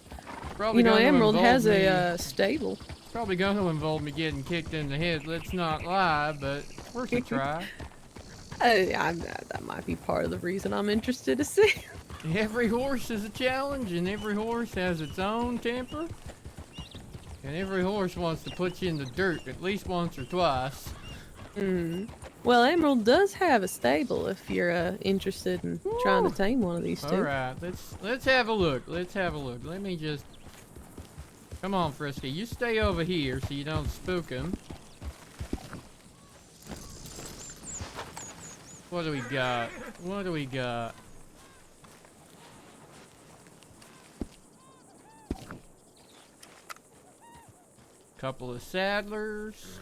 Probably you know, gonna Emerald involve has a stable. It's probably going to involve me getting kicked in the head. Let's not lie, but it's worth a try. That might be part of the reason I'm interested to see. Every horse is a challenge, and every horse has its own temper. And every horse wants to put you in the dirt at least once or twice. Well, Emerald does have a stable if you're interested in trying to tame one of these two. All right, let's have a look. Let's have a look. Let me just... Come on, Frisky. You stay over here so you don't spook him. What do we got? What do we got? Couple of saddlers.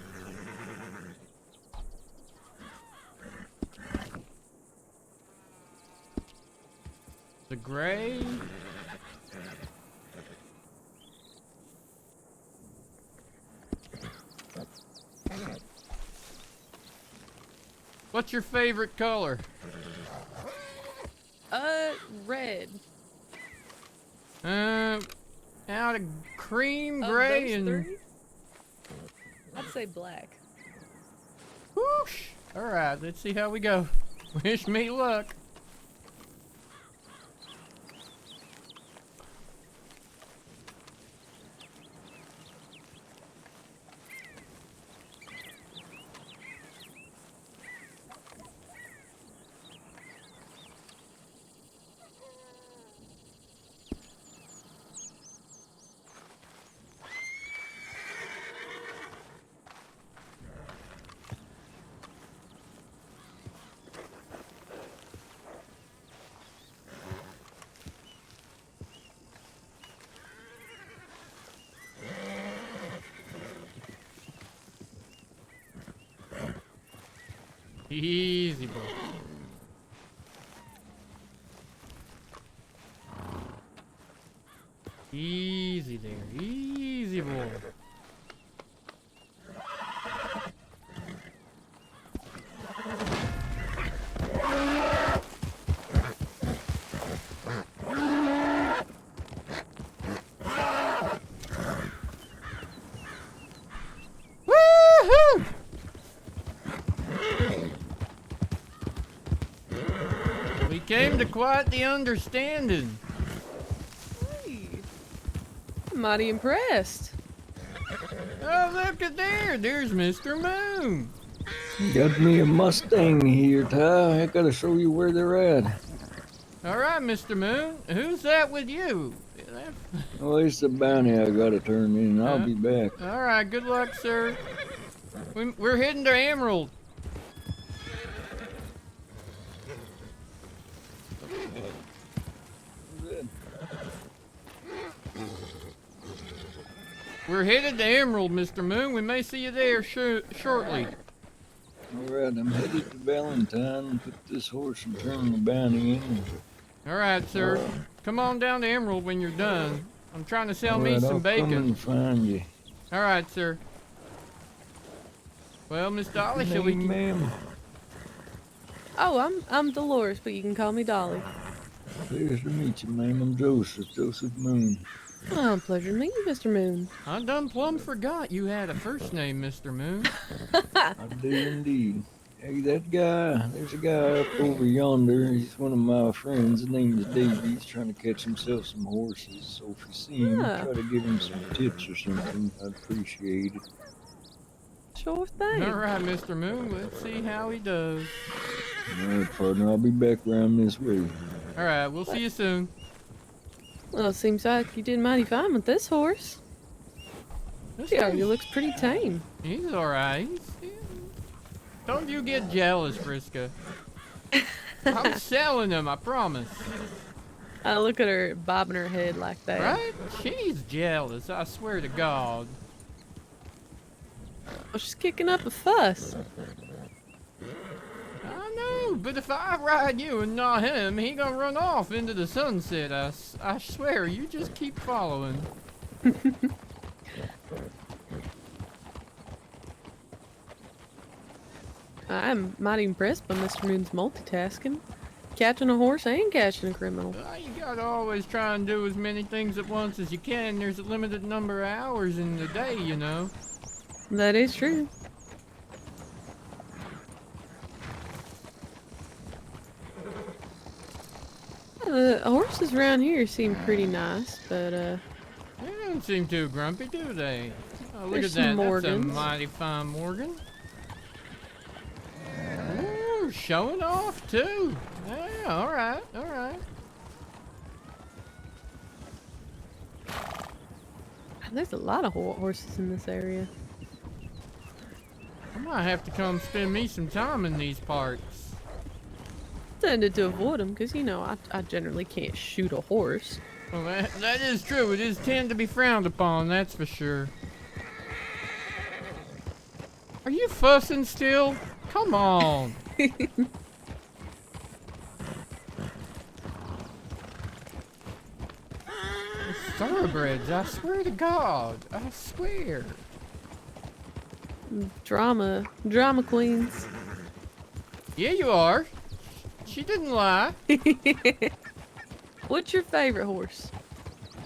The gray. What's your favorite color? Red. Out of cream, Of gray, those and... three? I'd say black. Whoosh! Alright, let's see how we go. Wish me luck. Easy, boy. Easy there. Easy, boy. Woohoo! We came to quite the understanding. I'm mighty impressed. Oh, look at there. There's Mr. Moon. Got me a Mustang here, Ty. I gotta show you where they're at. All right, Mr. Moon. Who's that with you? Oh, it's the bounty I gotta turn in. I'll be back. All right, good luck, sir. We're heading to Emerald. We're headed to Emerald, Mr. Moon. We may see you there shortly. Alright, I'm headed to Valentine. Put this horse and turn the bounty in. All right, sir. Come on down to Emerald when you're done. I'm trying to sell me some I'll bacon. come and find you. All right, sir. Well, Miss Dolly, shall we... ma'am? Oh, I'm Dolores, but you can call me Dolly. Pleasure to meet you, ma'am. I'm Joseph Moon. Oh, pleasure to meet you, Mr. Moon. I done plumb forgot you had a first name, Mr. Moon. I do indeed. Hey, that guy, there's a guy up over yonder. He's one of my friends. His name is Davey. He's trying to catch himself some horses. So if you see him, Ah. try to give him some tips or something. I'd appreciate it. Sure thing. All right, Mr. Moon. Let's see how he does. All right, partner. I'll be back around this way. All right, we'll see you soon. Well, it seems like you did mighty fine with this horse. He already looks pretty tame. He's all right. Don't you get jealous, Friska. I'm selling him, I promise. I look at her bobbing her head like that. Right? She's jealous, I swear to God. Well, she's kicking up a fuss. I know, but if I ride you and not him, he gonna run off into the sunset. I swear, you just keep following. I'm mighty impressed by Mr. Moon's multitasking. Catching a horse and catching a criminal. You gotta always try and do as many things at once as you can. There's a limited number of hours in the day, you know. That is true. The horses around here seem pretty nice, but They don't seem too grumpy, do they? Oh, look There's at that. some That's a Morgans. mighty fine Morgan. Ooh, showing off too. Yeah, all right, all right. there's a lot of horses in this area. I might have to come spend me some time in these parts. Tended to avoid them because, you know, I generally can't shoot a horse. Well, that is true. It is tend to be frowned upon, that's for sure. Are you fussing still? Come on. Thoroughbreds, I swear to God. I swear. Drama queens. Yeah, you are. She didn't lie. What's your favorite horse?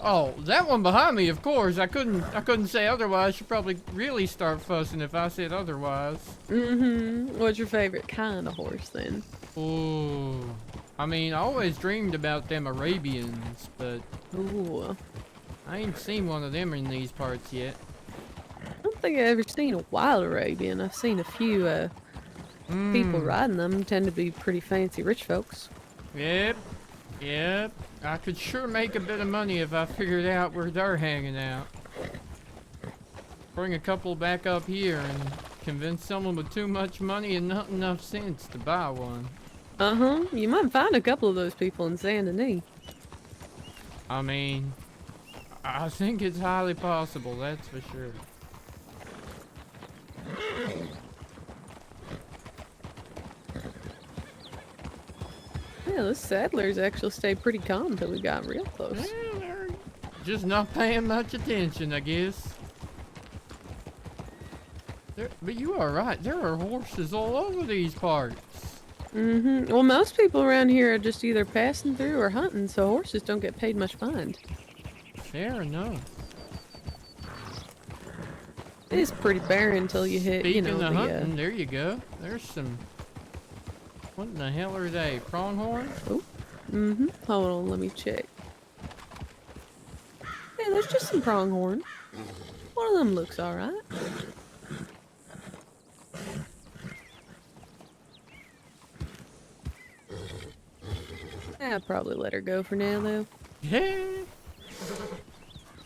Oh, that one behind me, of course. I couldn't say otherwise. She'd probably really start fussing if I said otherwise. Mm-hmm. What's your favorite kind of horse then? Ooh. I mean, I always dreamed about them Arabians, but ooh, I ain't seen one of them in these parts yet. I don't think I've ever seen a wild Arabian. I've seen a few people riding them. Tend to be pretty fancy rich folks. Yep. Yep. I could sure make a bit of money if I figured out where they're hanging out. Bring a couple back up here and convince someone with too much money and not enough sense to buy one. Uh-huh. You might find a couple of those people in Saint Denis. I mean, I think it's highly possible, that's for sure. Yeah, those settlers actually stayed pretty calm until we got real close. Yeah, they're just not paying much attention, I guess. But you are right, there are horses all over these parts. Mm-hmm. Well, most people around here are just either passing through or hunting, so horses don't get paid much mind. Fair enough. It is pretty barren until you hit, Speaking you know, of the, hunting, there you go. There's some... What in the hell are they? Pronghorn? Oh. Mm-hmm. Hold on, let me check. Yeah, there's just some pronghorn. One of them looks alright. I'd probably let her go for now, though. Yeah.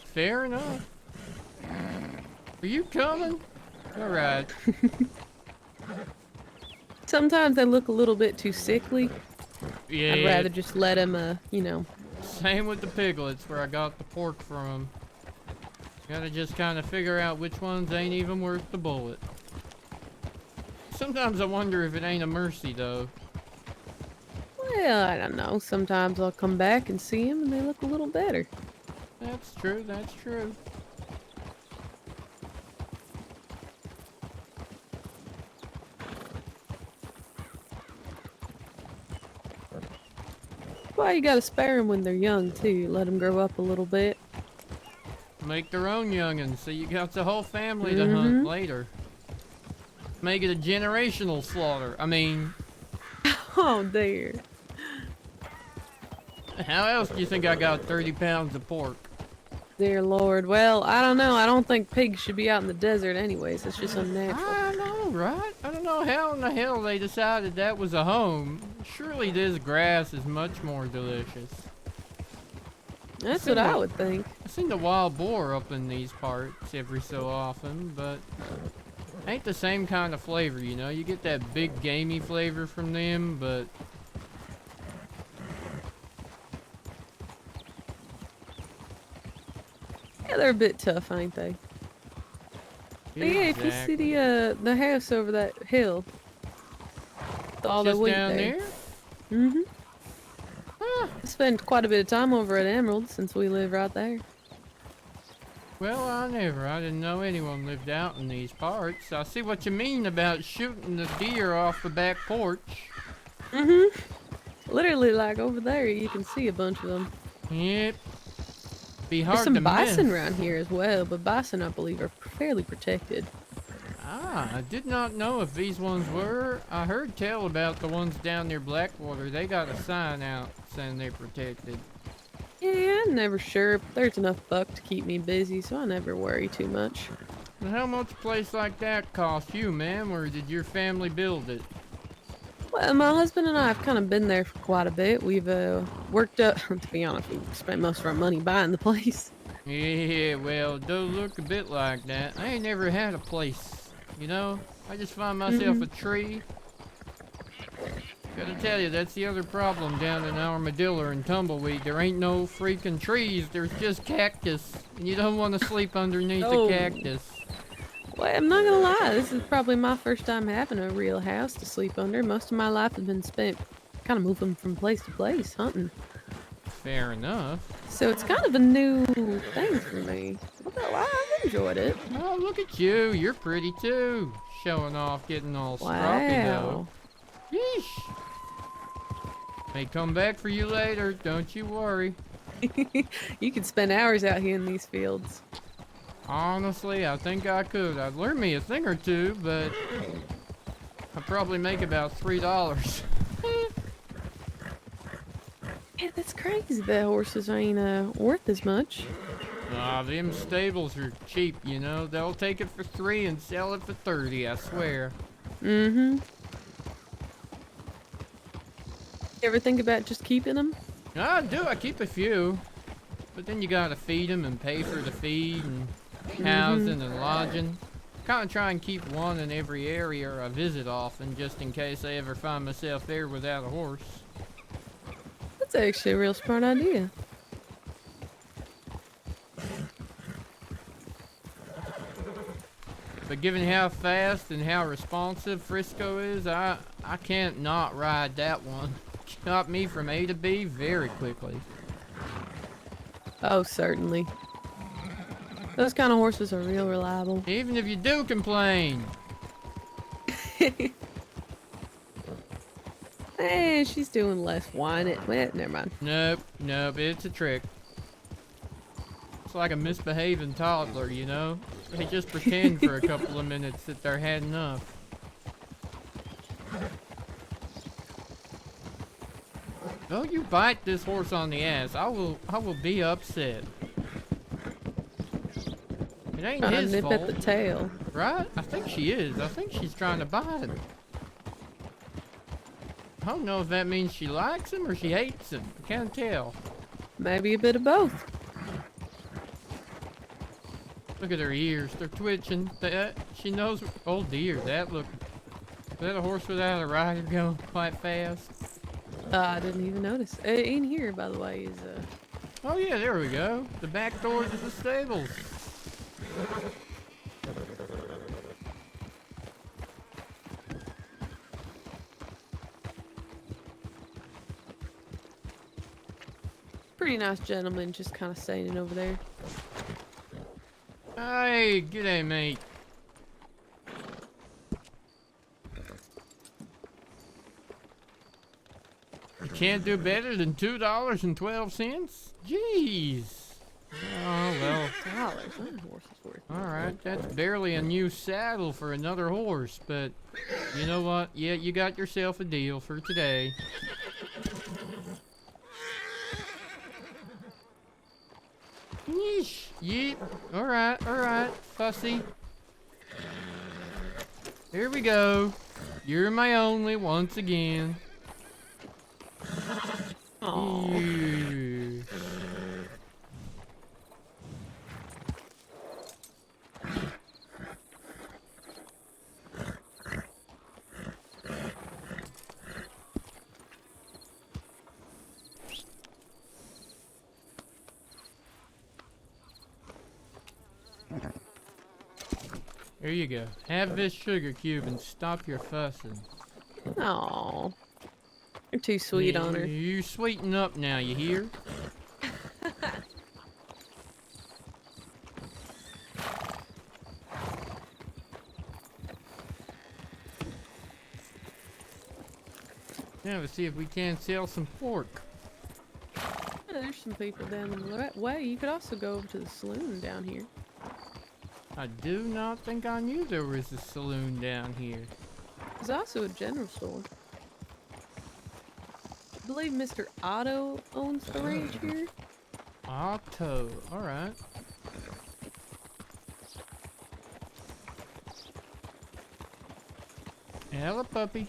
Fair enough. Are you coming? Alright. Sometimes they look a little bit too sickly. Yeah. I'd rather just let them, you know. Same with the piglets where I got the pork from. Gotta just kind of figure out which ones ain't even worth the bullet. Sometimes I wonder if it ain't a mercy, though. Well, I don't know. Sometimes I'll come back and see them and they look a little better. That's true, that's true. Well, you gotta spare them when they're young, too. Let them grow up a little bit. Make their own youngins, so you got the whole family to hunt later. Make it a generational slaughter. I mean, Oh dear. how else do you think I got 30 pounds of pork? Dear Lord. Well, I don't know. I don't think pigs should be out in the desert anyways. It's just unnatural. I know, right? I don't know how in the hell they decided that was a home. Surely this grass is much more delicious. That's what I would think. I've seen the wild boar up in these parts every so often, but ain't the same kind of flavor, you know? You get that big gamey flavor from them, but Yeah, they're a bit tough, ain't they? But yeah, if you see the house over that hill, with all Just the wheat down there. there? Mm-hmm. I spent quite a bit of time over at Emerald since we live right there. Well, I didn't know anyone lived out in these parts. I see what you mean about shooting the deer off the back porch. Mm-hmm. Literally, like over there, you can see a bunch of them. Yep. Be hard There's some to bison miss. around here as well, but bison, I believe, are fairly protected. Ah, I did not know if these ones were. I heard tell about the ones down near Blackwater. They got a sign out saying they're protected. Yeah, I'm never sure. But there's enough buck to keep me busy, so I never worry too much. And how much a place like that cost you, ma'am, or did your family build it? Well, my husband and I have kind of been there for quite a bit. We've worked up, to be honest, we spent most of our money buying the place. Yeah, well, it does look a bit like that. I ain't never had a place, you know? I just find myself a tree. Gotta tell you, that's the other problem down in Armadillo and Tumbleweed. There ain't no freaking trees, there's just cactus. And you don't want to sleep underneath Oh. a cactus. Well, I'm not gonna lie, this is probably my first time having a real house to sleep under. Most of my life has been spent kind of moving from place to place, hunting. Fair enough. So it's kind of a new thing for me. Although I've enjoyed it. Oh, look at you. You're pretty too. Showing off, getting all stroppy though. Yeesh. May come back for you later, don't you worry. You could spend hours out here in these fields. Honestly, I think I could. I'd learn me a thing or two, but I'd probably make about $3. Yeah, that's crazy that horses ain't worth as much. Them stables are cheap, you know. They'll take it for $3 and sell it for $30, I swear. Mm-hmm. You ever think about just keeping them? I do. I keep a few. But then you gotta feed them and pay for the feed and housing and lodging. Kind of try and keep one in every area I visit often, just in case I ever find myself there without a horse. That's actually a real smart idea. But given how fast and how responsive Frisco is, I can't not ride that one. Got me from A to B very quickly. Oh, certainly. Those kind of horses are real reliable. Even if you do complain. Hey, she's doing less whining. Well, never mind. Nope, it's a trick. It's like a misbehaving toddler, you know? They just pretend for a couple of minutes that they're had enough. Don't you bite this horse on the ass. I will be upset. It ain't his nip fault. at the tail. Right? I think she is. I think she's trying to bite him. I don't know if that means she likes him or she hates him. I can't tell. Maybe a bit of both. Look at her ears. They're twitching. She knows. Oh dear, is that a horse without a rider going quite fast? I didn't even notice. In here, by the way, is Oh yeah, there we go. The back doors of the stables. pretty nice gentleman just kind of standing over there. Hey, g'day, mate. You can't do better than $2.12? Jeez. Oh, well, That horse is worth. Alright, that's barely a new saddle for another horse, but you know what? Yeah, you got yourself a deal for today. Yeesh, yeep. Alright, fussy. Here we go. You're my only once again. Ew. Here you go. Have this sugar cube and stop your fussing. Aw. You're too sweet on her. You sweeten up now, you hear? Now let's see if we can sell some pork. There's some people down the way. You could also go over to the saloon down here. I do not think I knew there was a saloon down here. There's also a general store. I believe Mr. Otto owns the ranch here. Otto, alright. Hello, puppy.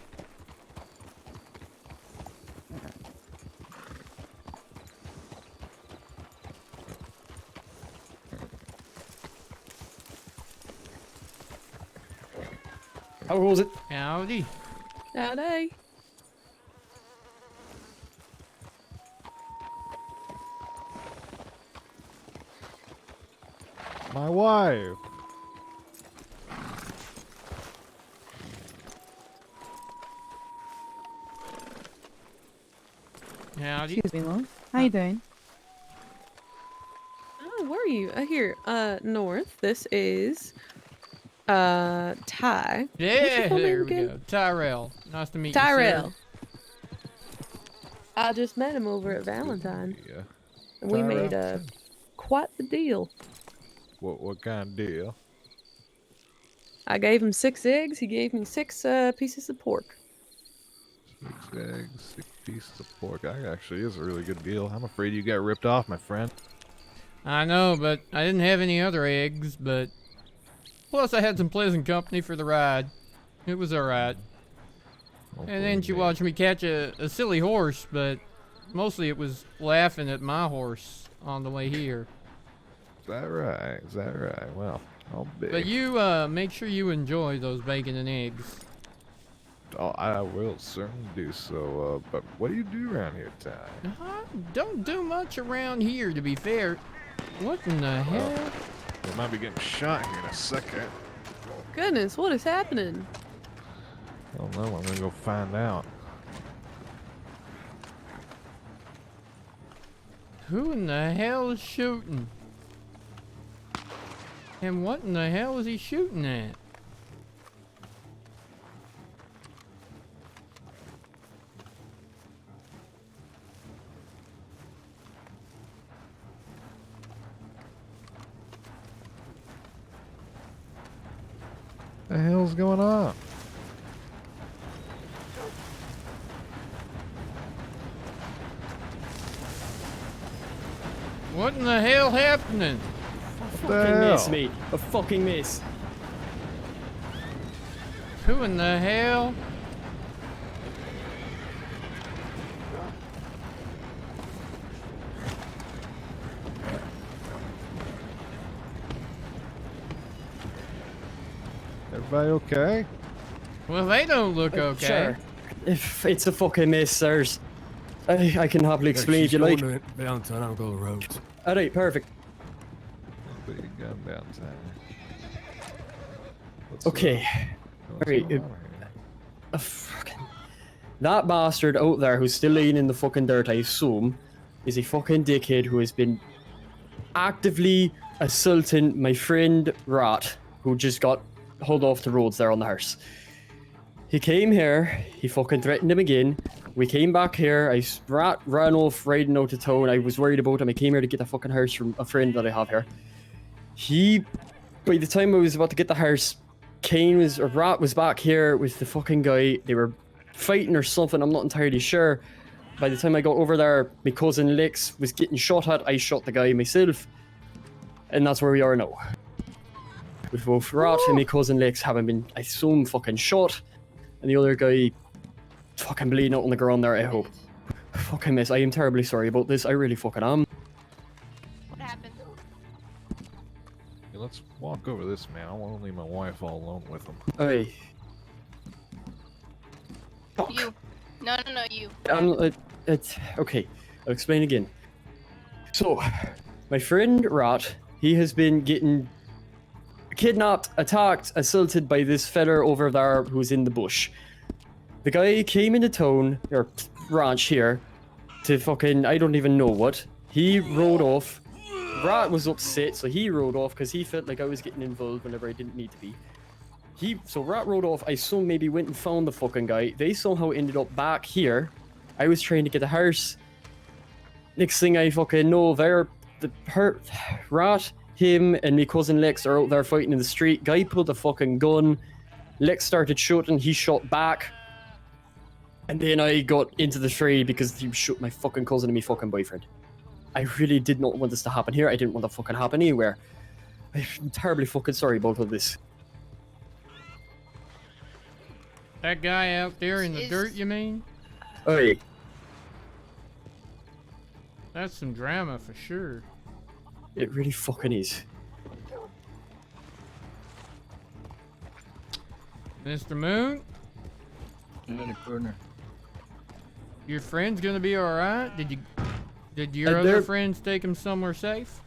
How was it? Howdy. Howdy. My wife. Howdy. Excuse me, love. How you doing? Oh, where are you? Here, north. This is Ty. What's your Yeah, full name there we again? go. Tyrell. Nice to meet you, Tyrell. sir. I just met him over at Valentine. And we Tyrell? made quite the deal. What kind of deal? I gave him 6 eggs. He gave me 6 pieces of pork. 6 eggs, 6 pieces of pork. That actually is a really good deal. I'm afraid you got ripped off, my friend. I know, but I didn't have any other eggs, but... Plus, I had some pleasant company for the ride. It was alright. And then she watched me catch a silly horse, but mostly it was laughing at my horse on the way here. Is that right? Is that right? Well, I'll be. But you, make sure you enjoy those bacon and eggs. Oh, I will certainly do so. But what do you do around here, Ty? I don't do much around here, to be fair. What in the hell? We might be getting shot here in a second. Goodness, what is happening? I don't know. I'm gonna go find out. Who in the hell is shooting? And what in the hell is he shooting at? The hell's going on? What in the hell happening? Fucking miss, mate. A fucking miss. Who in the hell? Everybody okay? Well, they don't look okay. Sure. If it's a fucking miss, sirs. I can happily explain if you like. Valentine, I'll go road. Alright, perfect. Put your gun down, Ty. Okay. Alright. That bastard out there who's still laying in the fucking dirt, I assume, is a fucking dickhead who has been actively assaulting my friend Rat, who just got hauled off the roads there on the hearse. He came here, he fucking threatened him again. We came back here, ran off riding out of town. I was worried about him. I came here to get a fucking hearse from a friend that I have here. By the time I was about to get the horse, Rat was back here with the fucking guy. They were fighting or something, I'm not entirely sure. By the time I got over there, my cousin Lex was getting shot at. I shot the guy myself. And that's where we are now. With both Rat and my cousin Lex having been, I assume, fucking shot. And the other guy fucking bleeding out on the ground there, I hope. Fucking miss, I am terribly sorry about this. I really fucking am. What happened? Hey, let's walk over this, man. I don't want to leave my wife all alone with him. Hey. You. No, you. It's okay. I'll explain again. So, my friend Rat, he has been getting kidnapped, attacked, assaulted by this fella over there who's in the bush. The guy came into town, or ranch here, to fucking, I don't even know what. He rode off. Rat was upset, so he rode off because he felt like I was getting involved whenever I didn't need to be. So Rat rode off, I assume maybe went and found the fucking guy. They somehow ended up back here. I was trying to get the horse. Next thing I fucking know, Rat, him, and my cousin Lex are out there fighting in the street. Guy pulled a fucking gun. Lex started shooting, he shot back. And then I got into the fray because he shot my fucking cousin and my fucking boyfriend. I really did not want this to happen here. I didn't want that fucking happen anywhere. I'm terribly fucking sorry about all this. That guy out there in the dirt, you mean? Hey. That's some drama for sure. It really fucking is. Mr. Moon? Your friend's gonna be alright? Did your other friends take him somewhere safe?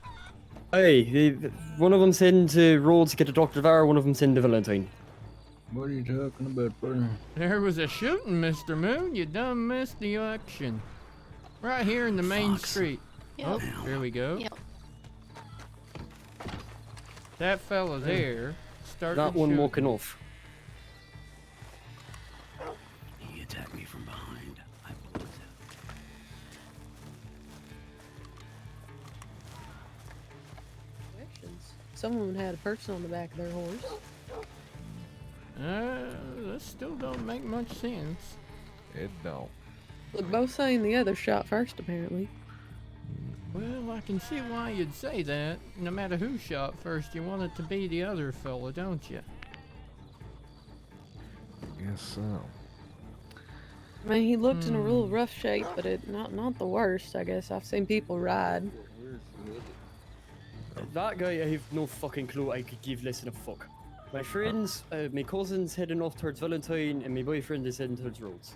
Hey, one of them's heading to Rhodes to get a Dr. Var, one of them's heading to Valentine. What are you talking about, partner? There was a shooting, Mr. Moon. You done missed the action. Right here in the main street. Yep. Oh, here we go. Yep. That fella there started That one shooting. walking off. He attacked me from behind. I pulled it. Someone had a person on the back of their horse. That still don't make much sense. It don't. They're both saying the other shot first, apparently. Well, I can see why you'd say that. No matter who shot first, you want it to be the other fella, don't you? Guess so. I mean, he looked in a real rough shape, but not the worst, I guess. I've seen people ride. That guy, I have no fucking clue. I could give less than a fuck. My friends, my cousin's heading off towards Valentine, and my boyfriend is heading towards Rhodes.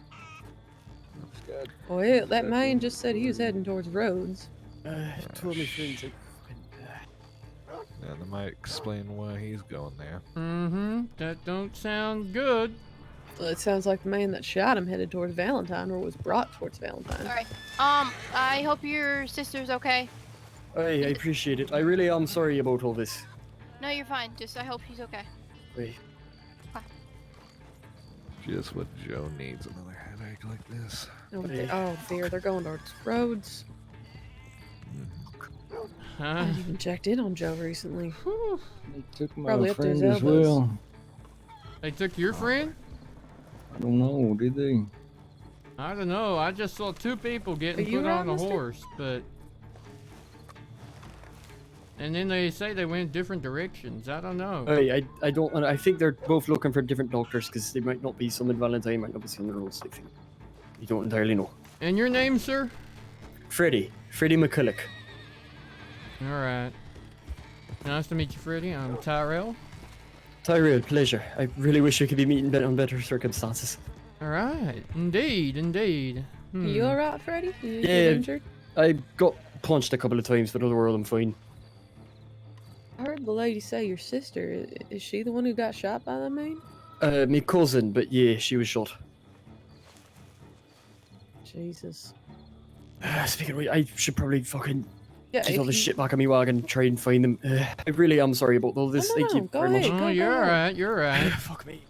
Well, that man just said he was heading towards Rhodes. Two of my friends, Yeah, that might explain why he's going there. Mm-hmm. That don't sound good. Well, it sounds like the man that shot him headed towards Valentine, or was brought towards Valentine. Alright. I hope your sister's okay. I appreciate it. I really am sorry about all this. No, you're fine. Just I hope she's okay. Wait. Just what Joe needs, another headache like this. Oh dear, they're going towards Rhodes. I haven't even checked in on Joe recently. They took my Probably up to his friend as elbows. well. They took your friend? I don't know, did they? I don't know. I just saw two people getting Are you put on a right, mister? horse, but... And then they say they went different directions. I don't know. I don't. I think they're both looking for different doctors because they might not be some in Valentine, might not be some in the Rhodes. I think. You don't entirely know. And your name, sir? Freddie McCulloch. Alright. Nice to meet you, Freddie. I'm Tyrell. Tyrell, pleasure. I really wish we could be meeting on better circumstances. Alright. Indeed. You alright, Freddie? You Yeah, get injured? I got punched a couple of times, but otherwise I'm fine. I heard the lady say your sister. Is she the one who got shot by that man? My cousin, but yeah, she was shot. Jesus. Speaking of which, I should probably fucking Yeah, get all if this you- shit back on me wagon and try and find them. I really am sorry about all this. No, Thank you go very much. ahead, Oh, you're alright. You're alright. Fuck me.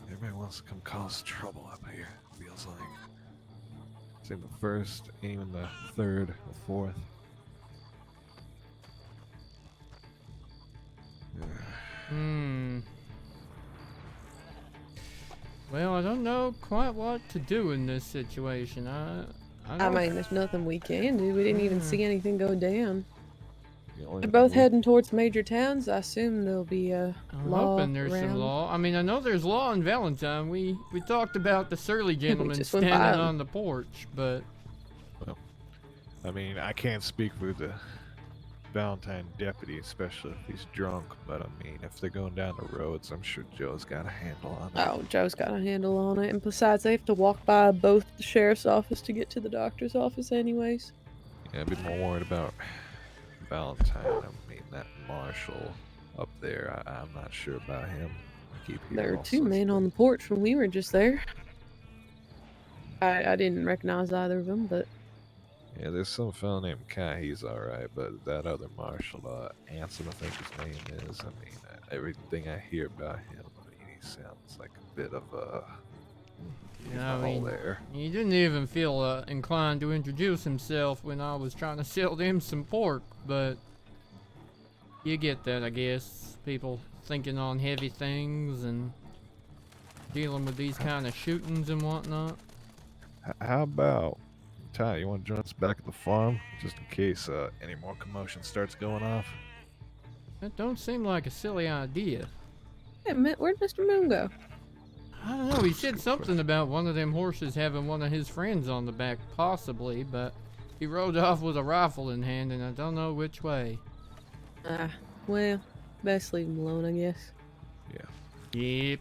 Everybody wants to come cause trouble up here, feels like. It's in the first, even the third, the fourth. Well, I don't know quite what to do in this situation. I mean, there's nothing we can do. We didn't even see anything go down. The only They're thing both we- heading towards major towns. I assume there'll be a I'm law hoping there's around. some law. I mean, I know there's law in Valentine. We talked about the surly gentleman just went by standing him. on the porch, but Well, I mean, I can't speak for the Valentine deputy, especially if he's drunk, but I mean, if they're going down the roads, I'm sure Joe's got a handle on it. Oh, Joe's got a handle on it. And besides, they have to walk by both the sheriff's office to get to the doctor's office anyways. Yeah, I'd be more worried about Valentine. I mean, that marshal up there, I'm not sure about him. I keep hearing There were all two sorts men on the porch when we were just there. I didn't recognize either of them, but Yeah, there's some fellow named Kai, he's alright, but that other marshal, Anson, I think his name is, I mean, everything I hear about him, I mean, he sounds like a bit of a... I all mean, there. he didn't even feel inclined to introduce himself when I was trying to sell them some pork, but you get that, I guess. People thinking on heavy things and dealing with these kind of shootings and whatnot. How about, Ty, you want to join us back at the farm, just in case any more commotion starts going off? That don't seem like a silly idea. hey, where'd Mr. Moon go? I don't know, he said something about one of them horses having one of his friends on the back, possibly, but he rode off with a rifle in hand, and I don't know which way. Well, best leave him alone, I guess. Yeah. Yep.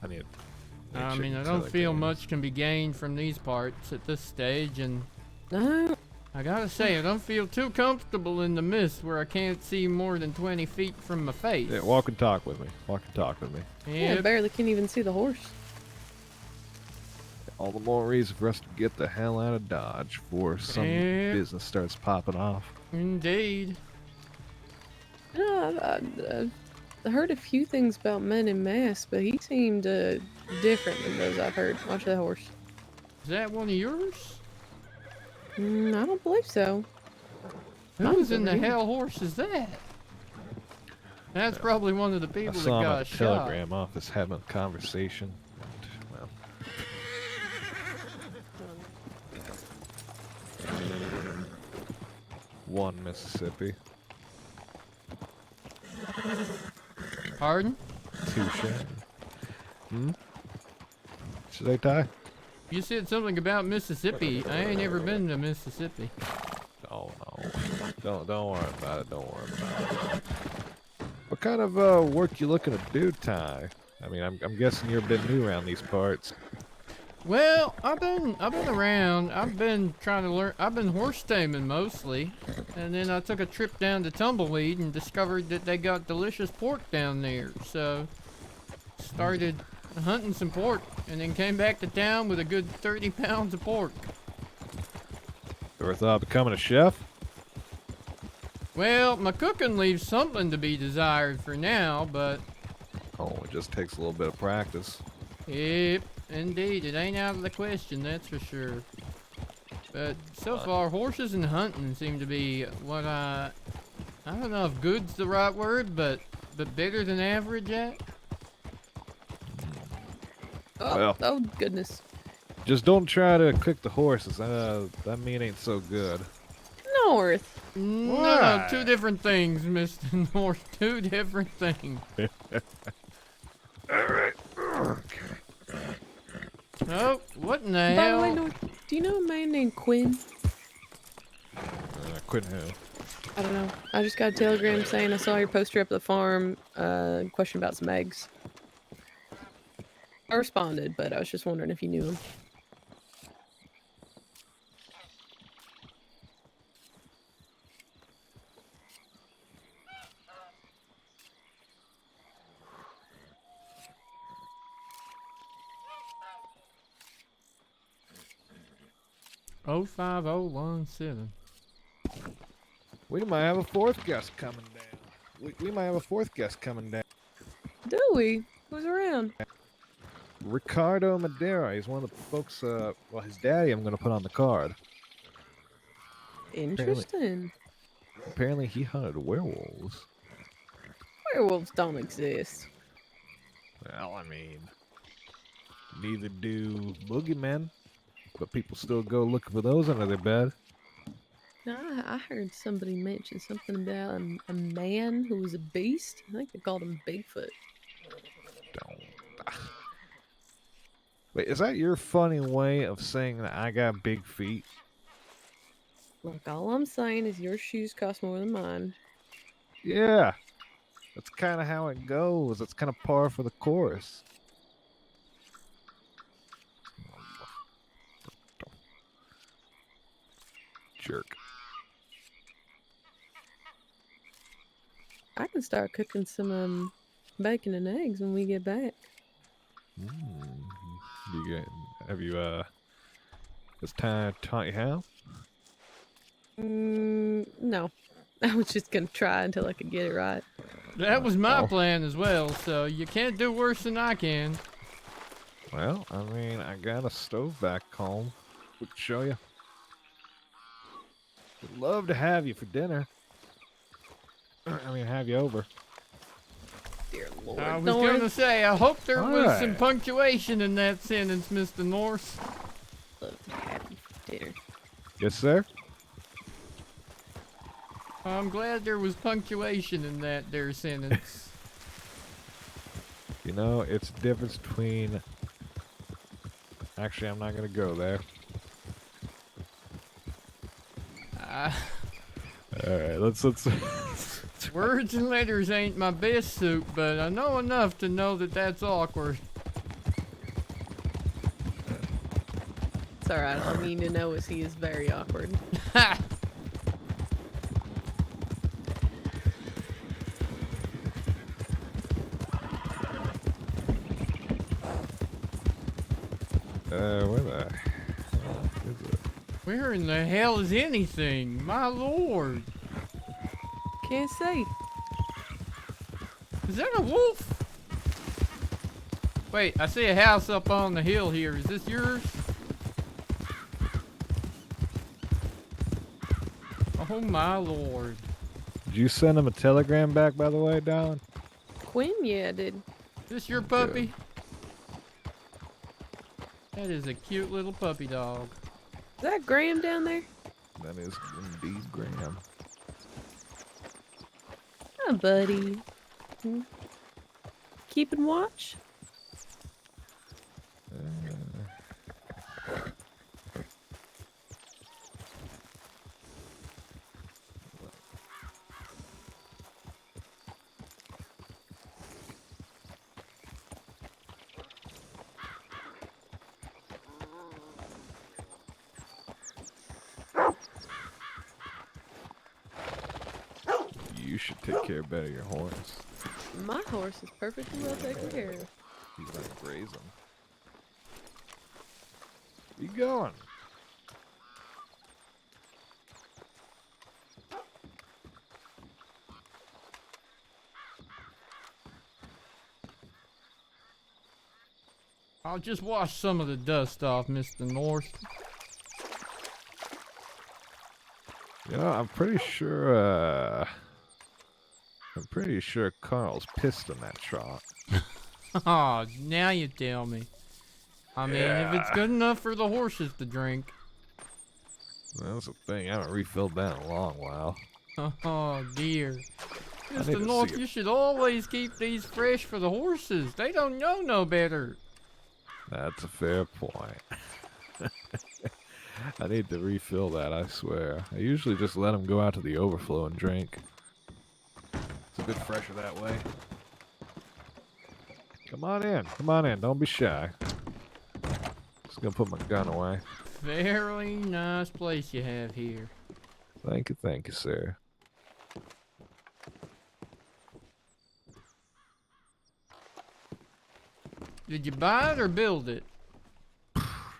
I mean, I don't feel much can be gained from these parts at this stage, and no. I gotta say, I don't feel too comfortable in the mist where I can't see more than 20 feet from my face. Yeah, walk and talk with me. Walk and talk with me. Yeah, I barely can even see the horse. All the more reason for us to get the hell out of Dodge before some Yep. business starts popping off. Indeed. You know, I heard a few things about men in masks, but he seemed different than those I've heard. Watch that horse. Is that one of yours? I don't believe so. Who's in the hell horse is that? That's probably one of the I people that saw him on got a shot. telegram office having a conversation. And, well, one Mississippi. Pardon? Touche. Should I tie? You said something about Mississippi. I ain't ever been to Mississippi. Oh no. Don't worry about it. Don't worry about it. What kind of work you looking to do, Ty? I mean, I'm guessing you're a bit new around these parts. Well, I've been around. I've been trying to learn. I've been horse taming mostly, and then I took a trip down to Tumbleweed and discovered that they got delicious pork down there. So started hunting some pork, and then came back to town with a good 30 pounds of pork. Ever thought of becoming a chef? Well, my cooking leaves something to be desired for now, but Oh, it just takes a little bit of practice. yep, indeed, it ain't out of the question, that's for sure. But so far, horses and hunting seem to be what I don't know if good's the right word, but better than average at. Oh, Well. oh goodness. Just don't try to cook the horses. That meat ain't so good. North. No, two different things, Mr. North. Two different things. Alright. Oh, what in the By the hell? way, North, do you know a man named Quinn? Quinn who? I don't know. I just got a telegram saying I saw your poster up at the farm. Question about some eggs. I responded, but I was just wondering if you knew him. Oh 5017. We might have a fourth guest coming down. We might have a fourth guest coming down. Do we? Who's around? Ricardo Madera. He's one of the folks, well, his daddy I'm going to put on the card. Interesting. Apparently he hunted werewolves. Werewolves don't exist. Well, I mean, neither do boogeymen, but people still go looking for those under their bed. No, I heard somebody mention something about a man who was a beast. I think they called him Bigfoot. Wait, is that your funny way of saying that I got big feet? Look, all I'm saying is your shoes cost more than mine. Yeah, that's kind of how it goes. That's kind of par for the course. Jerk. I can start cooking some bacon and eggs when we get back. Have you has Ty taught you how? No. I was just gonna try until I could get it right. That was my plan as well, so you can't do worse than I can. Well, I mean, I got a stove back home. We can show you. Would love to have you for dinner. I mean, have you over. Dear Lord. I was gonna say, I hope there was some punctuation in that sentence, Mr. Norse. Love to have you for dinner. Yes, sir. I'm glad there was punctuation in that there sentence. You know, it's the difference between... Actually, I'm not gonna go there. Alright, let's Words and letters ain't my best suit, but I know enough to know that that's awkward. It's alright, all you need to know is he is very awkward. Ha! Where the hell is it? Where in the hell is anything? My lord. Can't see. Is that a wolf? Wait, I see a house up on the hill here. Is this yours? Oh my lord. Did you send him a telegram back, by the way, darling? Quinn, yeah, I did. Is this your puppy? That is a cute little puppy dog. Is that Graham down there? That is indeed Graham. Hi, buddy. Keeping watch? You should take care better of your horse. My horse is perfectly well taken care of. He's gonna graze him. Where you going? I'll just wash some of the dust off, Mr. North. Yeah, I'm pretty sure Carl's pissed on that trot. Oh, now you tell me. I mean, if it's good enough for the horses to drink. That's the thing. I haven't refilled that in a long while. Oh, dear. I need Mr. to North, see you should always keep these fresh for the horses. They don't know no better. That's a fair point. I need to refill that, I swear. I usually just let them go out to the overflow and drink. It's a bit fresher that way. Come on in, don't be shy. Just gonna put my gun away. Very nice place you have here. Thank you, sir. Did you buy it or build it?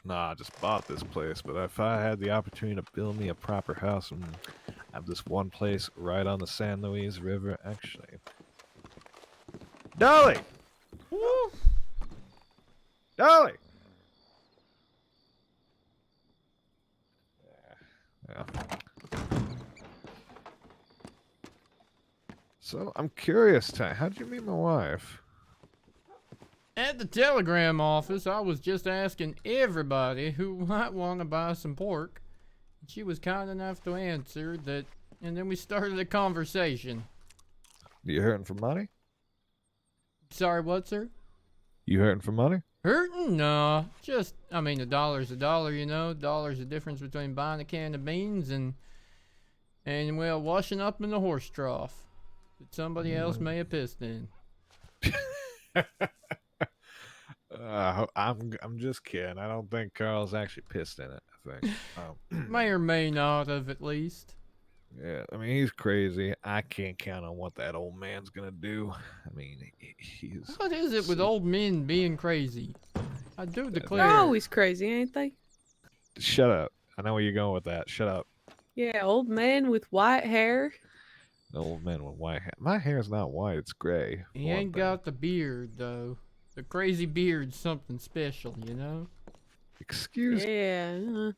Nah, I just bought this place, but if I had the opportunity to build me a proper house and have this one place right on the San Luis River, actually. Dolly! Woo! Dolly! Yeah. So, I'm curious, Ty, how'd you meet my wife? At the telegram office, I was just asking everybody who might want to buy some pork. She was kind enough to answer that, and then we started a conversation. You hurting for money? Sorry, what, sir? You hurting for money? Hurting? No. Just, I mean, a dollar's a dollar, you know. Dollar's the difference between buying a can of beans and well, washing up in the horse trough that somebody else may have pissed in. I'm just kidding. I don't think Carl's actually pissed in it. I think May or may not have, at least. Yeah, I mean, he's crazy. I can't count on what that old man's gonna do. I mean, he's... What is it with old men being crazy? I do declare... They're always crazy, ain't they? Shut up. I know where you're going with that. Shut up. Yeah, old man with white hair. The old man with white hair. My hair's not white, it's gray. He ain't got the beard, though. The crazy beard's something special, you know? Excuse me. Yeah.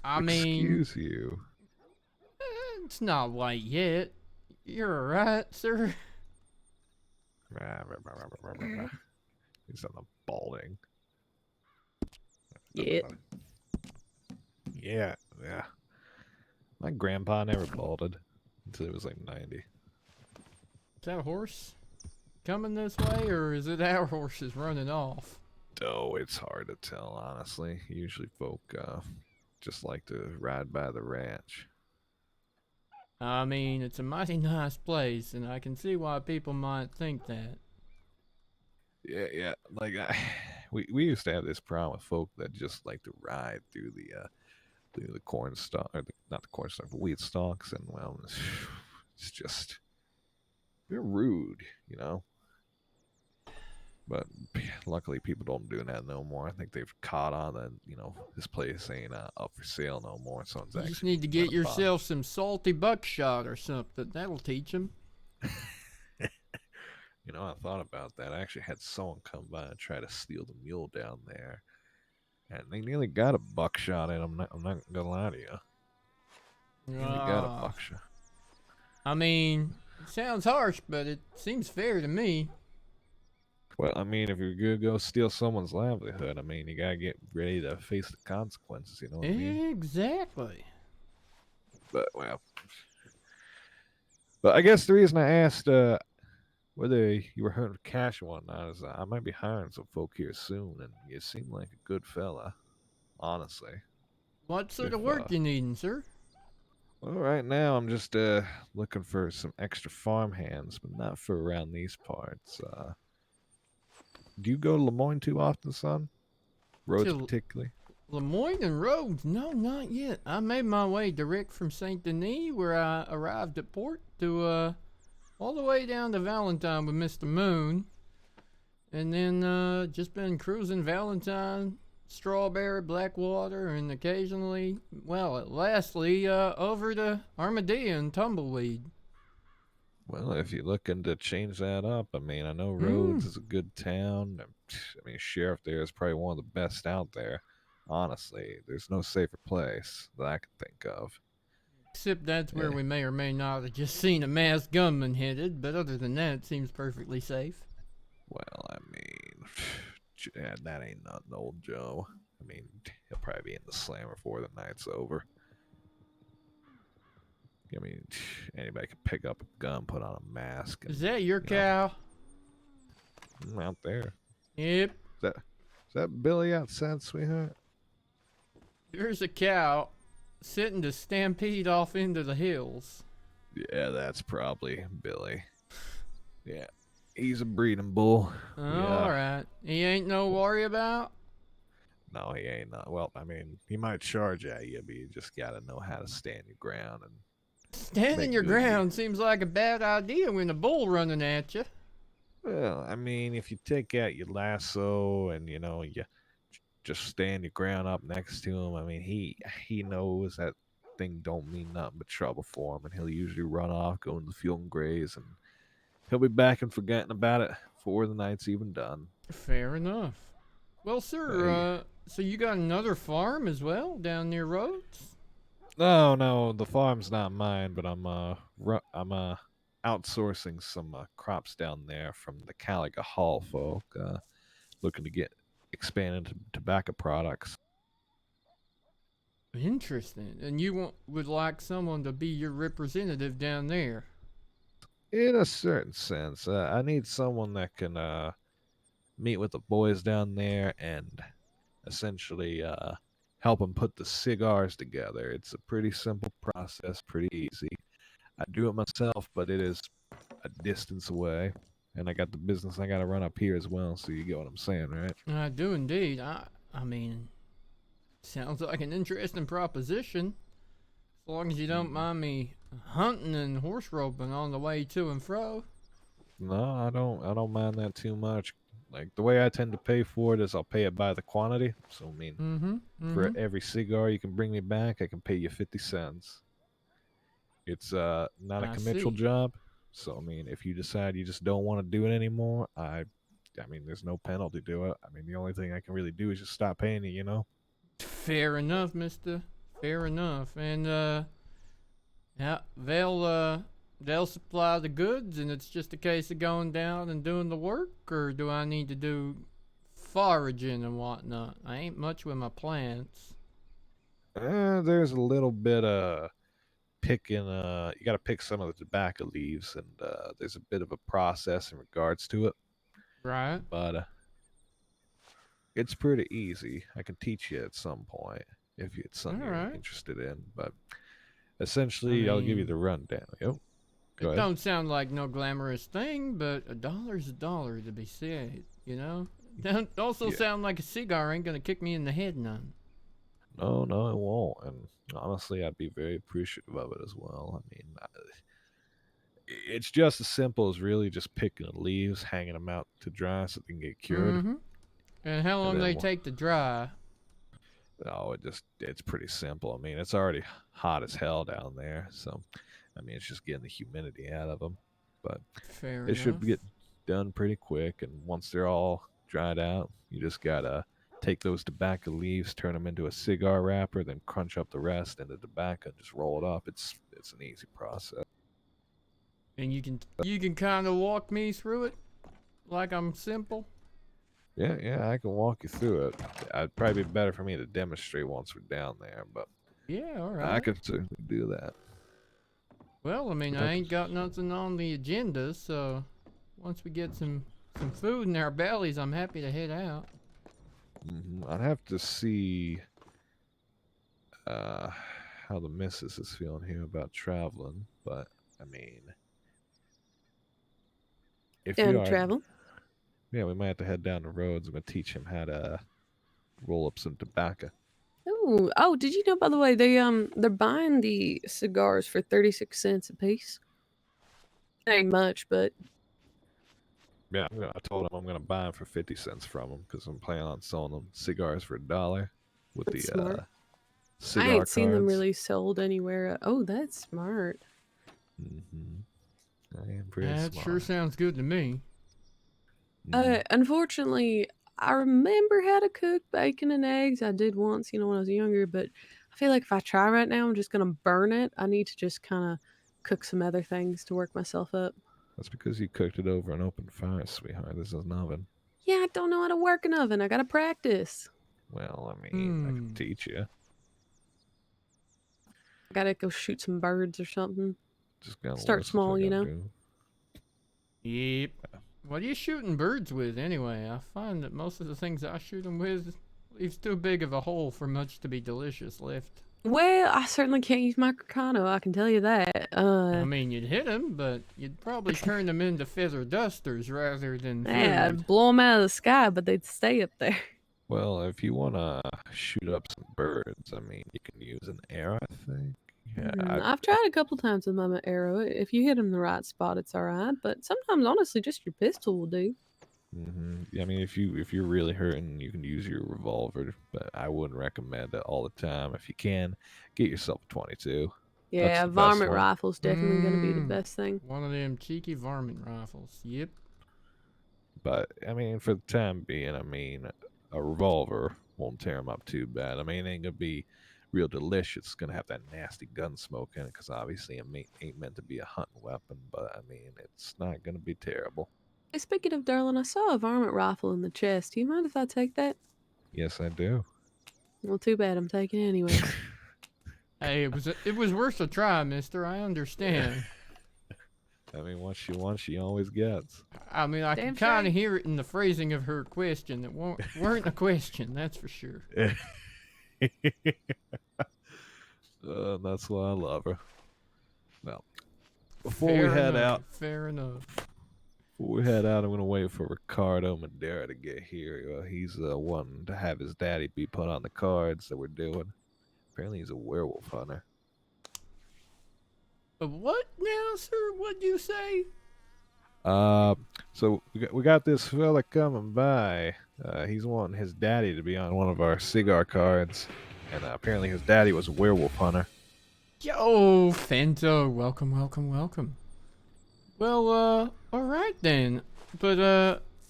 I mean... Excuse you. It's not white yet. You're alright, sir. He's on the balding. Yeah. Yeah. My grandpa never balded until he was like 90. Is that a horse coming this way, or is it our horses running off? Oh, it's hard to tell, honestly. Usually folk just like to ride by the ranch. I mean, it's a mighty nice place, and I can see why people might think that. Yeah. Like, we used to have this problem with folk that just like to ride through the corn stalk, or not the corn stalk, the wheat stalks, and well, it's just they're rude, you know. But luckily, people don't do that no more. I think they've caught on that, you know, this place ain't up for sale no more. Someone's You actually just need to get yourself some salty buckshot or something. That'll teach them. You know, I thought about that. I actually had someone come by and try to steal the mule down there, and they nearly got a buckshot in them. I'm not gonna lie to you. Nearly got a buckshot. I mean, it sounds harsh, but it seems fair to me. Well, I mean, if you're gonna go steal someone's livelihood, I mean, you gotta get ready to face the consequences. You know what I mean? Exactly. But well, I guess the reason I asked whether you were hurting for cash and whatnot is I might be hiring some folk here soon, and you seem like a good fella, honestly. What sort of work you needing, sir? Well, right now I'm just looking for some extra farm hands, but not for around these parts. Do you go to Lemoyne too often, son? Roads particularly? Lemoyne and Rhodes? No, not yet. I made my way direct from Saint Denis, where I arrived at port, to all the way down to Valentine with Mr. Moon, and then just been cruising Valentine, Strawberry, Blackwater, and occasionally, well, lastly, over to Armadillo and Tumbleweed. Well, if you're looking to change that up, I mean, I know Rhodes is a good town. I mean, sheriff there is probably one of the best out there. Honestly, there's no safer place that I can think of. Except that's where we may or may not have just seen a masked gunman headed, but other than that, it seems perfectly safe. Well, I mean, that ain't nothing, old Joe. I mean, he'll probably be in the slammer before the night's over. I mean, anybody can pick up a gun, put on a mask. And, is that your cow? Out there. Yep. Is that Billy outside, sweetheart? There's a cow sitting to stampede off into the hills. Yeah, that's probably Billy. Yeah, he's a breeding bull. Alright. He ain't no worry about? No, he ain't. Well, I mean, he might charge at you, but you just gotta know how to stand your ground. And standing your ground seems like a bad idea when a bull running at you. Well, I mean, if you take out your lasso and, you know, you just stand your ground up next to him, I mean, he knows that thing don't mean nothing but trouble for him, and he'll usually run off, go into the field and graze, and he'll be back and forgetting about it before the night's even done. Fair enough. Well, sir, so you got another farm as well down near Rhodes? No, the farm's not mine, but I'm outsourcing some crops down there from the Caliga Hall folk. Looking to get expanded to tobacco products. Interesting. And you would like someone to be your representative down there? In a certain sense, I need someone that can meet with the boys down there and essentially help them put the cigars together. It's a pretty simple process, pretty easy. I do it myself, but it is a distance away. And I got the business I got to run up here as well, so you get what I'm saying, right? I do indeed. I mean, sounds like an interesting proposition. As long as you don't mind me hunting and horse roping on the way to and fro. No, I don't mind that too much. Like, the way I tend to pay for it is I'll pay it by the quantity. So, I mean, for every cigar you can bring me back, I can pay you 50 cents. It's not a commercial job. So, I mean, if you decide you just don't want to do it anymore, I mean, there's no penalty to it. I mean, the only thing I can really do is just stop paying you, you know? Fair enough, mister. Fair enough. And, yeah, they'll supply the goods, and it's just a case of going down and doing the work, or do I need to do foraging and whatnot? I ain't much with my plants. There's a little bit of picking. You got to pick some of the tobacco leaves, and there's a bit of a process in regards to it. Right. But it's pretty easy. I can teach you at some point if it's something you're interested in. But essentially, I'll give you the rundown. Yep. Go ahead. Don't sound like no glamorous thing, but $1's $1 to be said, you know? Don't also sound like a cigar ain't gonna kick me in the head none. No, it won't. And honestly, I'd be very appreciative of it as well. I mean, it's just as simple as really just picking the leaves, hanging them out to dry so they can get cured. And how long they take to dry? Oh, it's pretty simple. I mean, it's already hot as hell down there, so I mean, it's just getting the humidity out of them. But Fair it should enough. get done pretty quick. And once they're all dried out, you just gotta take those tobacco leaves, turn them into a cigar wrapper, then crunch up the rest into tobacco, and just roll it up. It's an easy process. And you can kind of walk me through it, like I'm simple. Yeah, I can walk you through it. It'd probably be better for me to demonstrate once we're down there, but yeah, all right. I could certainly do that. Well, I mean, I ain't got nothing on the agenda, so once we get some food in our bellies, I'm happy to head out. I'd have to see how the missus is feeling here about traveling, but I mean, if you are travel? Yeah, we might have to head down the roads. I'm gonna teach him how to roll up some tobacco. Oh, did you know, by the way, they're buying the cigars for 36 cents a piece? Ain't much, but Yeah, I told him I'm gonna buy them for 50 cents from him because I'm planning on selling them cigars for $1 with that's the smart. cigar I ain't seen them cards. really sold anywhere. Oh, that's smart. I am pretty That smart. sure sounds good to me. Unfortunately, I remember how to cook bacon and eggs. I did once, when I was younger, but I feel like if I try right now, I'm just gonna burn it. I need to just kind of cook some other things to work myself up. That's because you cooked it over an open fire, sweetheart. This is an oven. Yeah, I don't know how to work an oven. I gotta practice. Well, I mean, I can teach you. I gotta go shoot some birds or something. Just gotta Start listen to small, what you I know. do. Yep. What are you shooting birds with anyway? I find that most of the things I shoot them with leaves too big of a hole for much to be delicious left. Well, I certainly can't use my Cricano, I can tell you that. I mean, you'd hit them, but you'd probably turn them into feather dusters rather than food. Yeah, I'd blow them out of the sky, but they'd stay up there. Well, if you want to shoot up some birds, I mean, you can use an arrow, I think. Yeah, I've tried a couple times with my arrow. If you hit them in the right spot, it's alright. But sometimes, honestly, just your pistol will do. I mean, if you're really hurting, you can use your revolver, but I wouldn't recommend it all the time. If you can, get yourself a 22. Yeah, a varmint rifle's definitely going to be the best thing. One of them cheeky varmint rifles. Yep. But I mean, for the time being, I mean, a revolver won't tear them up too bad. I mean, it ain't gonna be real delicious. It's gonna have that nasty gun smoke in it, because obviously it ain't meant to be a hunting weapon. But I mean, it's not gonna be terrible. Hey, speaking of darling, I saw a varmint rifle in the chest. Do you mind if I take that? Yes, I do. Well, too bad. I'm taking it anyway. Hey, it was worth a try, mister. I understand. I mean, what she wants, she always gets. I mean, I Damn can kind straight. of hear it in the phrasing of her question that weren't a question, that's for sure. That's why I love her. Now, before Fair we head enough, out, fair enough. Before we head out, I'm gonna wait for Ricardo Madera to get here. He's wanting to have his daddy be put on the cards that we're doing. Apparently, he's a werewolf hunter. What now, sir? What'd you say? So we got this fella coming by. He's wanting his daddy to be on one of our cigar cards, and apparently his daddy was a werewolf hunter. Yo, Fento, welcome, welcome, welcome. Well, alright then. But,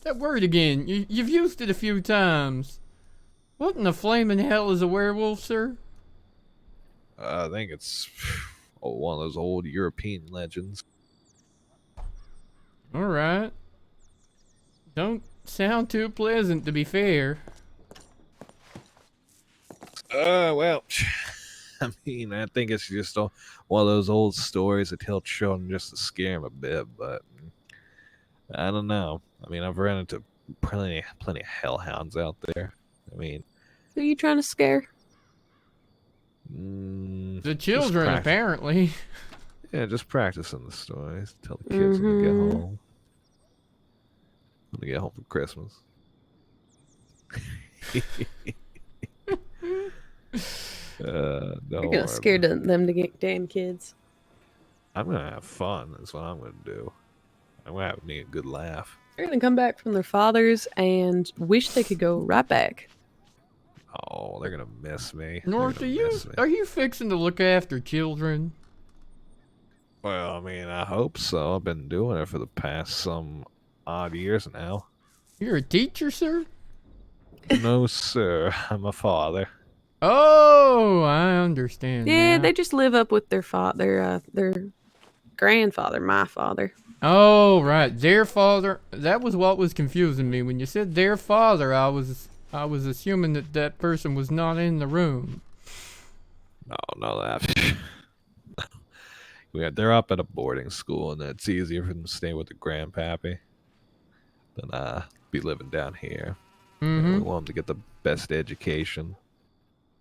that word again, you've used it a few times. What in the flaming hell is a werewolf, sir? I think it's one of those old European legends. Alright. Don't sound too pleasant, to be fair. Well, I mean, I think it's just one of those old stories that tell children just to scare them a bit, but I don't know. I mean, I've run into plenty of hellhounds out there. I mean, Who are you trying to scare? The children, apparently. Yeah, just practicing the stories. Tell the kids when they get home. When they get home for Christmas. Don't You're worry gonna scare about it. them to get damn kids. I'm gonna have fun. That's what I'm gonna do. I'm gonna have me a good laugh. They're gonna come back from their fathers and wish they could go right back. Oh, they're gonna miss me. North, are you fixing to look after children? Well, I mean, I hope so. I've been doing it for the past some odd years now. You're a teacher, sir? No, sir. I'm a father. Oh, I understand. Yeah, now. they just live up with their their grandfather, my father. Oh, right. Their father. That was what was confusing me. When you said their father, I was assuming that person was not in the room. No, that. Yeah, they're up at a boarding school, and it's easier for them to stay with the grandpappy than be living down here. You know, we want them to get the best education.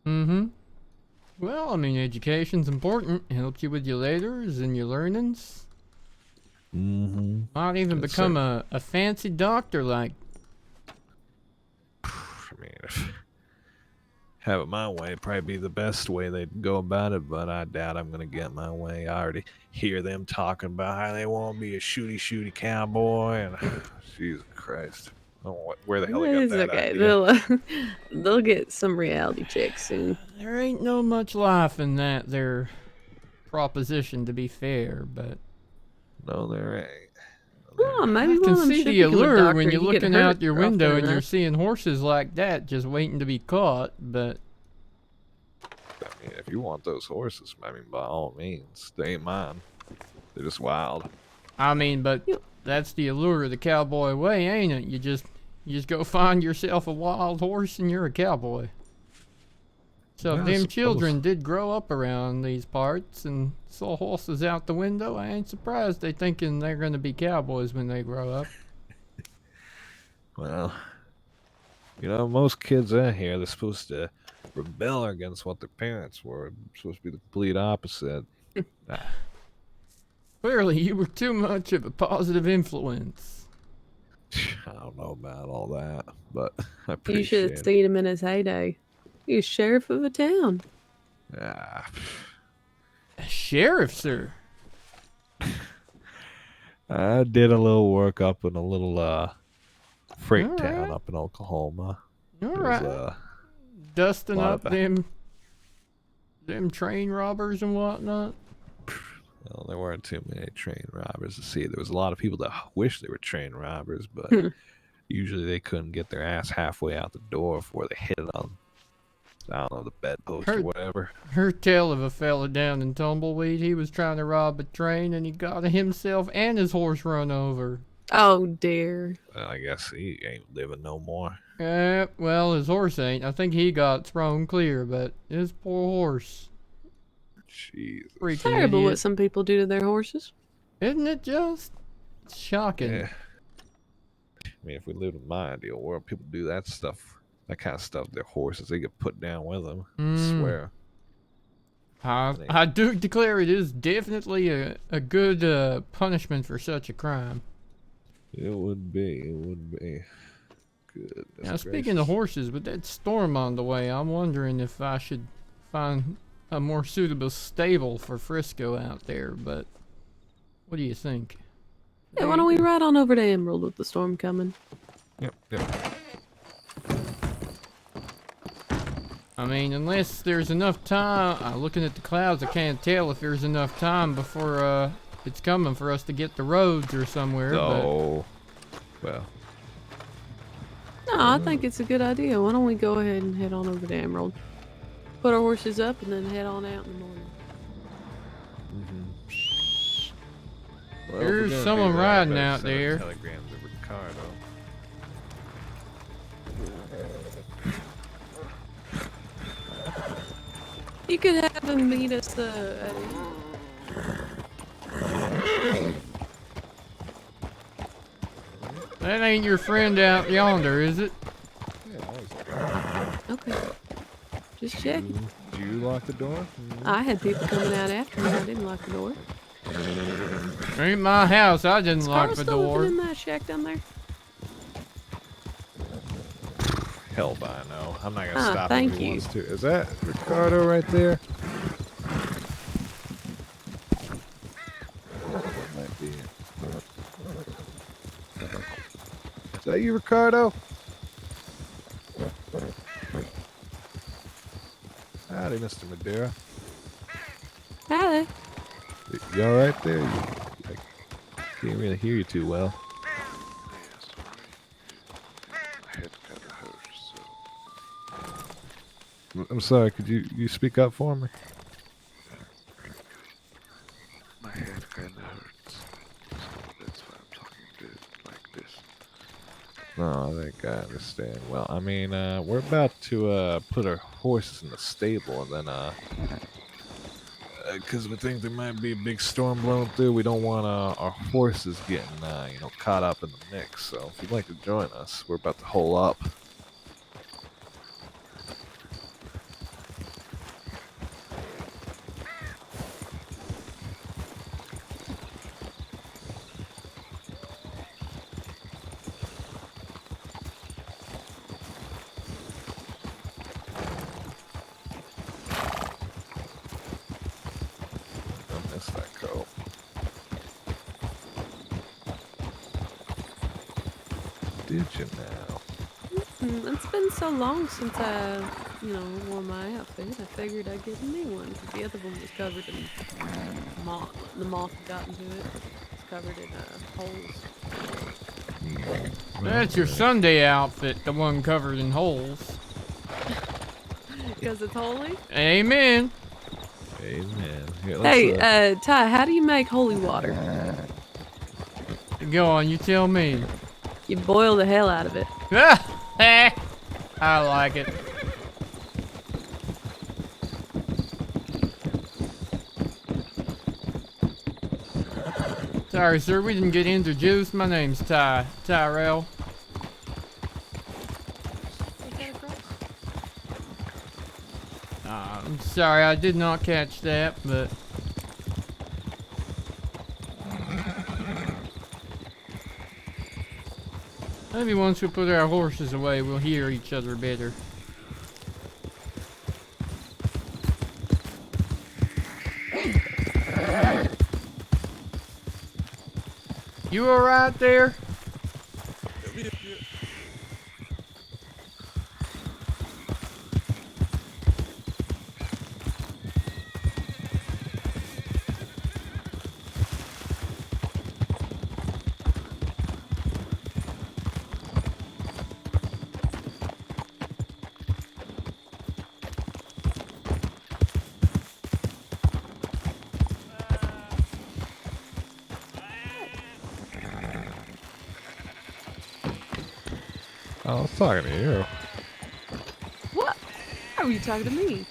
Well, I mean, education's important. It helps you with your laters and your learnings. Might even become a fancy doctor, like. I mean, if have it my way, it'd probably be the best way they'd go about it, but I doubt I'm gonna get my way. I already hear them talking about how they want to be a shooty cowboy, and Jesus Christ. Oh, where the hell they got It's that okay. idea? They'll get some reality checks soon. There ain't no much life in that there proposition, to be fair, but. No, there ain't. Oh, maybe I one can of them see should the become a allure doctor. when you're You get looking hurt out your often window and you're enough. seeing horses like that just waiting to be caught, but. I mean, if you want those horses, I mean, by all means, they ain't mine. They're just wild. I mean, but that's the allure of the cowboy way, ain't it? You just go find yourself a wild horse and you're a cowboy. So Yeah, if I them suppose. children did grow up around these parts and saw horses out the window, I ain't surprised they thinking they're gonna be cowboys when they grow up. Well, you know, most kids out here, they're supposed to rebel against what their parents were. It's supposed to be the complete opposite. Clearly, you were too much of a positive influence. I don't know about all that, but I You appreciate should have seen him in his heyday. He was sheriff of a town. A sheriff, sir? I did a little work up in a little freight All town right. up in Oklahoma. All There's, right. Dusting lot up of them train robbers and whatnot. Well, there weren't too many train robbers to see. There was a lot of people that wish they were train robbers, but usually they couldn't get their ass halfway out the door before they hit it on. I don't know, the bedpost or whatever. Heard tell of a fella down in Tumbleweed. He was trying to rob a train and he got himself and his horse run over. Oh dear. Well, I guess he ain't living no more. Well, his horse ain't. I think he got thrown clear, but his poor horse. Jesus. It's terrible what some people do to their horses. Isn't it just shocking? Yeah. I mean, if we lived in my ideal world, people do that stuff, that kind of stuff. Their horses, they get put down with them. I swear. I do declare it is definitely a good punishment for such a crime. It would be. It would be. Goodness Now, speaking of horses, with that storm on the way, I'm wondering if I should find a more suitable stable for Frisco out there, but what do you think? Yeah, why don't we ride on over to Emerald with the storm coming? Yep. I mean, unless there's enough time, looking at the clouds, I can't tell if there's enough time before it's coming for us to get the roads or somewhere. Oh, well. No, I think it's a good idea. Why don't we go ahead and head on over to Emerald? Put our horses up and then head on out in the morning. Well, There's we're gonna someone do that, riding better out send a there. telegram to Ricardo. You could have him meet us That ain't your friend out yonder, is it? Okay. Just checking. Did you lock the door? I had people coming out after me. I didn't lock the door. Ain't my house. I didn't Is lock Carl the still door. living in that shack down there? Hell if I know. I'm not gonna Ah, stop thank if he you. wants to. Is that Ricardo right there? Might be. Is that you, Ricardo? Howdy, Mr. Madeira. Howdy. You all right there? I can't really hear you too well. I'm sorry, could you speak up for me? My head kinda hurts, so that's why I'm talking to it like this. No, I think I understand. Well, I mean, we're about to put our horses in the stable, and then because we think there might be a big storm blowing through, we don't want our horses getting caught up in the mix. So if you'd like to join us, we're about to hole up. Did you now? It's been so long since I, wore my outfit. I figured I'd get a new one. 'Cause the other one was covered in moth. The moth had gotten to it. It's covered in holes. That's your Sunday outfit, the one covered in holes. Because it's holy? Amen. Amen. Here, Hey, Ty, how do you make holy water? Go on, you tell me. You boil the hell out of it. I like it. Sorry, sir, we didn't get introduced. My name's Tyrell. I'm sorry, I did not catch that, but... Maybe once we put our horses away, we'll hear each other better. You alright there? I was talking to you. What? Are you talking to me?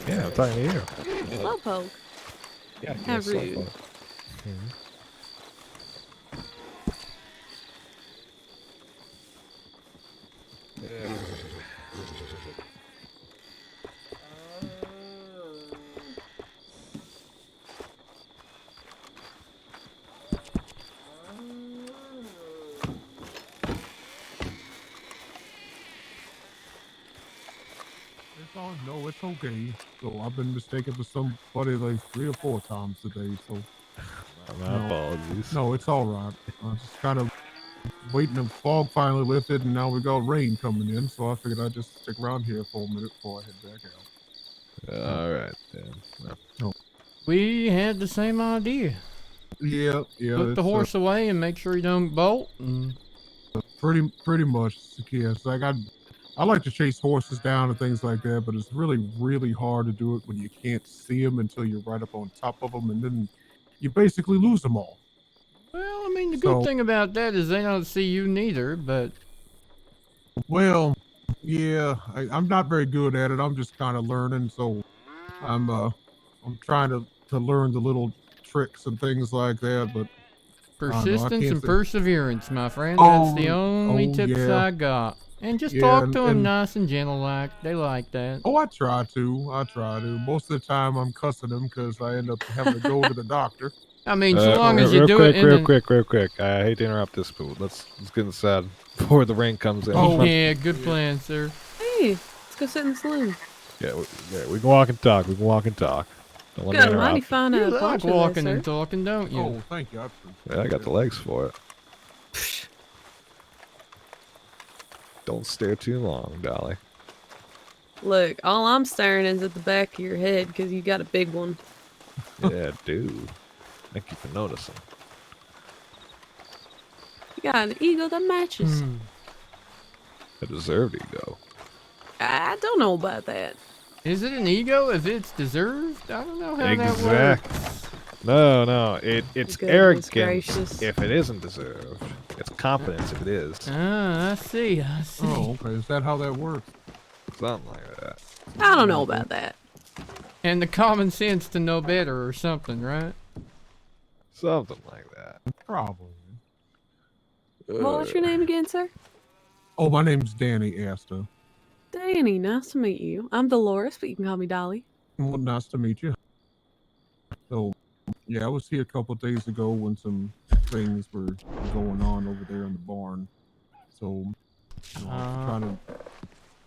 Yeah, I'm talking to you. Slowpoke. Yeah, How yes, rude. Slowpoke. Yeah. No, it's okay. So I've been mistaken for somebody like 3 or 4 times today. So My apologies. No, it's all right. I was just kind of waiting. The fog finally lifted, and now we got rain coming in. So I figured I'd just stick around here for a minute before I head back out. All right then. Well, We had the same idea. Yeah. Put the it's, horse away and make sure you don't bolt. And pretty much. Yes, like I like to chase horses down and things like that, but it's really hard to do it when you can't see them until you're right up on top of them, and then you basically lose them all. well, I mean, the good thing about that is they don't see you neither. But Well, yeah, I'm not very good at it. I'm just kind of learning, so I'm trying to learn the little tricks and things like that. But I don't know, I persistence can't and say- perseverance, my friend. That's the Oh, only oh, tips yeah. I got. And just Yeah, talk to them and- nice and gentle like. They like that. Oh, I try to. Most of the time, I'm cussing them because I end up having to go to the doctor. I mean, so long as you real do quick, it in real quick. I hate to interrupt this, but let's get inside before the rain comes in. Oh, yeah, good plan, sir. Hey, let's go sit in the saloon. Yeah, we can walk and talk. We can walk and talk. Don't let me Got a mighty interrupt. fine You like poncho there, walking sir. and talking, don't you? Oh, thank you. Yeah, I got the legs for it. Don't stare too long, Dolly. Look, all I'm staring is at the back of your head because you got a big one. Yeah, dude. Thank you for noticing. You got an ego that matches. I deserved ego. I don't know about that. Is it an ego if it's deserved? I don't know how that Exactly. works. No, it's Goodness arrogance gracious. if it isn't deserved. It's confidence if it is. Ah, I see. Oh, okay. Is that how that works? Something like that. I don't know about that. And the common sense to know better or something, right? Something like that. Probably. What was your name again, sir? Oh, my name's Danny Asta. Danny, nice to meet you. I'm Dolores, but you can call me Dolly. Well, nice to meet you. So, yeah, I was here a couple days ago when some things were going on over there in the barn. So, you know, I'm trying to.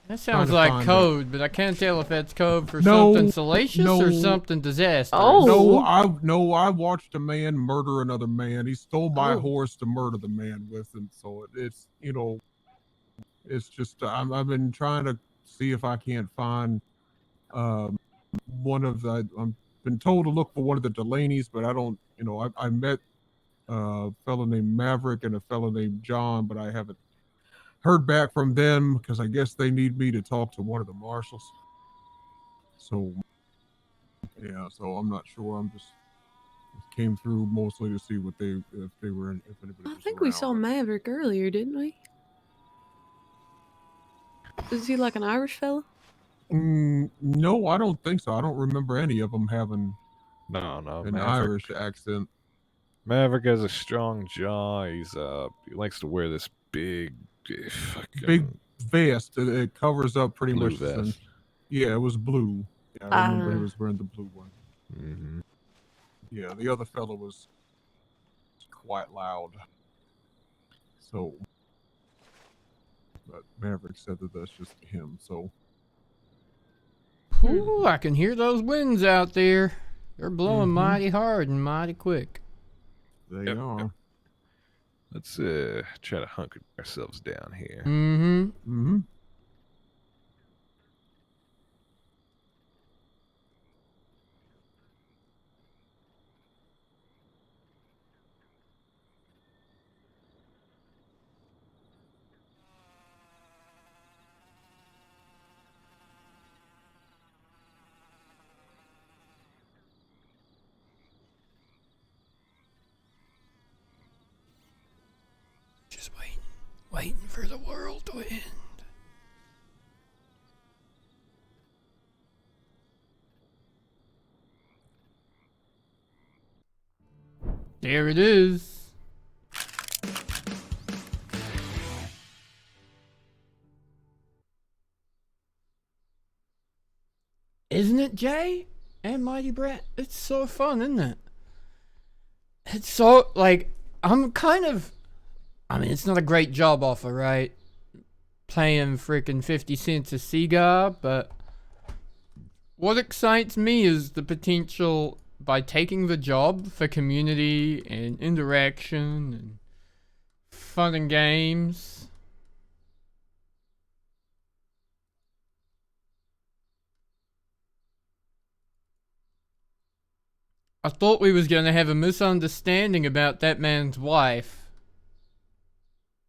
That sounds to like find code, but I can't tell if that's code for No, something salacious or no. something disastrous. No, I watched a man murder another man. He stole my Oh. horse to murder the man with him. So it's it's just I've been trying to see if I can't find one of the. I've been told to look for one of the Delaney's, but I don't. I met a fellow named Maverick and a fellow named John, but I haven't heard back from them because I guess they need me to talk to one of the marshals. So yeah, so I'm not sure. I'm just came through mostly to see what if they were in, if anybody I was think we saw Maverick earlier, didn't we? Is he like an Irish fella? No, I don't think so. I don't remember any of them having No, an Maverick. Irish accent. Maverick has a strong jaw. He likes to wear this big fucking Big vest that covers up pretty blue much. vest. Yeah, it was blue. Yeah, I remember he was wearing the blue one. Mm-hmm. Yeah, the other fellow was quite loud. So, but Maverick said that that's just him. So, Ooh, I can hear those winds out there. They're blowing mighty hard and mighty quick. They are. Yep. Let's try to hunker ourselves down here. Mm-hmm. Mm-hmm. Waiting for the world to end. There it is. Isn't it, Jay? And Mighty Brat? It's so fun, isn't it? It's so, like, I'm kind of... I mean, it's not a great job offer, right? Paying freaking 50 cents a cigar, but... What excites me is the potential, by taking the job, for community and interaction and fun and games. I thought we was gonna have a misunderstanding about that man's wife,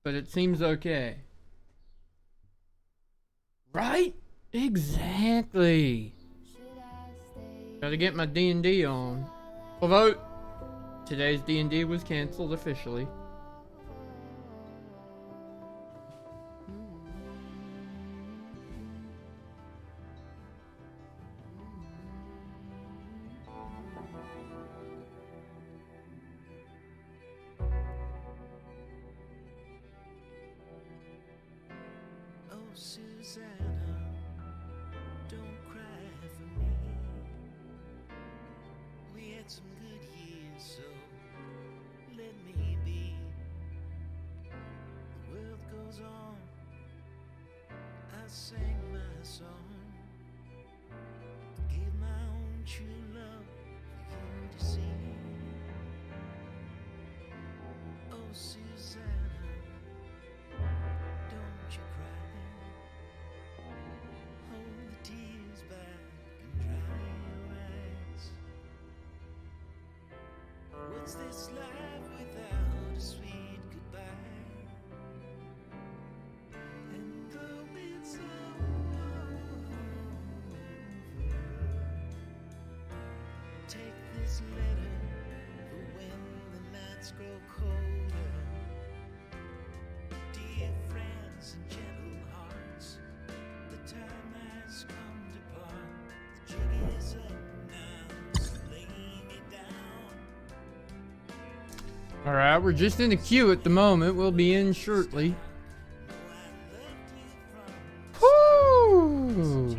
but it seems okay. Right? Exactly. Gotta get my D&D on. Although, today's D&D was cancelled officially. Oh, Susanna, don't cry for me. We had some good years, so let me be. The world goes on. I sang my song. Gave my own true love for you to see. Oh, Susanna, don't you cry. Hold the tears back and dry your eyes. What's this life without a sweet goodbye? And though it's over, take this letter for when the nights grow colder. Dear friends and gentle hearts, the time has come to part. The jig is up now, so lay me down. Alright, we're just in the queue at the moment. We'll be in shortly. Woo!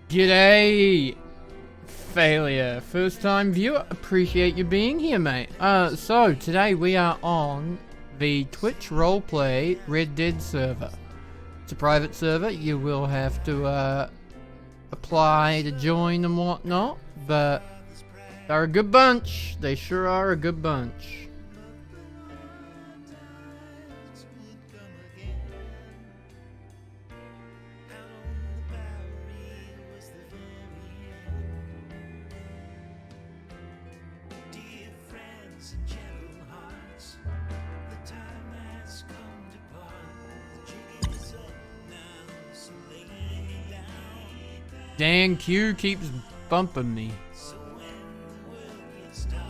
G'day, Failure. First time viewer. Appreciate you being here, mate. So today we are on the Twitch Roleplay Red Dead server. It's a private server. You will have to apply to join and whatnot, but they're a good bunch. They sure are a good bunch. Dear friends and gentle hearts, the time has come to part. The jig is up now, so lay me down. Dan Q keeps bumping me. So when the world gets dark,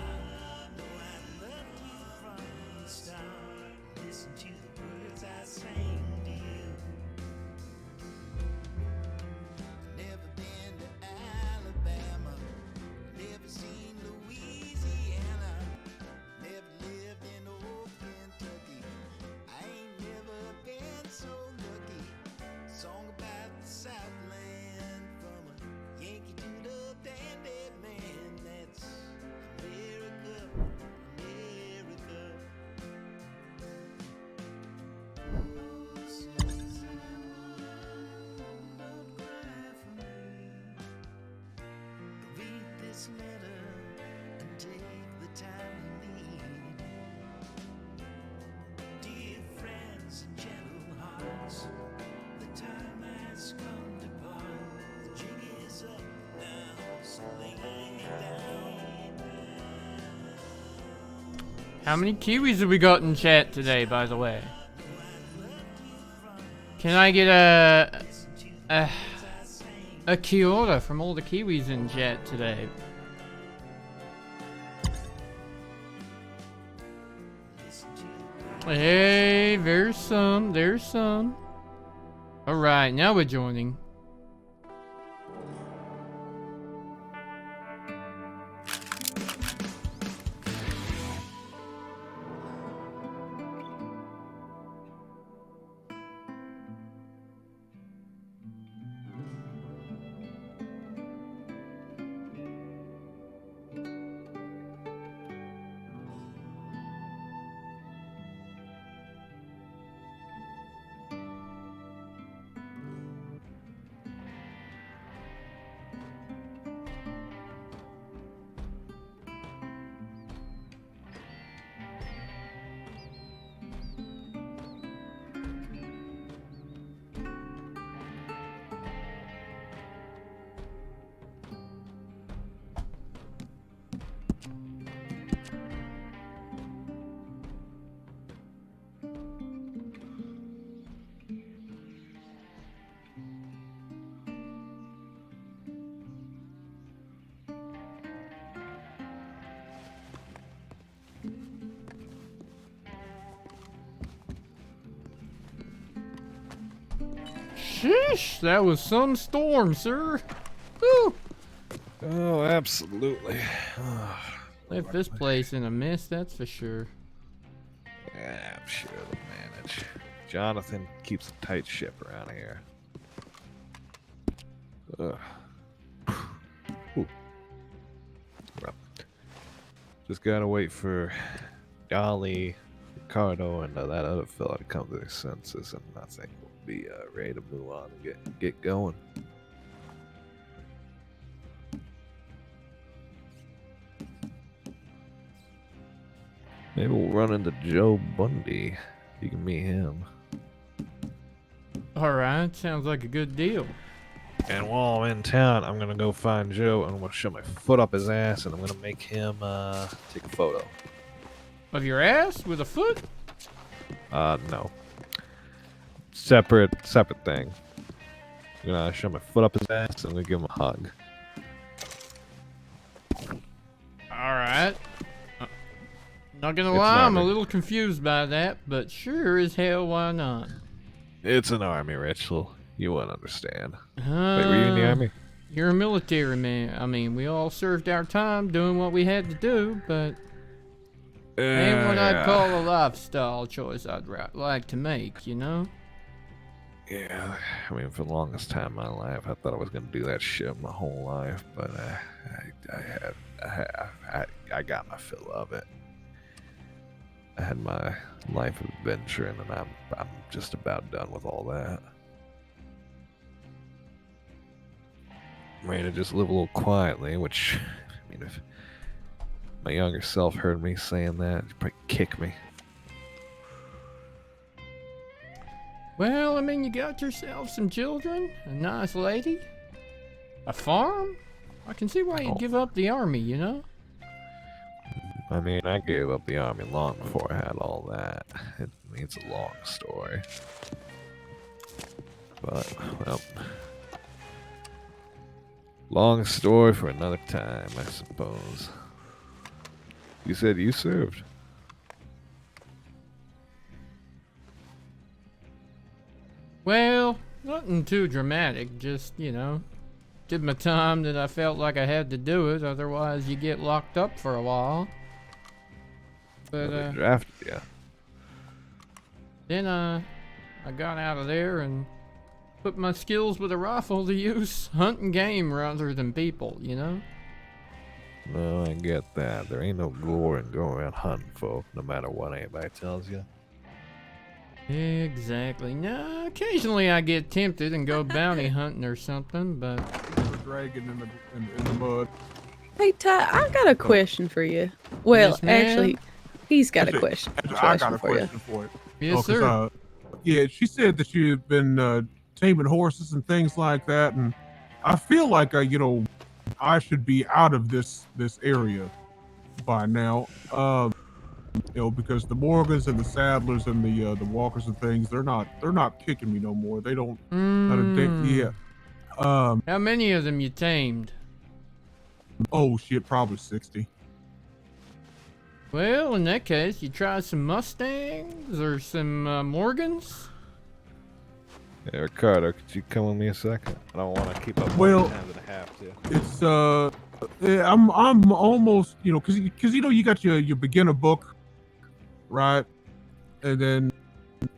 know I love you from the start. Listen to the words I sang to you. Never been to Alabama, never seen Louisiana, never lived in old Kentucky. I ain't never been so lucky. Song about the Southland from a Yankee Doodle dandy man. That's America, America. Oh, Susanna, don't cry for me. Read this letter and take the time you need. Dear friends and gentle hearts, the time has come to part. The jig is up now, so lay me down. How many Kiwis have we got in chat today, by the way? Can I get a kia ora from all the Kiwis in chat today? Hey, there's some. There's some. All right, now we're joining. Sheesh, that was some storm, sir. Woo! Oh, absolutely. Left this place in a mess, that's for sure. Yeah, I'm sure they'll manage. Jonathan keeps a tight ship around here. Ugh. Ooh. Well, just gotta wait for Dolly, Ricardo, and that other fella to come to their senses, and I think we'll be ready to move on and get going. Maybe we'll run into Joe Bundy. You can meet him. Alright, sounds like a good deal. And while I'm in town, I'm gonna go find Joe and I'm gonna shove my foot up his ass and I'm gonna make him take a photo. Of your ass with a foot? No. Separate thing. I'm gonna shove my foot up his ass and I'm gonna give him a hug. Alright. Not gonna It's lie, an I'm a army. little confused by that, but sure as hell, why not? It's an army ritual. You wouldn't understand. Wait, were you in the army? You're a military man. I mean, we all served our time doing what we had to do, but ain't what I'd call a lifestyle choice I'd like to make, you know? Yeah, I mean, for the longest time in my life, I thought I was gonna do that shit my whole life, but I got my fill of it. I had my life of adventuring, and I'm just about done with all that. I'm ready to just live a little quietly, which, I mean, if my younger self heard me saying that, he'd probably kick me. Well, I mean, you got yourself some children, a nice lady, a farm. I can see why you'd give up the army, you know? I mean, I gave up the army long before I had all that. It's a long story. But, well, long story for another time, I suppose. You said you served. Well, nothing too dramatic, just, you know, did my time that I felt like I had to do it, otherwise you get locked up for a while. But, They drafted you. then, I got out of there and put my skills with a rifle to use hunting game rather than people, you know? No, I get that. There ain't no glory in going around hunting folk, no matter what anybody tells you. Exactly. Now, occasionally I get tempted and go bounty hunting or something, but... Dragging in the mud. Hey, Ty, I got a question for you. Well, Yes, ma'am? actually, he's got a Actually, question. I got a for you. question for it. Yes, 'Cause, sir. yeah, she said that you've been taming horses and things like that, and I feel like I should be out of this area by now. Because the Morgans and the Saddlers and the Walkers and things, they're not kicking me no more. They don't. Yeah. How many of them you tamed? Oh shit, probably 60. Well, in that case, you try some Mustangs or some Morgans? Hey, Ricardo, could you come with me a second? I don't want to keep up Well, more time than I have to. It's yeah, I'm almost, you know, cause you know you got your beginner book, right? And then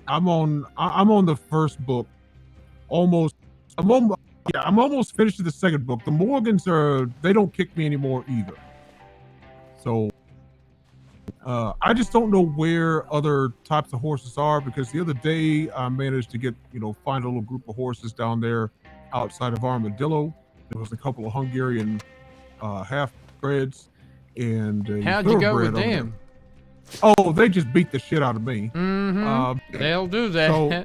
I'm on the first book. I'm almost finished with the second book. The Morgans they don't kick me anymore either. So I just don't know where other types of horses are, because the other day I managed to find a little group of horses down there outside of Armadillo. There was a couple of Hungarian half-breds and a How'd you go thoroughbred with on there. them? Oh, they just beat the shit out of me. They'll do that. So,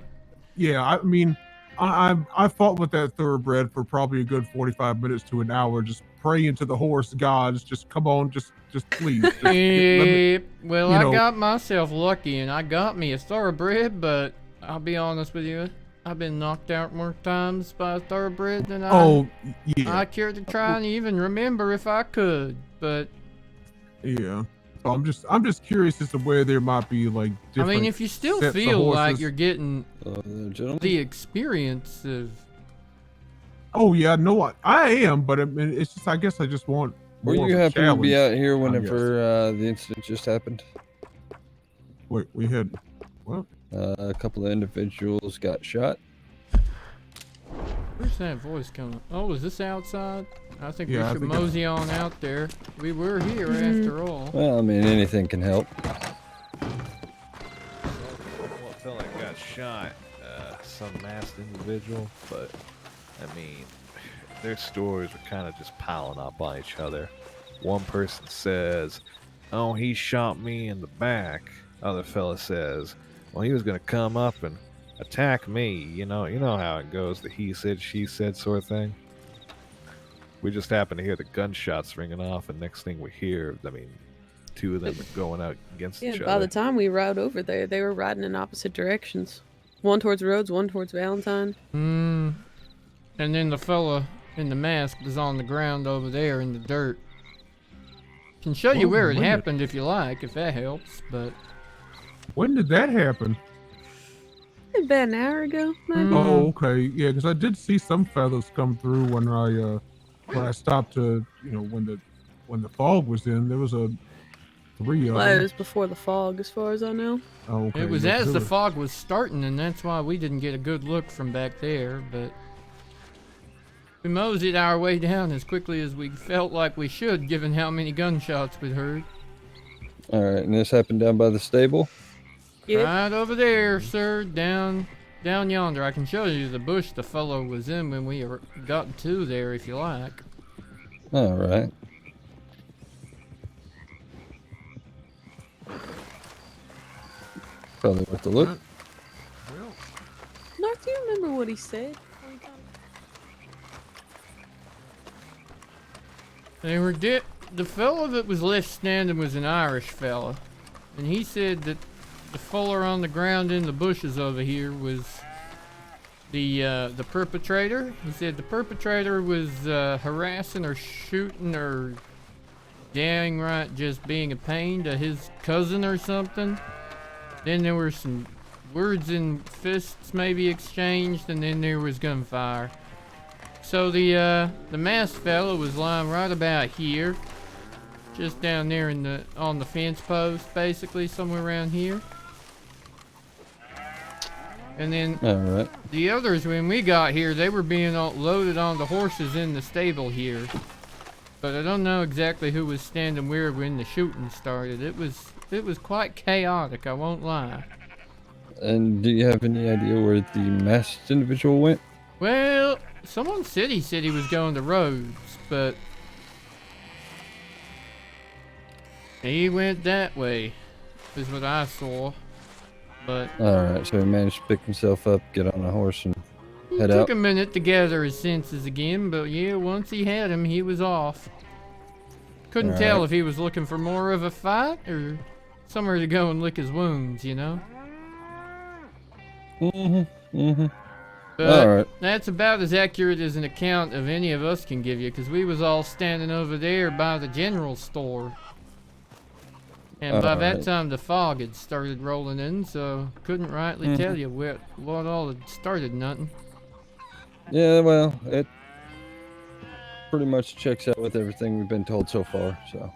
yeah, I mean, I fought with that thoroughbred for probably a good 45 minutes to an hour, just praying to the horse gods, just come on, just please. Just let me, Well, you I know. got myself lucky and I got me a thoroughbred, but I'll be honest with you, I've been knocked out more times by a thoroughbred than I care to try and even remember if I could, but Yeah. So I'm just curious as to where there might be like I different mean, if you still sets of feel like horses. you're getting gentlemen? the experience of Oh yeah, no, I am, but I mean, it's just I guess I just want. Were more you of a happen to be challenge, out here I guess. whenever the incident just happened? Wait, we had what? A couple of individuals got shot. Where's that voice coming? Oh, is this outside? I think Yeah, I we should think mosey on out there. We were here after all. Well, I mean, anything can help. Well, felt like got shot, some masked individual, but I mean, their stories were kind of just piling up on each other. One person says, "Oh, he shot me in the back." Other fella says, "Well, he was gonna come up and attack me." You know how it goes, the he said, she said sort of thing. We just happened to hear the gunshots ringing off, and next thing we hear, I mean, two of them are going out against Yeah, each by other. the time we rode over there, they were riding in opposite directions. One towards Rhodes, one towards Valentine. And then the fella in the mask was on the ground over there in the dirt. Can show you Oh, where it when did- happened if you like, if that helps, but When did that happen? About an hour ago, maybe. Oh, okay, yeah, because I did see some feathers come through when I stopped to when the fog was in. There was 3 of Well, it them. was before the fog, as far as I know. Oh, okay, it was yeah, as there the was- fog was starting, and that's why we didn't get a good look from back there, but we moseyed our way down as quickly as we felt like we should, given how many gunshots we'd heard. Alright, and this happened down by the stable? Right over there, sir, down yonder. I can show you the bush the fellow was in when we got to there, if you like. Alright. Probably worth a look. Narth, do you remember what he said? They were the fellow that was left standing was an Irish fella, and he said that the fella on the ground in the bushes over here was the perpetrator. He said the perpetrator was harassing or shooting or dang right just being a pain to his cousin or something. Then there were some words and fists maybe exchanged, and then there was gunfire. So the masked fella was lying right about here, just down there on the fence post, basically somewhere around here. And then Alright. the others, when we got here, they were being loaded onto horses in the stable here. But I don't know exactly who was standing where when the shooting started. It was quite chaotic, I won't lie. And do you have any idea where the masked individual went? Well, someone said he was going to Rhodes, but he went that way, is what I saw. But Alright, so he managed to pick himself up, get on a horse, and head took out. a minute to gather his senses again, but yeah, once he had him, he was off. Couldn't tell Alright. if he was looking for more of a fight or somewhere to go and lick his wounds, you know? But Alright. that's about as accurate as an account of any of us can give you, because we was all standing over there by the general store. And by that Alright. time, the fog had started rolling in, so couldn't rightly tell you what all had started. Nothing. Yeah, well, it pretty much checks out with everything we've been told so far. So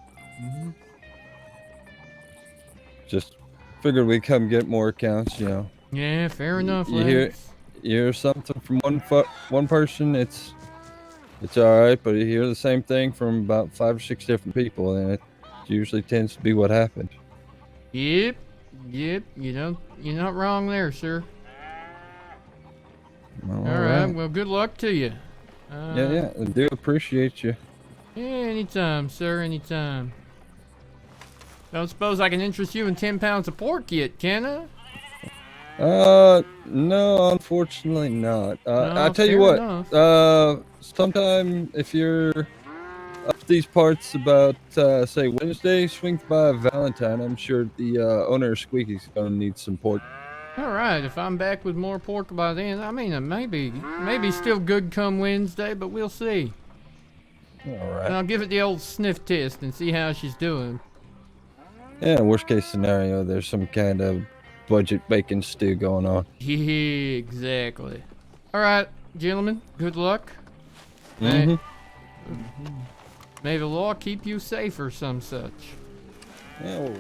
just figured we'd come get more accounts. You know. Yeah, fair enough. You hear something from one person, it's all right, but you hear the same thing from about 5 or 6 different people, and it usually tends to be what happened. Yep. You're not wrong there, sir. Well, All right. Well, good luck to you. Yeah, I do appreciate you. Yeah, anytime, sir. Anytime. Don't suppose I can interest you in 10 pounds of pork yet, can I? No, unfortunately not. I'll tell you fair what. enough. Sometime if you're up these parts about, say Wednesday, swing by Valentine. I'm sure the owner of Squeaky's gonna need some pork. All right. If I'm back with more pork by then, I mean, maybe still good come Wednesday, but we'll see. All right. And I'll give it the old sniff test and see how she's doing. Yeah, worst case scenario, there's some kind of budget bacon stew going on. Yeah, exactly. All right, gentlemen. Good luck. Mhm. May the law keep you safe or some such. Yeah. Well,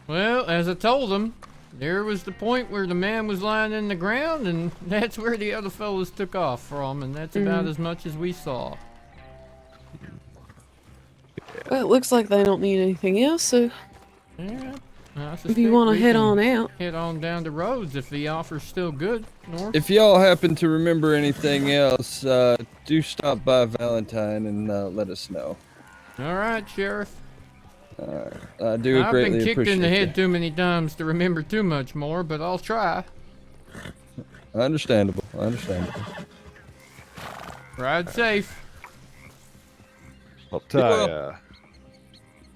Well, as I told them, there was the point where the man was lying in the ground, and that's where the other fellas took off from, and that's about as much as we saw. Well, it looks like they don't need anything else, so Yeah. if you want to head on out. Head on down the roads if the offer's still good, North. if y'all happen to remember anything else, do stop by Valentine and let us know. All right, Sheriff. I do I've greatly been kicked appreciate in the head you. too many times to remember too much more, but I'll try. Understandable. Ride safe. Well,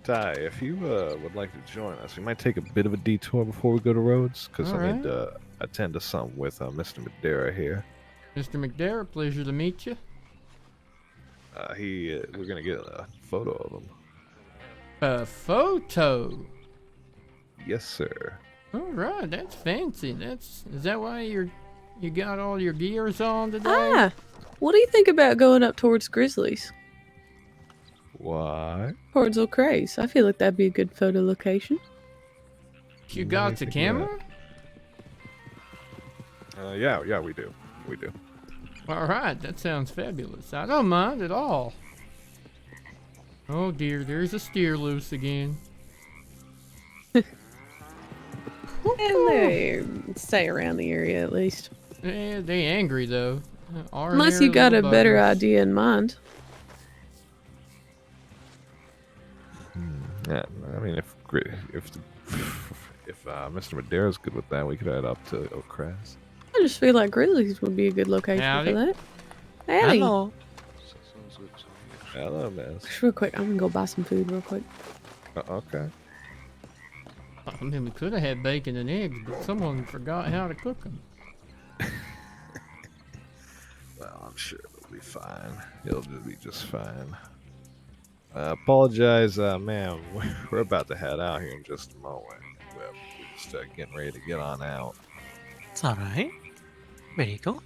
Ty, if you would like to join us, we might take a bit of a detour before we go to Rhodes, because I need to attend to something with Mr. Madera here. Mr. McDara, pleasure to meet you. We're gonna get a photo of him. A photo? Yes, sir. All right, that's fancy. Is that why you got all your gears on today? Ah, what do you think about going up towards Grizzlies? Why? Towards O'Crae's. I feel like that'd be a good photo location. You got the camera? Yeah, we do. All right, that sounds fabulous. I don't mind at all. Oh dear, there's a steer loose again. And they stay around the area at least. Yeah, they angry though. Unless you got a better idea in mind. Yeah, I mean, if Mr. Madera's good with that, we could head up to O'Crae's. I just feel like Grizzlies would be a good location Howdy. for that. Howdy. Hello. Hello, miss. Just real quick, I'm gonna go buy some food real quick. Okay. I mean, we could have had bacon and eggs, but someone forgot how to cook them. Well, I'm sure it'll be fine. It'll be just fine. Apologize, ma'am. We're about to head out here in just a moment. We're just getting ready to get on out. It's alright. Where you going?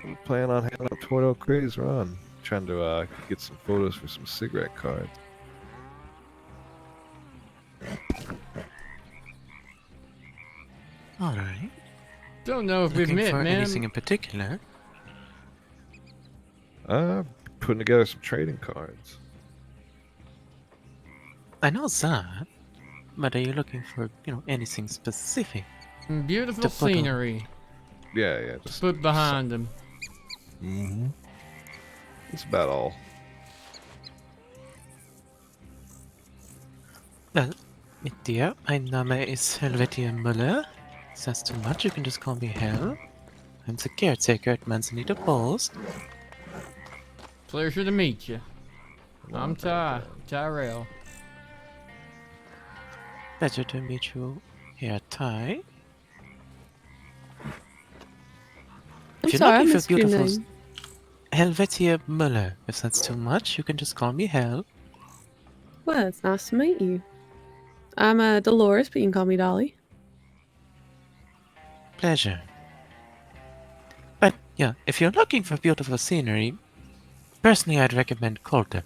We plan on heading up toward O'Crae's Run. Trying to get some photos for some cigarette cards. Alright. Don't know if we've Looking met, for man. anything in particular? Putting together some trading cards. I know that. But are you looking for, anything specific? Beautiful To put on- scenery. Yeah, just Put behind them. Mm-hmm. That's about all. Mit dir, mein Name ist Helvetia Müller. If that's too much, you can just call me Hell. I'm the caretaker at Manzanita Falls. Pleasure to meet you. I'm Tyrell. Pleasure to meet you here, Ty. I'm sorry, I missed your beautiful name. Helvetia Müller. If that's too much, you can just call me Hell. Well, it's nice to meet you. I'm Dolores, but you can call me Dolly. Pleasure. But yeah, if you're looking for beautiful scenery, personally I'd recommend Colter.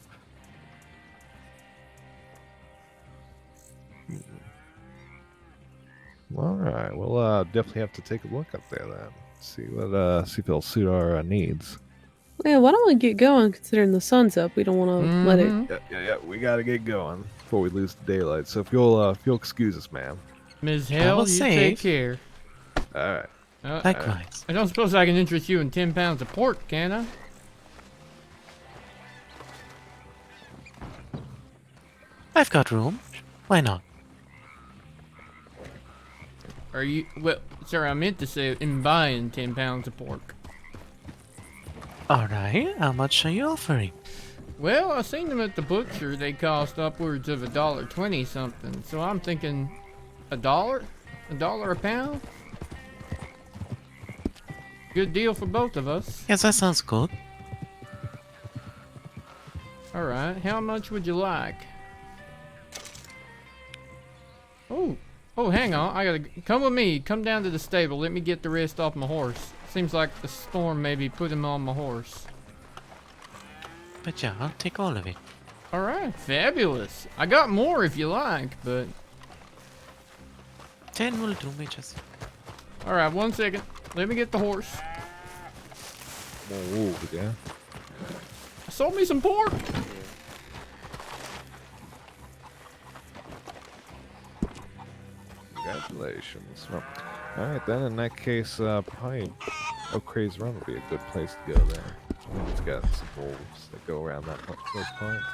All right. We'll definitely have to take a look up there then. See if it'll suit our needs. Yeah, why don't we get going? Considering the sun's up, we don't want to let it. Yeah. We gotta get going before we lose the daylight. So if you'll excuse us, ma'am. Ms. Hell, you take care. All right. Likewise. I don't suppose I can interest you in 10 pounds of pork, can I? I've got room. Why not? Are you... Well, sir, I meant to say in buying 10 pounds of pork. Alright, how much are you offering? Well, I seen them at the butcher. They cost upwards of $1.20 something. So I'm thinking $1? $1 a pound? Good deal for both of us. Yes, that sounds good. Alright, how much would you like? Oh, hang on. I gotta... Come with me. Come down to the stable. Let me get the rest off my horse. Seems like the storm maybe put him on my horse. But yeah, I'll take all of it. Alright, fabulous. I got more if you like, but... 10 will do me just... Alright, 1 second. Let me get the horse. Oh, yeah. Sold me some pork. Congratulations. Well, all right then. In that case, probably O'Crea's Run would be a good place to go there. I think it's got some wolves that go around those parts.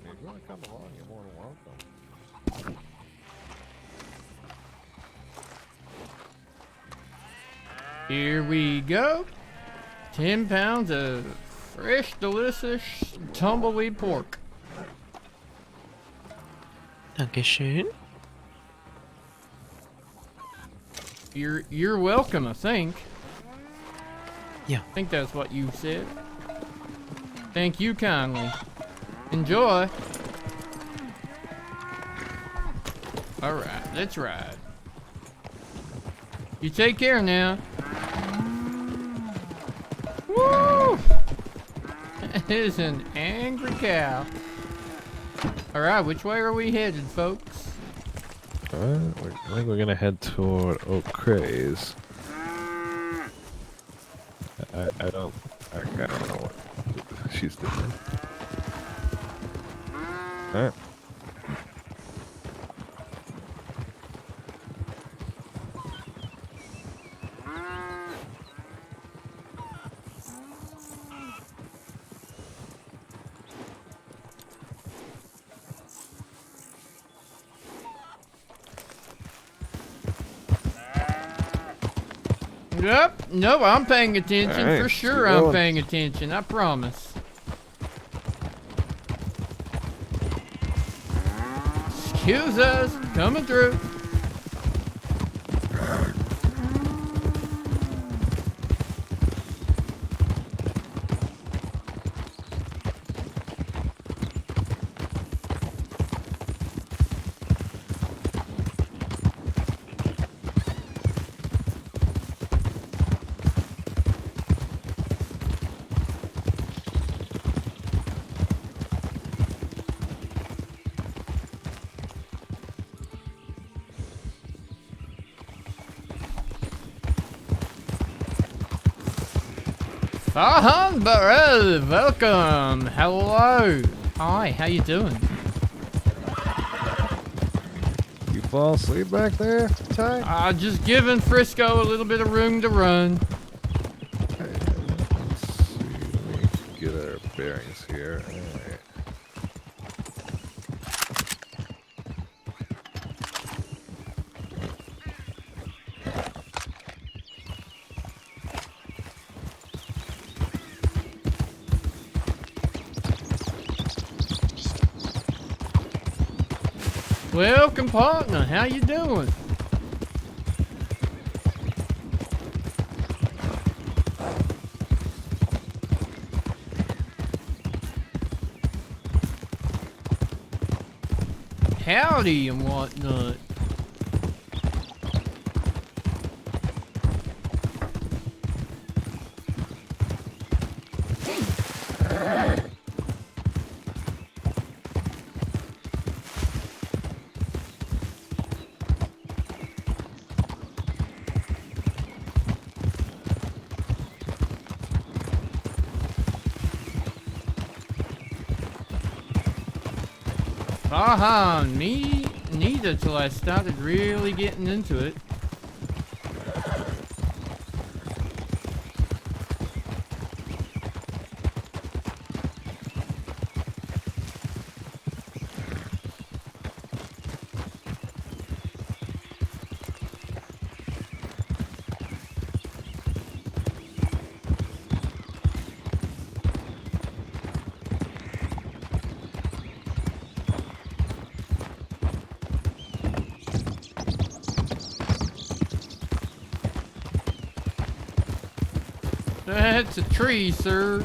If you want to come along, you're more than welcome. Here we go. 10 pounds of fresh, delicious, tumbleweed pork. Dankeschön. You're welcome, I think. Yeah. I think that's what you said. Thank you kindly. Enjoy. Alright, let's ride. You take care now. Woo! That is an angry cow. Alright, which way are we headed, folks? Alright, I think we're gonna head toward O'Crea's. I don't know what she's doing. Alright. Yep, no, I'm paying attention. Alright, For sure keep I'm going. paying attention, I promise. Excuse us, coming through. Tyrell, welcome. Hello. Hi, how you doing? You fall asleep back there, Ty? Just giving Frisco a little bit of room to run. Let's see. Let me get our bearings here. All right. Welcome, partner. How you doing? Howdy and whatnot. Me neither till I started really getting into it. That's a tree, sir.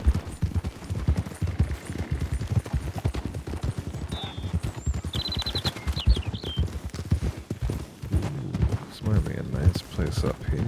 This might be a nice place up here.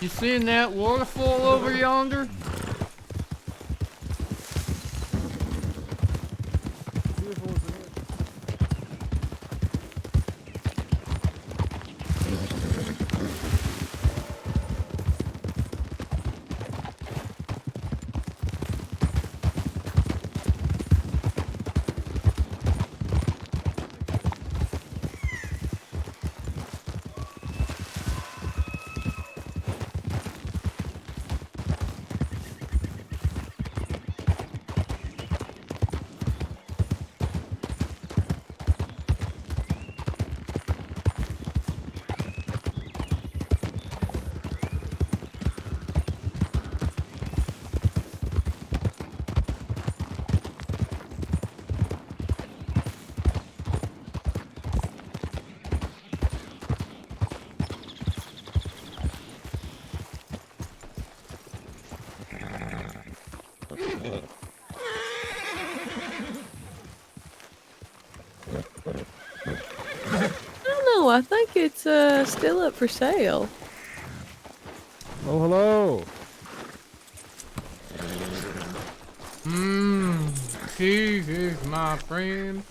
You seeing that waterfall over yonder? I think it's still up for sale. Oh, hello. Jesus, my friend.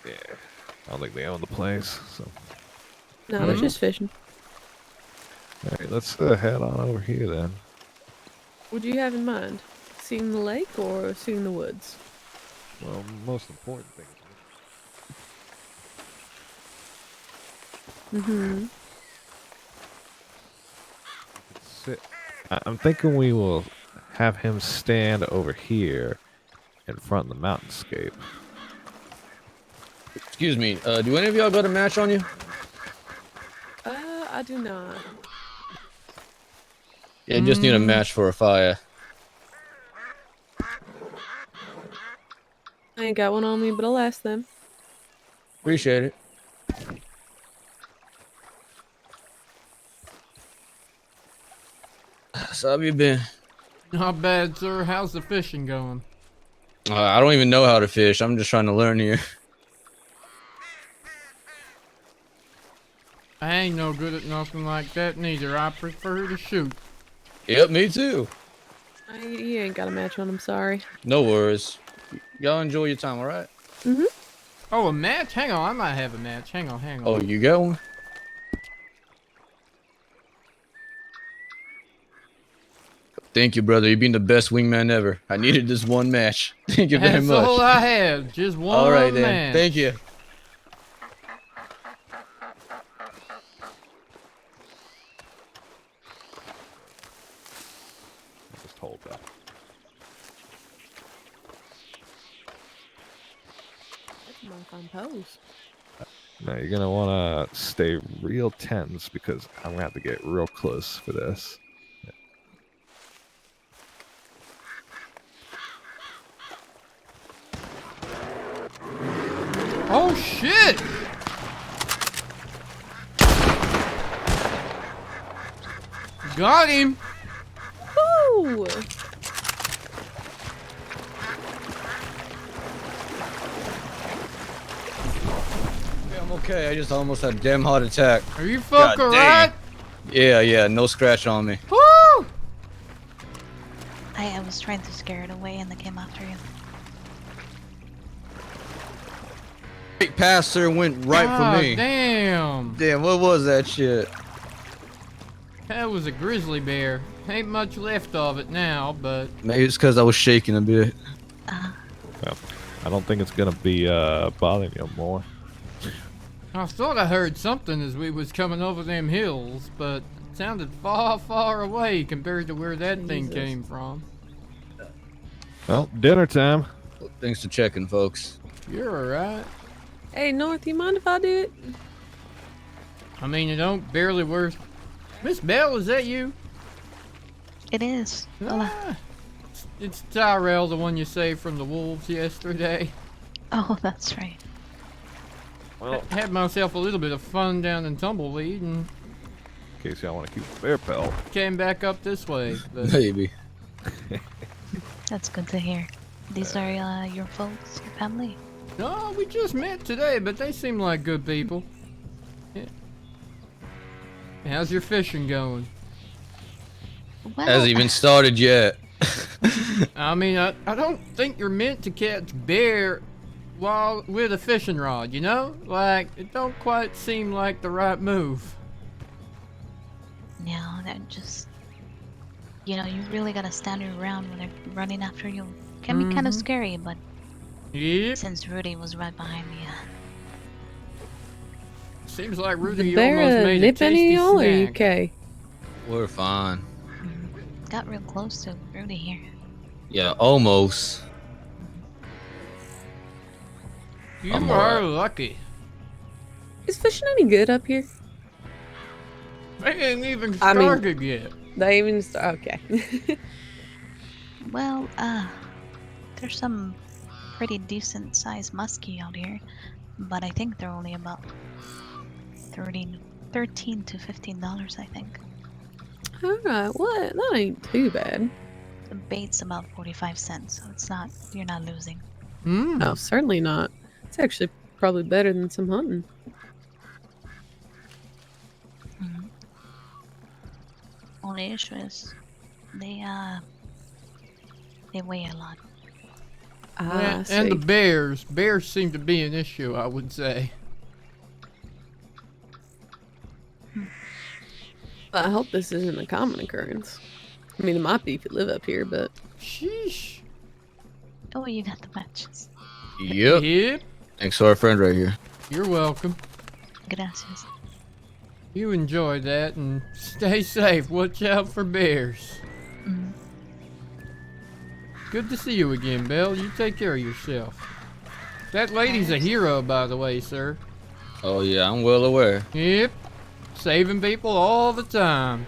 Yeah, I don't think they own the place, so. No, they're just fishing. All right, let's head on over here then. What do you have in mind? Seeing the lake or seeing the woods? Well, most important thing. Mm-hmm. Sit. I'm thinking we will have him stand over here in front of the mountainscape. Excuse me, do any of y'all got a match on you? I do not. Yeah, just need a match for a fire. I ain't got one on me, but I'll ask them. Appreciate it. So how have you been? Not bad, sir. How's the fishing going? I don't even know how to fish. I'm just trying to learn here. I ain't no good at nothing like that neither. I prefer to shoot. Yep, me too. He ain't got a match on him, sorry. No worries. Y'all enjoy your time, alright? Mm-hmm. Oh, a match? Hang on, I might have a match. Hang on. Oh, you got one? Thank you, brother. You've been the best wingman ever. I needed this one match. Thank you very much. That's all I have. Just one Alright then. match. Thank you. Just hold that. On pose. Now you're gonna wanna stay real tense because I'm gonna have to get real close for this. Oh shit! Got him! Woo! I'm okay. I just almost had a damn heart attack. Are you fucking right? Yeah. No scratch on me. Woo! I was trying to scare it away and they came after you. Right past her and went right for me. Damn! Damn, what was that shit? That was a grizzly bear. Ain't much left of it now, but... Maybe it's because I was shaking a bit. Well, I don't think it's gonna be bothering you more. I thought I heard something as we was coming over them hills, but it sounded far, far away compared to where that thing came from. Well, dinner time. Well, thanks for checking, folks. You're alright. Hey, North, you mind if I do it? I mean, it don't barely worth... Miss Bell, is that you? It is. It's Tyrell, the one you saved from the wolves yesterday. Oh, that's right. Well, I had myself a little bit of fun down in Tumbleweed and... In case y'all want to keep a bear pelt. Came back up this way. But... Maybe. That's good to hear. These are your folks, your family? No, we just met today, but they seem like good people. Yeah. How's your fishing going? Well, Hasn't even started yet. I mean, I don't think you're meant to catch bear while with a fishing rod, you know? Like, it don't quite seem like the right move. No, that just... You know, you really gotta stand your ground when they're running after you. Can be kind of scary, but... Yep. Since Rudy was right behind me, Seems like Rudy The bear almost made a nip any tasty of y'all, or you snack. okay? We're fine. got real close to Rudy here. Yeah, almost. You I'm are alright. lucky. Is fishing any good up here? They ain't even I mean- started yet. They even okay. Well, there's some pretty decent sized muskie out here, but I think they're only about $13 to $15, I think. Alright, what? That ain't too bad. The bait's about 45 cents, so it's not, you're not losing. No, certainly not. It's actually probably better than some hunting. only issue is they weigh a lot. And the bears. Bears seem to be an issue, I would say. I hope this isn't a common occurrence. I mean, it might be if you live up here, but... Sheesh. Oh, you got the matches. Yep. Yep. Thanks to our friend right here. You're welcome. Gracias. You enjoy that and stay safe. Watch out for bears. Good to see you again, Belle. You take care of yourself. That lady's a hero, by the way, sir. Oh yeah, I'm well aware. Yep. Saving people all the time.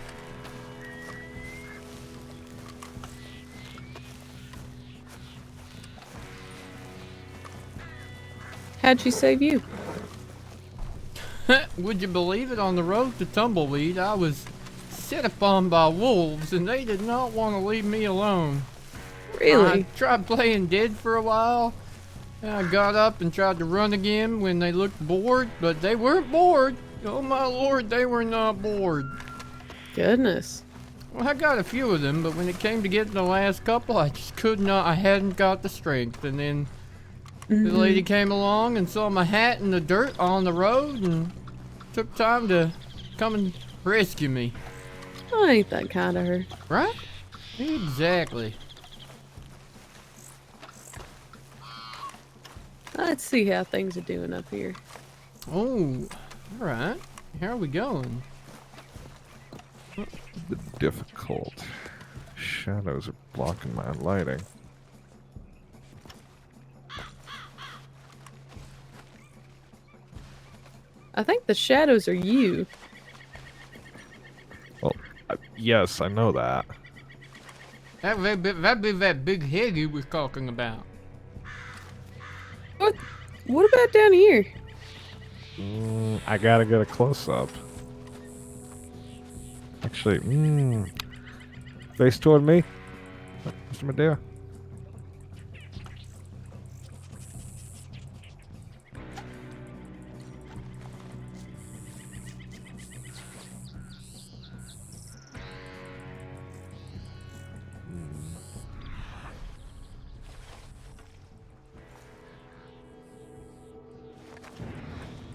How'd she save you? Would you believe it? On the road to Tumbleweed, I was set upon by wolves, and they did not want to leave me alone. Really? I tried playing dead for a while, and I got up and tried to run again when they looked bored, but they weren't bored. Oh my lord, they were not bored. Goodness. Well, I got a few of them, but when it came to getting the last couple, I just could not. I hadn't got the strength, and then the lady came along and saw my hat in the dirt on the road and took time to come and rescue me. I ain't that kind of her. Right? Exactly. Let's see how things are doing up here. Oh, alright. How are we going? The difficult shadows are blocking my lighting. I think the shadows are you. Well, yes, I know that. That'd be that big head you was talking about. What about down here? I gotta get a close-up. Actually, face toward me, Mr. Madera.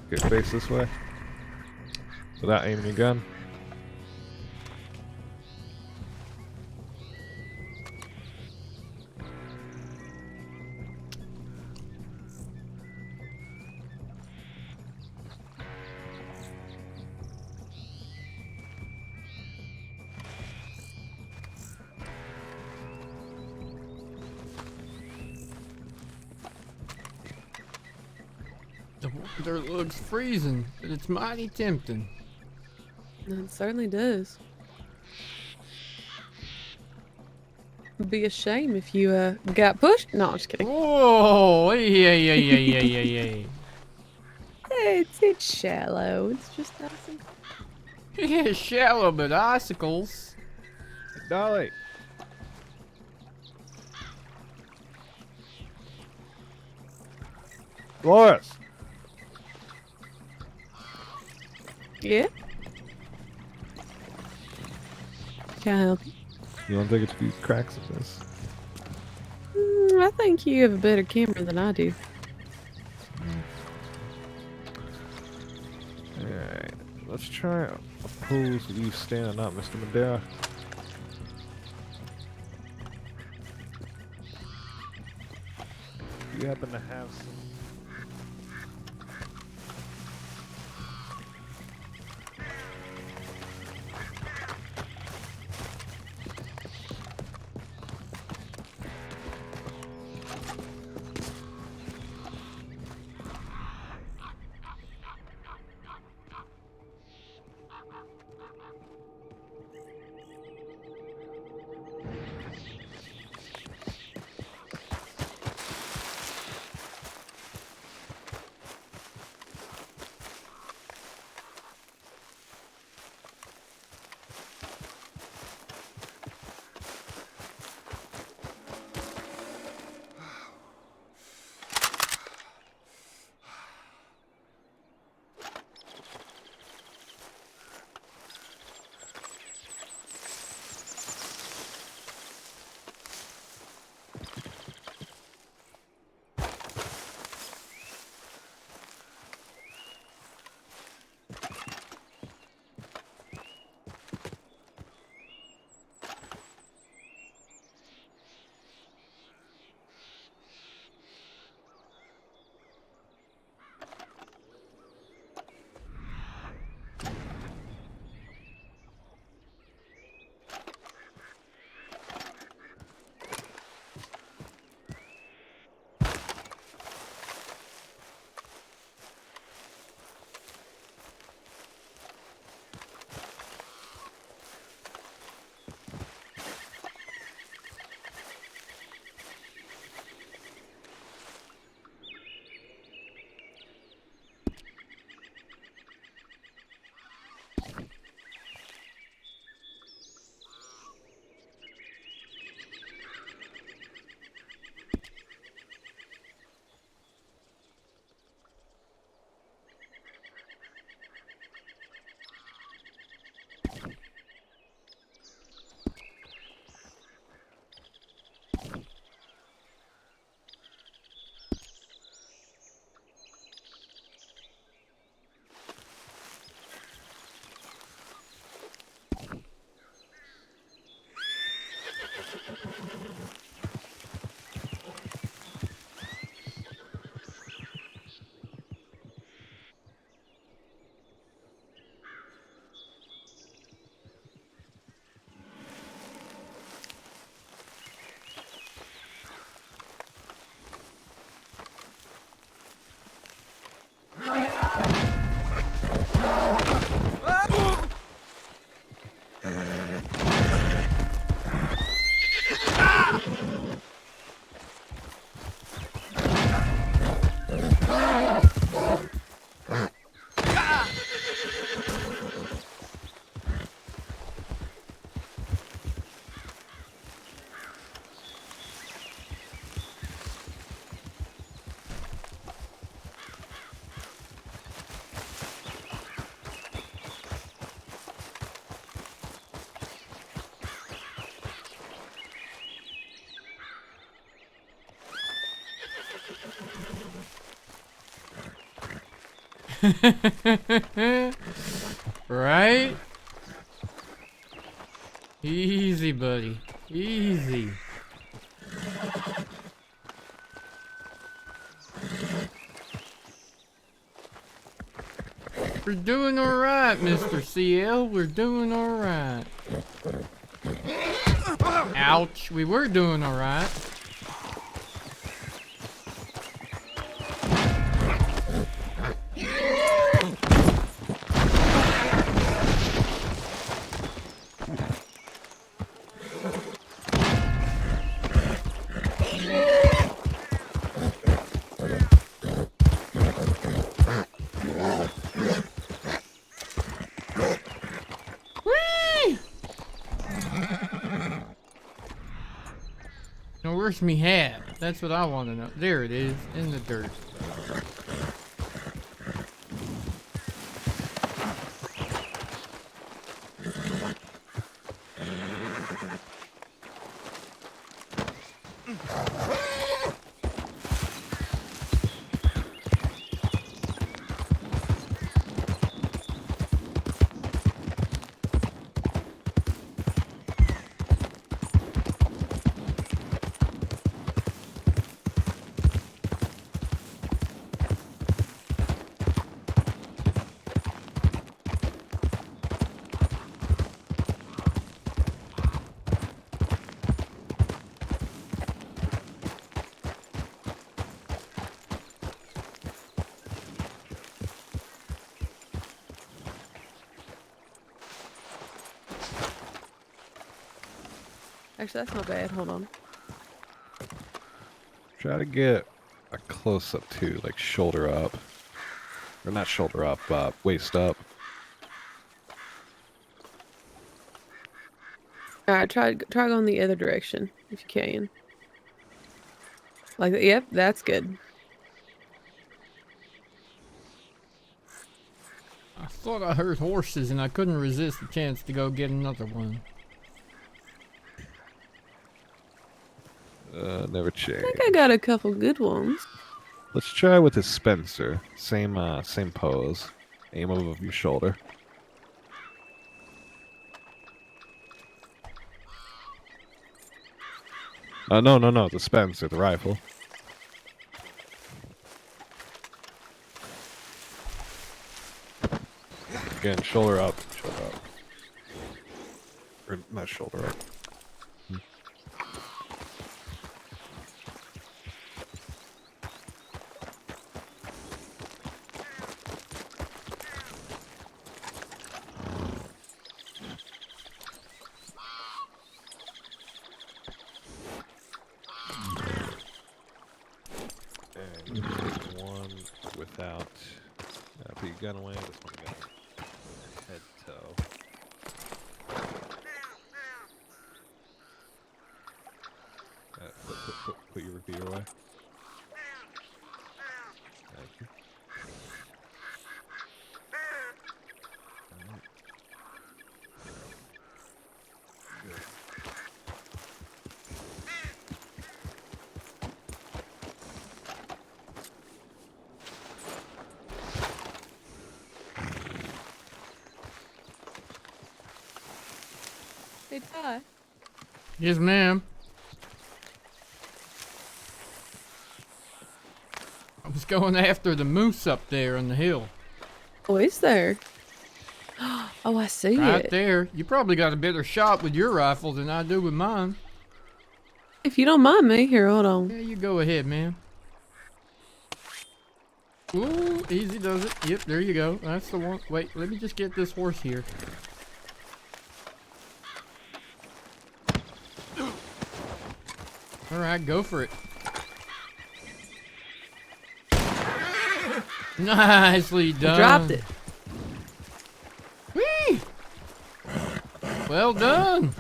Get face this way. Without aiming your gun. The water looks freezing, but it's mighty tempting. It certainly does. It'd be a shame if you got pushed. No, I'm just kidding. Whoa! Yeah. It's shallow. It's just nice and Yeah, shallow, but icicles. Dolly. Dolores. Yeah. Can I help you? You want to take it to these cracks of this? I think you have a better camera than I do. Alright, let's try a pose with you standing up, Mr. Madera. You happen to have some... Right? Easy, buddy. Easy. We're doing alright, Mr. CL. We're doing alright. Ouch. We were doing alright. Now where's me hat? That's what I want to know. There it is, in the dirt. Actually, that's not bad. Hold on. Try to get a close up too, like shoulder up. Or not shoulder up, waist up. Alright, try going the other direction, if you can. Like, yep, that's good. I thought I heard horses and I couldn't resist the chance to go get another one. Never I change. think I got a couple good ones. Let's try with the Spencer. Same pose. Aim above your shoulder. No, the Spencer, the rifle. Again, shoulder up. Or not shoulder up. Without put your gun away. This one got head toe. Put your repeater away. Thank you. Alright. Good. Hey, Ty. Yes, ma'am. I was going after the moose up there on the hill. Oh, is there? Oh, I see Right it. there. You probably got a better shot with your rifle than I do with mine. If you don't mind me, here, hold on. Yeah, you go ahead, man. Ooh, easy does it. Yep, there you go. That's the one. Wait, let me just get this horse here. Alright, go for it. Nicely done. Dropped it. Whee! Well done.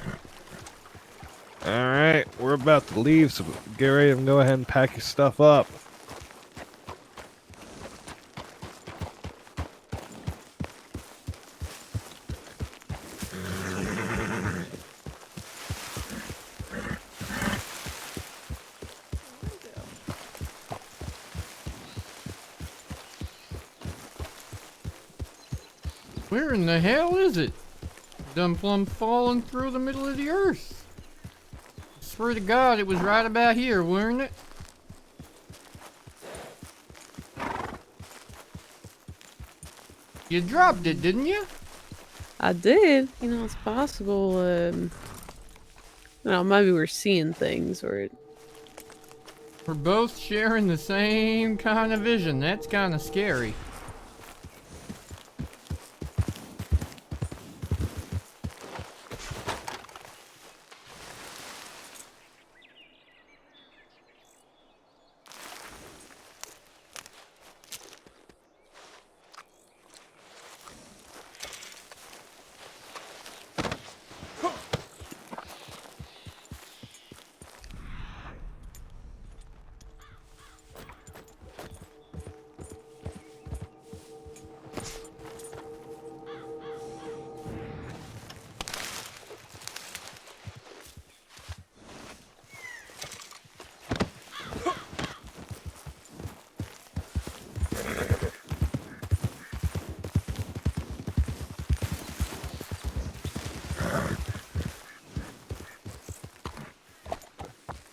Alright, we're about to leave, so get ready and go ahead and pack your stuff up. Where in the hell is it? Done plumb falling through the middle of the earth. I swear to God, it was right about here, weren't it? You dropped it, didn't you? I did. You know, it's possible. Maybe we're seeing things, or it. We're both sharing the same kind of vision. That's kind of scary.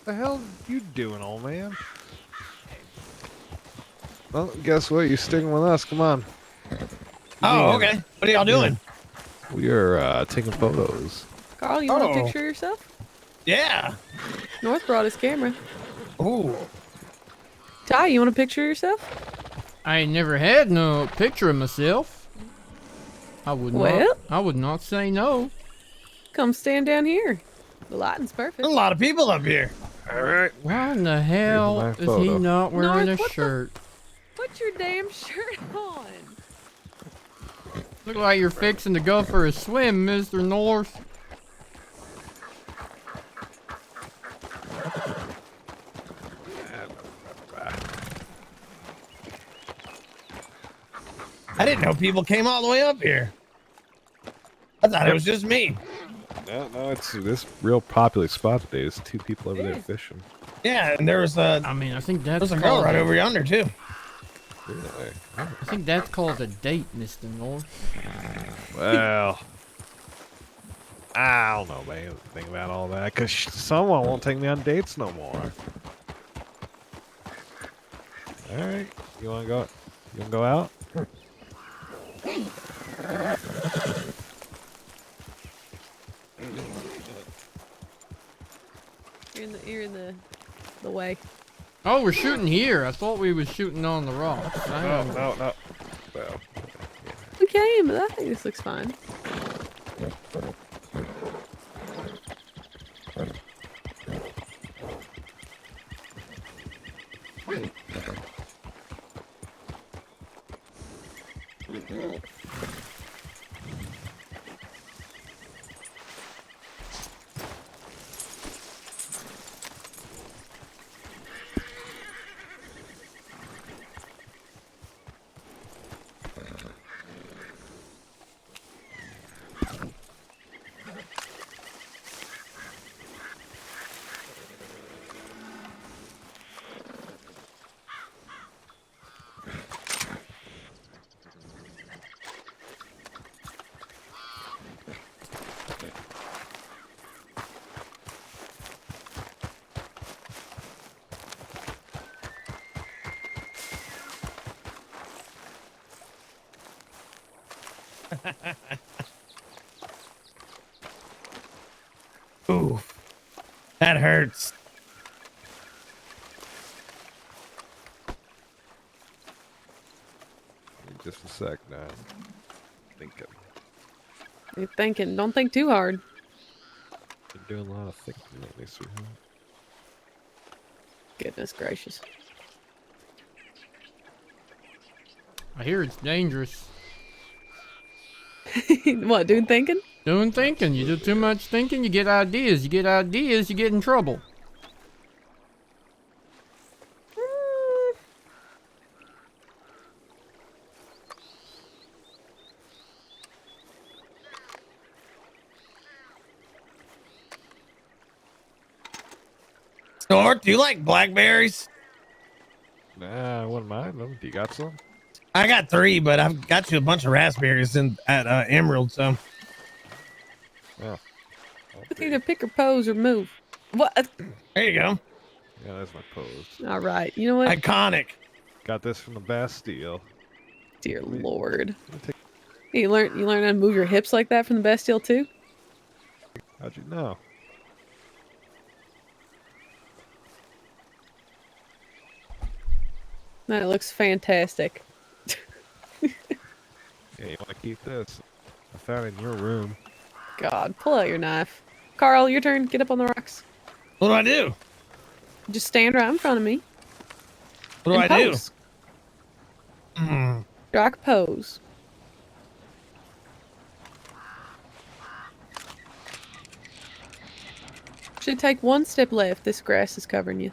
The hell you doing, old man? Well, guess what? You're sticking with us. Come on. Oh, okay. What are y'all doing? We are taking photos. Carl, you want a picture of yourself? Yeah. North brought his camera. Ooh. Ty, you want a picture of yourself? I ain't never had no picture of myself. I would not say no. Come stand down here. The lighting's perfect. A lot of people up here. All right. Why in the hell is he not wearing a shirt? Put your damn shirt on. Look like you're fixing to go for a swim, Mr. North. I didn't know people came all the way up here. I thought it was just me. No, it's this real popular spot today. There's 2 people over there fishing. Yeah, and there was a. I mean, I think that's there's a girl right over yonder too. Really? I think that's called a date, Mr. North. Well, I don't know, man. Think about all that, cause someone won't take me on dates no more. All right, you wanna go? You wanna go out? You're in the way. Oh, we're shooting here. I thought we was shooting on the rocks. No. Well, We can, but I think this looks fine. Ooh, that hurts. just a sec now. Thinking. You're thinking. Don't think too hard. Been doing a lot of thinking lately, sweetheart. Goodness gracious. I hear it's dangerous. What, doing thinking? Doing thinking. You do too much thinking, you get ideas. You get ideas, you get in trouble. Snort, do you like blackberries? Nah, I wouldn't mind them. Do you got some? I got 3, but I've got you a bunch of raspberries at Emerald, so. Well, It's either pick or pose or move. What? There you go. yeah, that's my pose. All right. You know what? Iconic. Got this from the Bastille. Dear Lord. You learn how to move your hips like that from the Bastille too? How'd you know? That looks fantastic. Yeah, you want to keep this? I found it in your room. God, pull out your knife. Carl, your turn. Get up on the rocks. What do I do? Just stand right in front of me. What do and I do? pose. Rock pose. Should take 1 step left. This grass is covering you.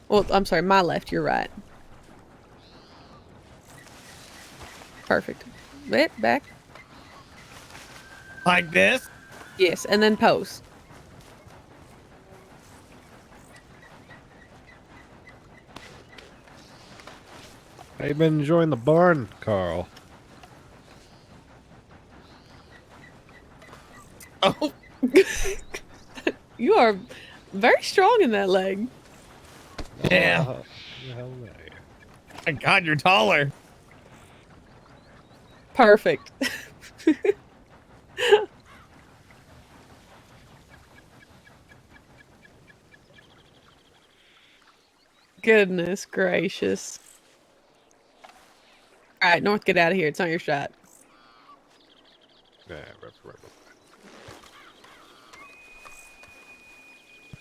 Well, I'm sorry, my left, your right. Perfect. Wait, back. Like this? Yes, and then pose. How you been enjoying the barn, Carl? Oh. You are very strong in that leg. Yeah. My God, you're taller. Perfect. Goodness gracious. Alright, North, get out of here. It's not your shot. Yeah,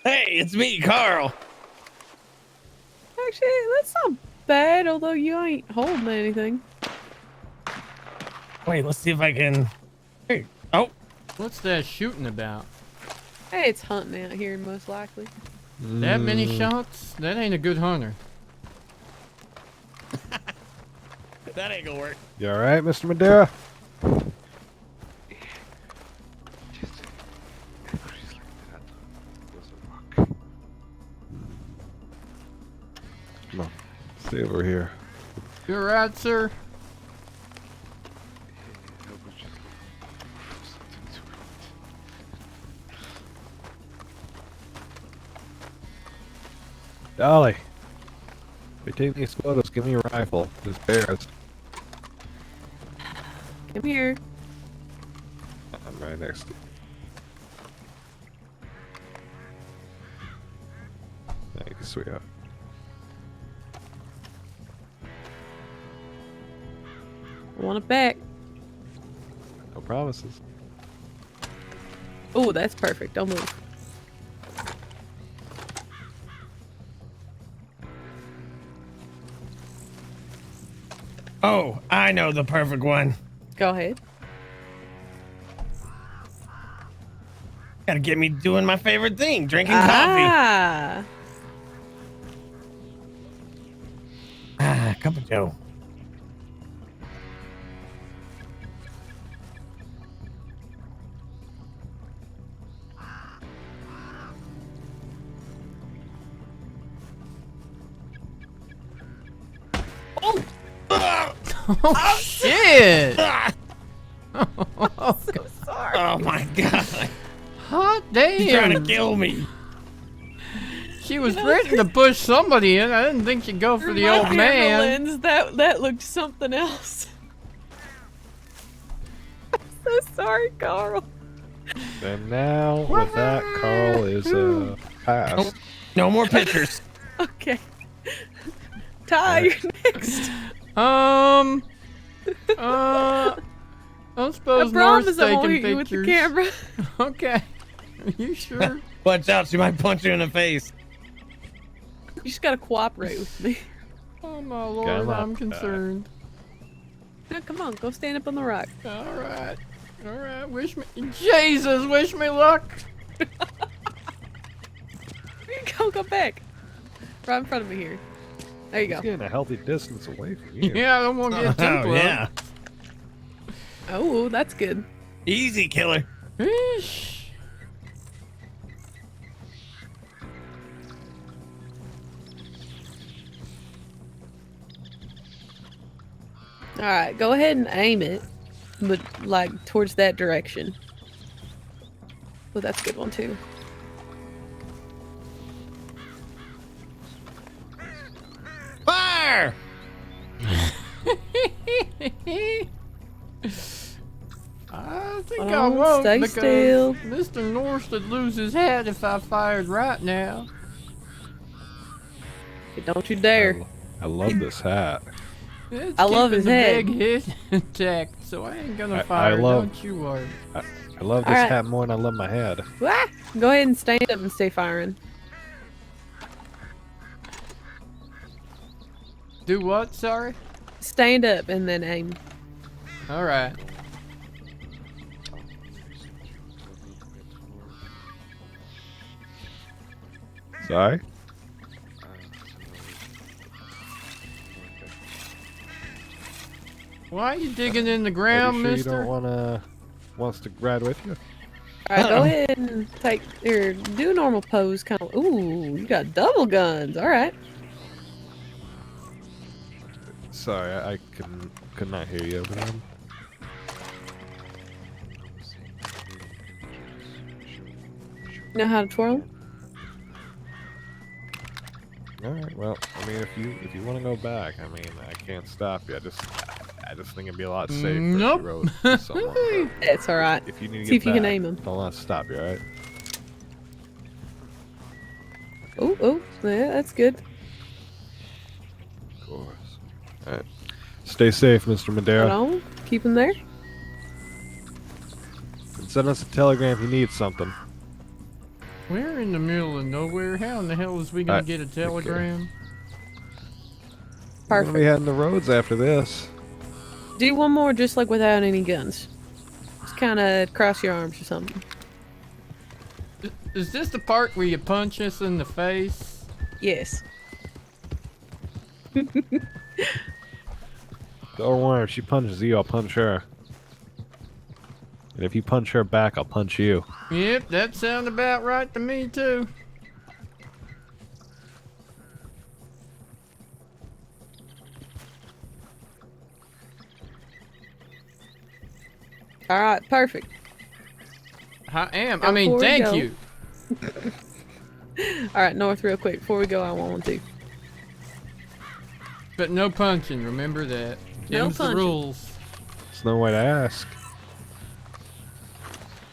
Hey, it's me, Carl. Actually, that's not bad, although you ain't holding anything. Wait, let's see if I can. Hey. Oh. What's that shooting about? Hey, it's hunting out here, most likely. That many shots? That ain't a good hunter. That ain't gonna work. You alright, Mr. Madeira? Come on, stay over here. You're right, sir. Dolly, if you take these photos, give me your rifle. There's bears. Come here. I'm right next to you. Thank you, sweetheart. I want it back. No promises. Oh, that's perfect. Don't move. Oh, I know the perfect one. Go ahead. Gotta get me doing my favorite thing, drinking Ah. coffee. Cup of Joe. Oh, shit! I'm so sorry. Oh my God. Hot damn! She's trying to kill me. She was ready to push somebody in. I didn't think she'd go for the old man. Lens, that looked something else. I'm so sorry, Carl. And now, with that, Carl is passed. No more pictures. Okay. Ty, you're next. I suppose I promise North's I won't taking hit you with the pictures. camera. Okay. Are you sure? Watch out, she might punch you in the face. You just gotta cooperate with me. Oh my lord, Come on, I'm concerned. Now, come on, go stand up on the rock. Alright. Alright, wish me... Jesus, wish me luck! Here you go back. Right in front of me here. There you He's go. getting a healthy distance away from you. Yeah, I don't want to get too close. Yeah. Oh, that's good. Easy, killer. Eesh. Alright, go ahead and aim it, but like towards that direction. Well, that's a good one too. Fire! I think I Oh, won't stay because still. Mr. Norse would lose his hat if I fired right now. Don't you dare. I love this hat. It's I love keeping his the head. big hit intact, so I ain't gonna I fire. love- Don't you worry. I love this Alright. hat more than I love my head. Ah, go ahead and stand up and stay firing. Do what? Sorry. Stand up and then aim. All right. Sorry? Why are you digging in the Are ground, you sure mister? you don't wants to ride with you? Alright, go ahead and take or do a normal pose kind of. Ooh, you got double guns. Alright. Sorry, I could not hear you over there. Know how to twirl? Alright, well, I mean, if you want to go back, I mean, I can't stop you. I just think it'd be a lot safer Nope. if you rode with someone. It's alright. If you need to See get if you can back, aim him. don't let us stop you, alright? Oh, yeah, that's good. Of course. Alright. Stay safe, Mr. Hold Madera. on. Keep him there. And send us a telegram if you need something. We're in the middle of nowhere. How in the hell is we gonna get a telegram? We're gonna be heading the roads after this. Do one more just like without any guns. Just kind of cross your arms or something. Is this the part where you punch us in the face? Yes. Don't worry, if she punches you, I'll punch her. And if you punch her back, I'll punch you. Yep, that sounds about right to me too. All right, perfect. I am. Now, I mean, before we thank go- you. All right, north real quick. Before we go, I want one too. But no punching. Remember that. No Them's the punching. rules. There's no way to ask.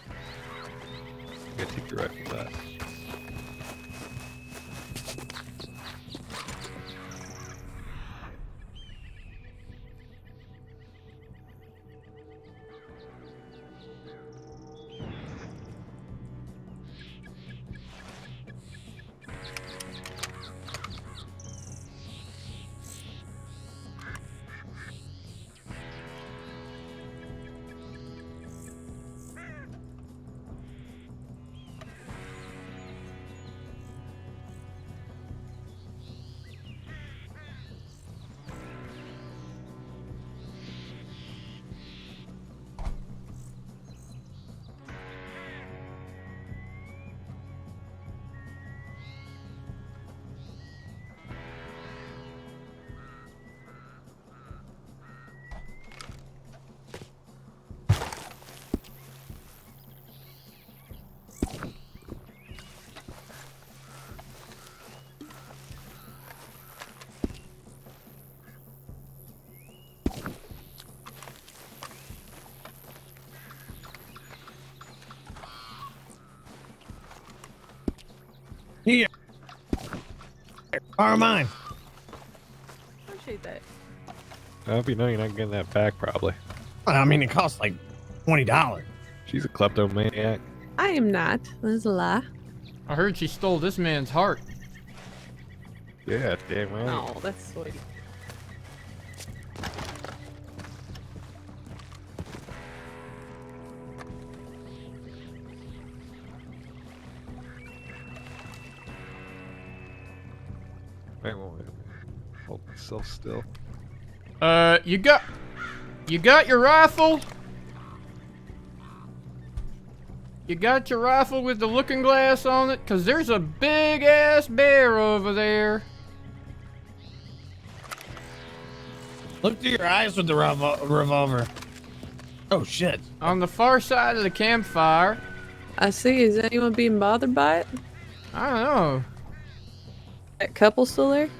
I gotta take your rifle back. Here. Are mine. Appreciate that. I hope you know you're not getting that back, probably. I mean, it costs like $20. She's a kleptomaniac. I am not. That's a lie. I heard she stole this man's heart. Yeah, damn right. Oh, that's sweet. Wait. Hold myself still. You got your rifle? You got your rifle with the looking glass on it? 'Cause there's a big ass bear over there. Look to your eyes with the revolver. Oh shit! On the far side of the campfire. I see. Is anyone being bothered by it? I don't know. That couple still there?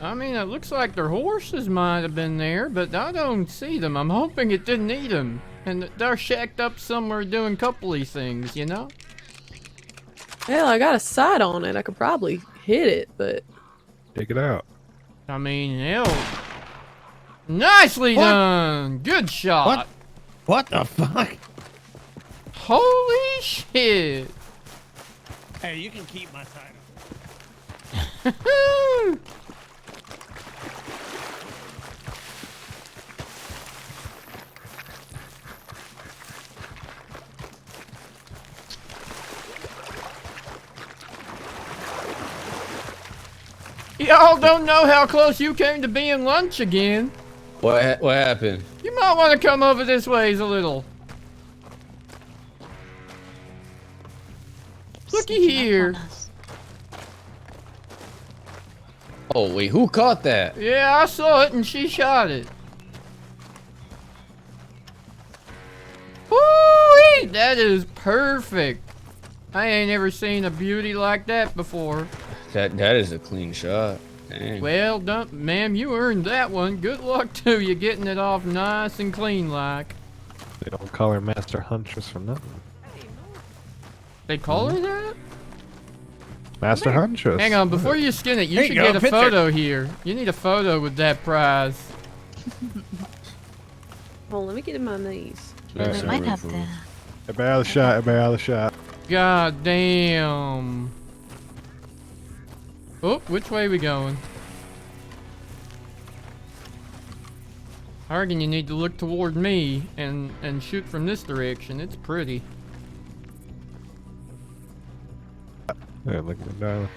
I mean, it looks like their horses might have been there, but I don't see them. I'm hoping it didn't eat them. And that they're shacked up somewhere doing coupley things, you know? Hell, I got a sight on it. I could probably hit it, but... Take it out. I mean, hell... Nicely done! Good shot! What the fuck? Holy shit! Hey, you can keep my title. Y'all don't know how close you came to being lunch again. What happened? You might want to come over this ways a little. Looky here. Oh wait, who caught that? Yeah, I saw it and she shot it. Woo-wee! That is perfect. I ain't ever seen a beauty like that before. That is a clean shot. Dang. Well done, ma'am. You earned that one. Good luck to you getting it off nice and clean like. They don't call her Master Huntress for nothing. They call her that? Master Huntress. Hang on, before you skin it, you There should you go, get a picture. photo here. You need a photo with that prize. Hold on, let me get in my knees. They might have the... Everybody out of the shot. Everybody out of the shot. God damn. Oh, which way are we going? I reckon you need to look toward me and shoot from this direction. It's pretty. Yeah, look at the dial.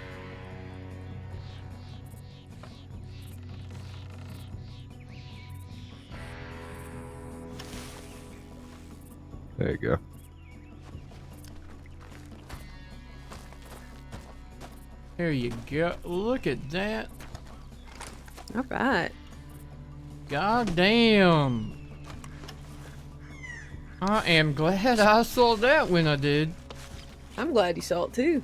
There you go. There you go. Look at that. All right. God damn. I am glad I saw that when I did. I'm glad you saw it too.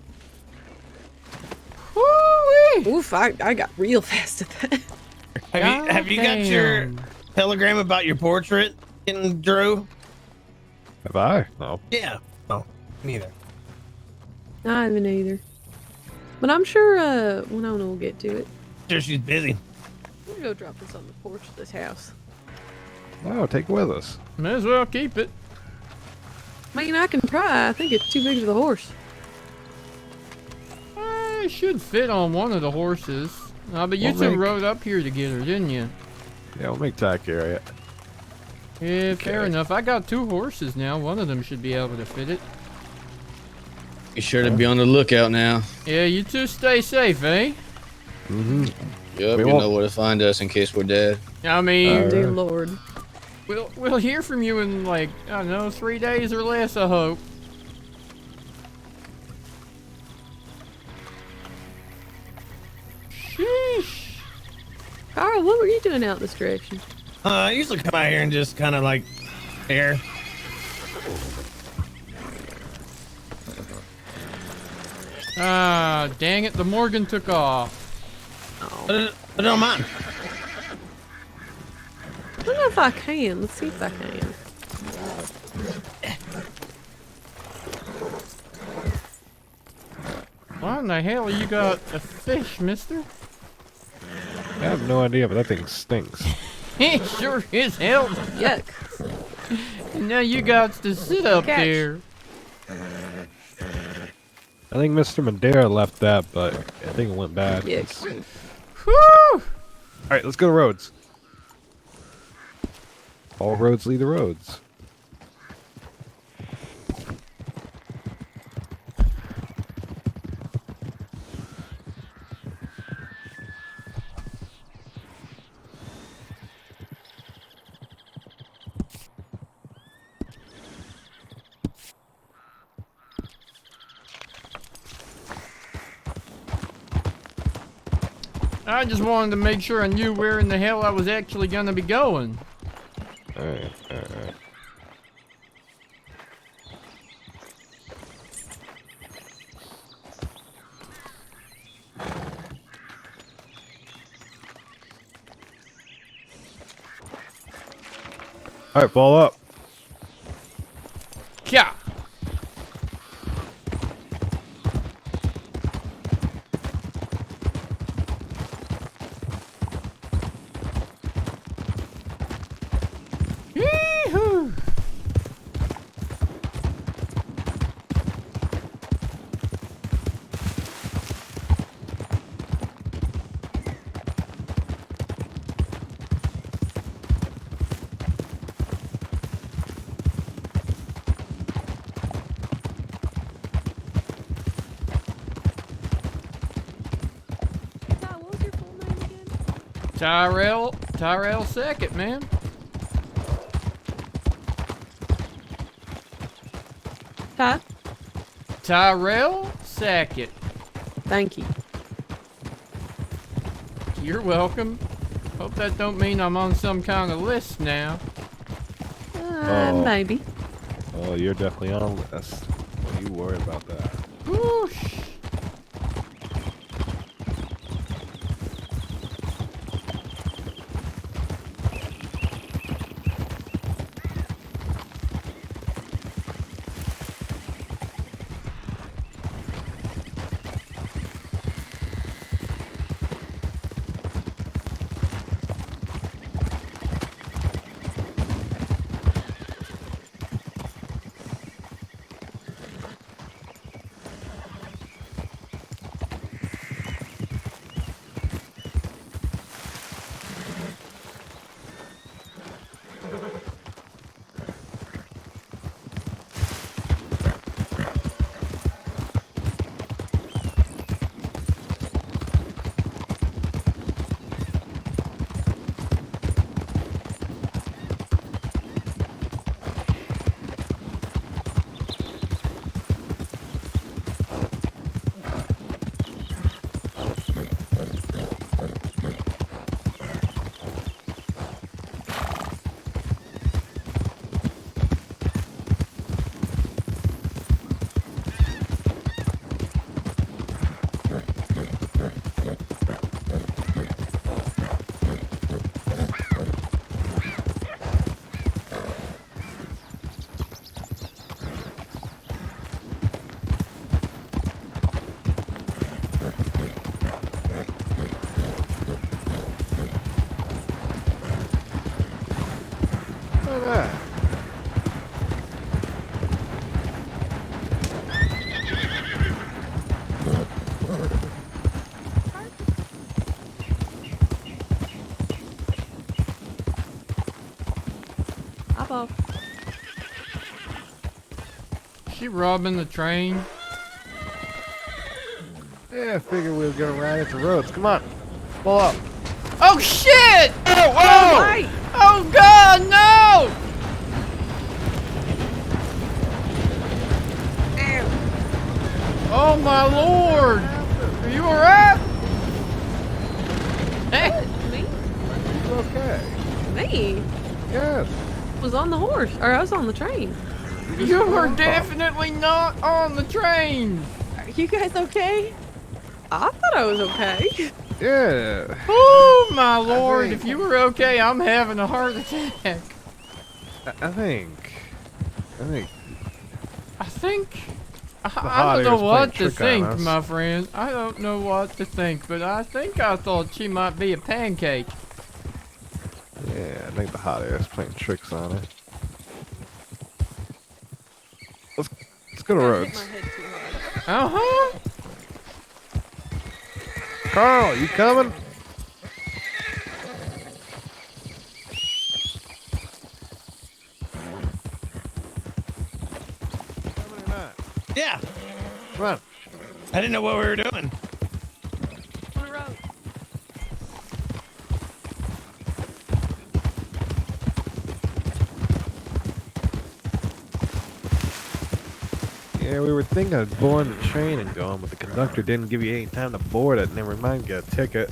Woo-wee! Oof, I got real fast at that. Have you got your telegram about your portrait in Drew? Have I? No. Yeah. No, neither. I haven't either. But I'm sure Winona will get to it. Sure, she's busy. I'm gonna go drop this on the porch of this house. No, take it with us. May as well keep it. I mean, I can try. I think it's too big for the horse. It should fit on one of the horses. But you two rode up here together, didn't you? Yeah, we'll make Ty carry it. Yeah, fair enough. I got two horses now. One of them should be able to fit it. Be sure to be on the lookout now. Yeah, you two stay safe, eh? Mm-hmm. Yep, you know where to find us in case we're dead. I mean, Dear Lord. We'll hear from you in like, I don't know, 3 days or less, I hope. Sheesh. Carl, what were you doing out this direction? I usually come out here and just kind of like air. Ah, dang it, the Morgan took off. I don't mind. I don't know if I can. Let's see if I can. Why in the hell you got a fish, mister? I have no idea, but that thing stinks. It sure is hell. Yuck. And now you got to sit up Catch. there. I think Mr. Madeira left that, but I think it went bad. Yes. Whew! Alright, let's go to roads. All roads lead to roads. I just wanted to make sure I knew where in the hell I was actually gonna be going. Alright, alright. Alright, fall up. Yeah. Yee-hoo. Tyrell Sackett, man. Huh? Tyrell Sackett. Thank you. You're welcome. Hope that don't mean I'm on some kind of list now. Maybe. Oh, you're definitely on the list. Don't you worry about that. Whoosh. Up. She robbing the train. Yeah, I figured we were gonna ride into roads. Come on, pull up. Oh shit! Oh, whoa! Oh god, no! Oh my lord! Are you alright? Hey. Me? You okay? Me? Yes. Was on the horse, or I was on the train. You were definitely not on the train. Are you guys okay? I thought I was okay. Yeah. Oh my lord! If you were okay, I'm having a heart attack. I think. I don't know what to think, my friend. I don't know what to think, but I thought she might be a pancake. Yeah, I think the hot air's playing tricks on her. Let's go to roads. Uh-huh. Carl, you coming? Yeah. Come on. I didn't know what we were doing. On the road. Yeah, we were thinking of boarding the train and going, but the conductor didn't give you any time to board it. Never mind, get a ticket.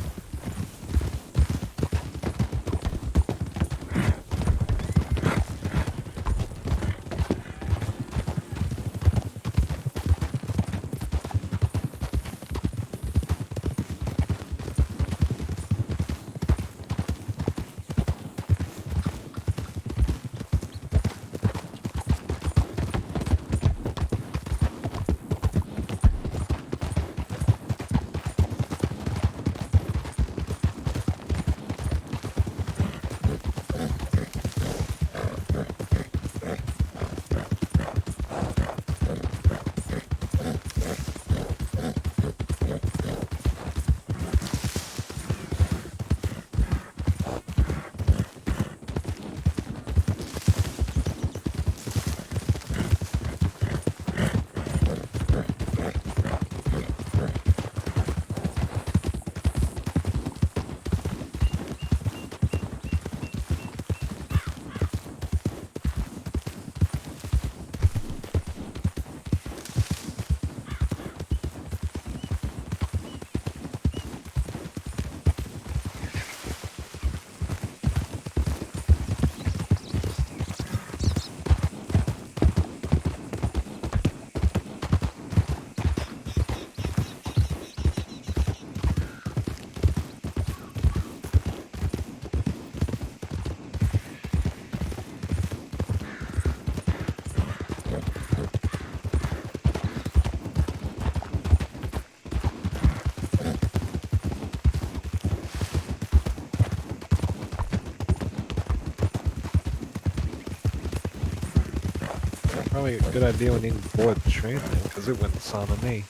Probably a good idea when you board the train then, because it went son of me.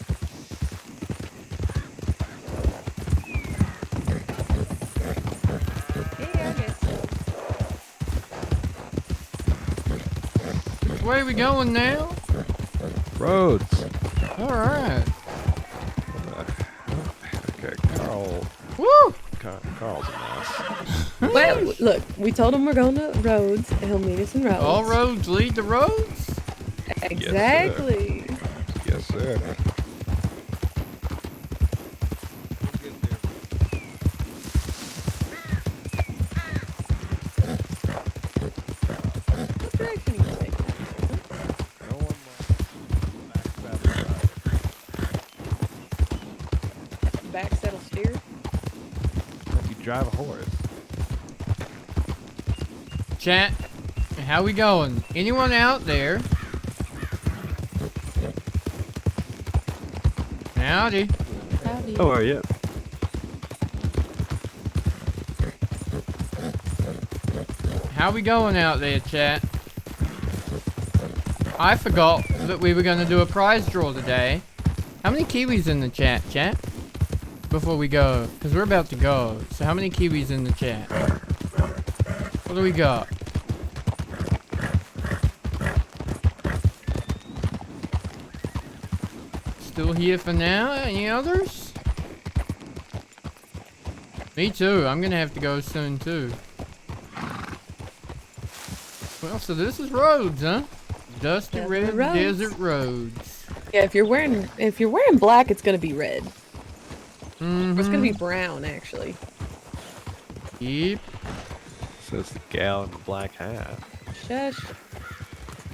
Which way are we going now? Roads. Alright. Okay, Carl. Woo! Carl's a mess. Well, look, we told him we're going to roads, and he'll meet us in roads. All roads lead to roads? Exactly. Yes, sir. What direction are you taking? Back saddle steer? Like you drive a horse. Chat, how we going? Anyone out there? Howdy. Howdy. How are you? How we going out there, chat? I forgot that we were going to do a prize draw today. How many Kiwis in the chat? Before we go, because we're about to go. So how many Kiwis in the chat? What do we got? Still here for now? Any others? Me too. I'm gonna have to go soon too. Well, so this is roads, huh? Dusty red roads. desert roads. Yeah, if you're wearing black, it's gonna be red. Mm-hmm. Or it's gonna be brown, actually. Yep. Says the gal in the black hat. Shush.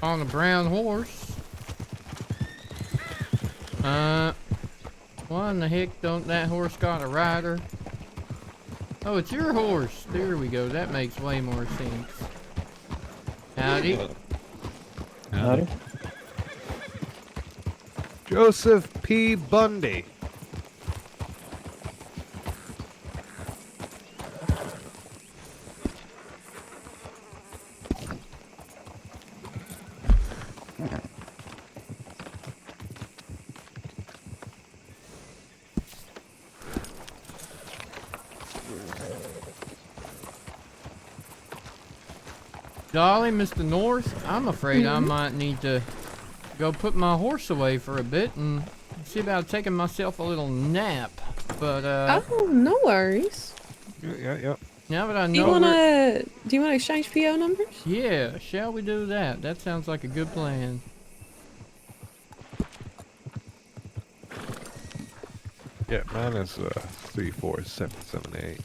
On a brown horse. Why in the heck don't that horse got a rider? Oh, it's your horse. There we go. That makes way more sense. Howdy. Howdy. Joseph P. Bundy. Dolly, Mr. North, I'm afraid I might need to go put my horse away for a bit and see about taking myself a little nap. But Oh, no worries. Yeah. Now that I know Do you wanna exchange PO numbers? Yeah, shall we do that? That sounds like a good plan. Yeah, mine is 34778.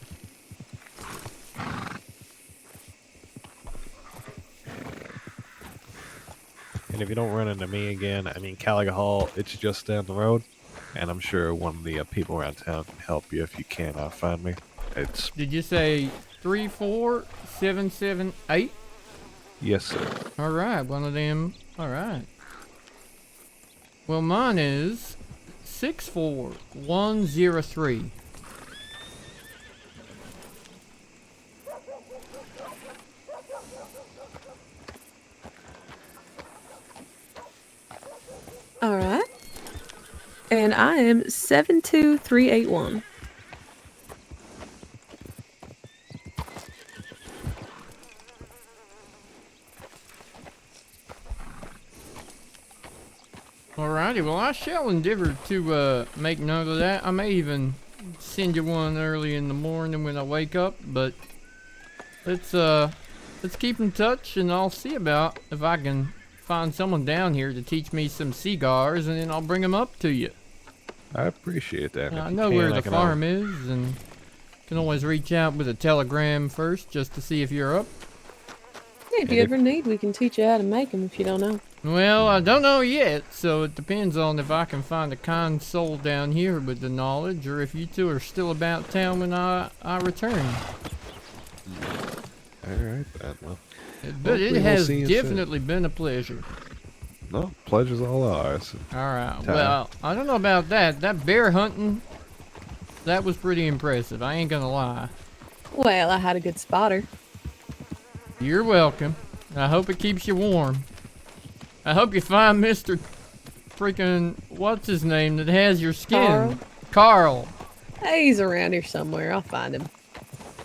And if you don't run into me again, I mean, Caliga Hall, it's just down the road. And I'm sure one of the people around town can help you if you can't find me. It's... Did you say 34778? Yes, sir. Alright, one of them. Alright. Well, mine is 64103. All right. And I am 72381. Alrighty, well I shall endeavor to make note of that. I may even send you one early in the morning when I wake up, but let's keep in touch and I'll see about if I can find someone down here to teach me some cigars and then I'll bring them up to you. I appreciate that. I know where the farm is and can always reach out with a telegram first just to see if you're up. Yeah, if you ever need, we can teach you how to make them if you don't know. Well, I don't know yet, so it depends on if I can find a kind soul down here with the knowledge, or if you two are still about town when I return. Alright, then. Well, but it has definitely been a pleasure. No, pleasure's all ours. Alright, well, I don't know about that. That bear hunting, that was pretty impressive, I ain't gonna lie. Well, I had a good spotter. You're welcome. I hope it keeps you warm. I hope you find Mr. freaking, what's his name that has your skin? Carl. Hey, he's around here somewhere. I'll find him.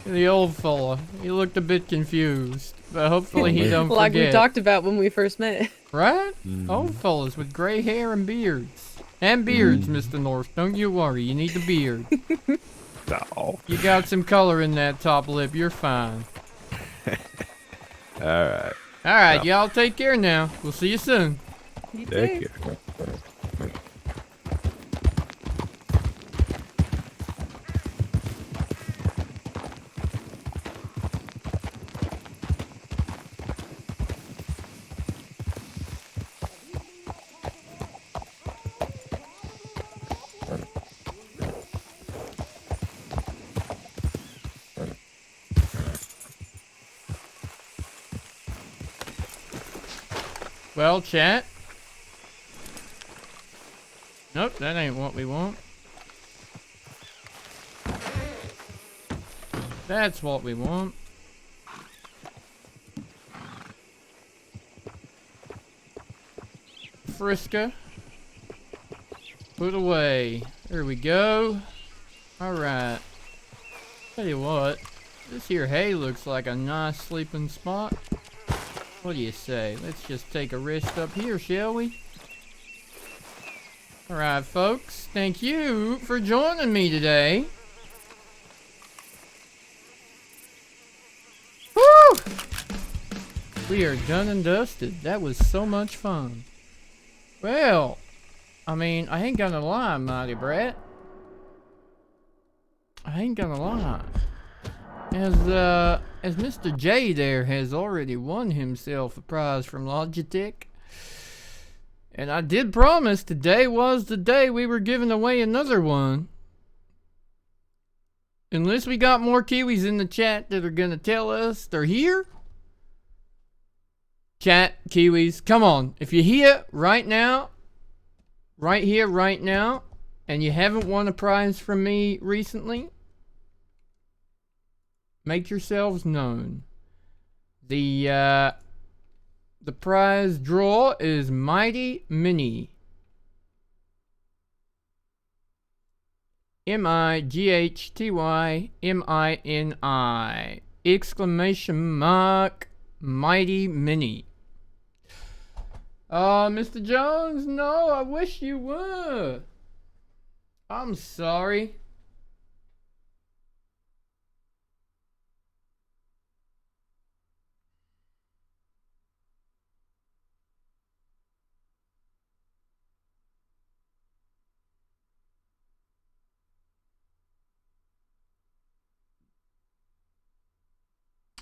The old fella. He looked a bit confused, but hopefully he don't Like forget. we talked about when we first met. Right? Old fellas with gray hair and beards. And beards, Mr. North. Don't you worry. You need the beard. No. You got some color in that top lip. You're fine. Alright. Alright, y'all take care now. We'll see you soon. Take care. Well, chat. Nope, that ain't what we want. That's what we want. Friska. Put away. There we go. Alright. Tell you what. This here hay looks like a nice sleeping spot. What do you say? Let's just take a rest up here, shall we? Alright, folks. Thank you for joining me today. Woo! We are done and dusted. That was so much fun. Well, I mean, I ain't gonna lie, Mighty Brat. I ain't gonna lie. As Mr. J there has already won himself a prize from Logitech. And I did promise today was the day we were giving away another one. Unless we got more Kiwis in the chat that are gonna tell us they're here. Chat, Kiwis, come on. If you're here right now, right here, right now, and you haven't won a prize from me recently, make yourselves known. The prize draw is Mighty Mini. MIGHTYMINI. Exclamation mark Mighty Mini. Mr. Jones, no, I wish you were. I'm sorry.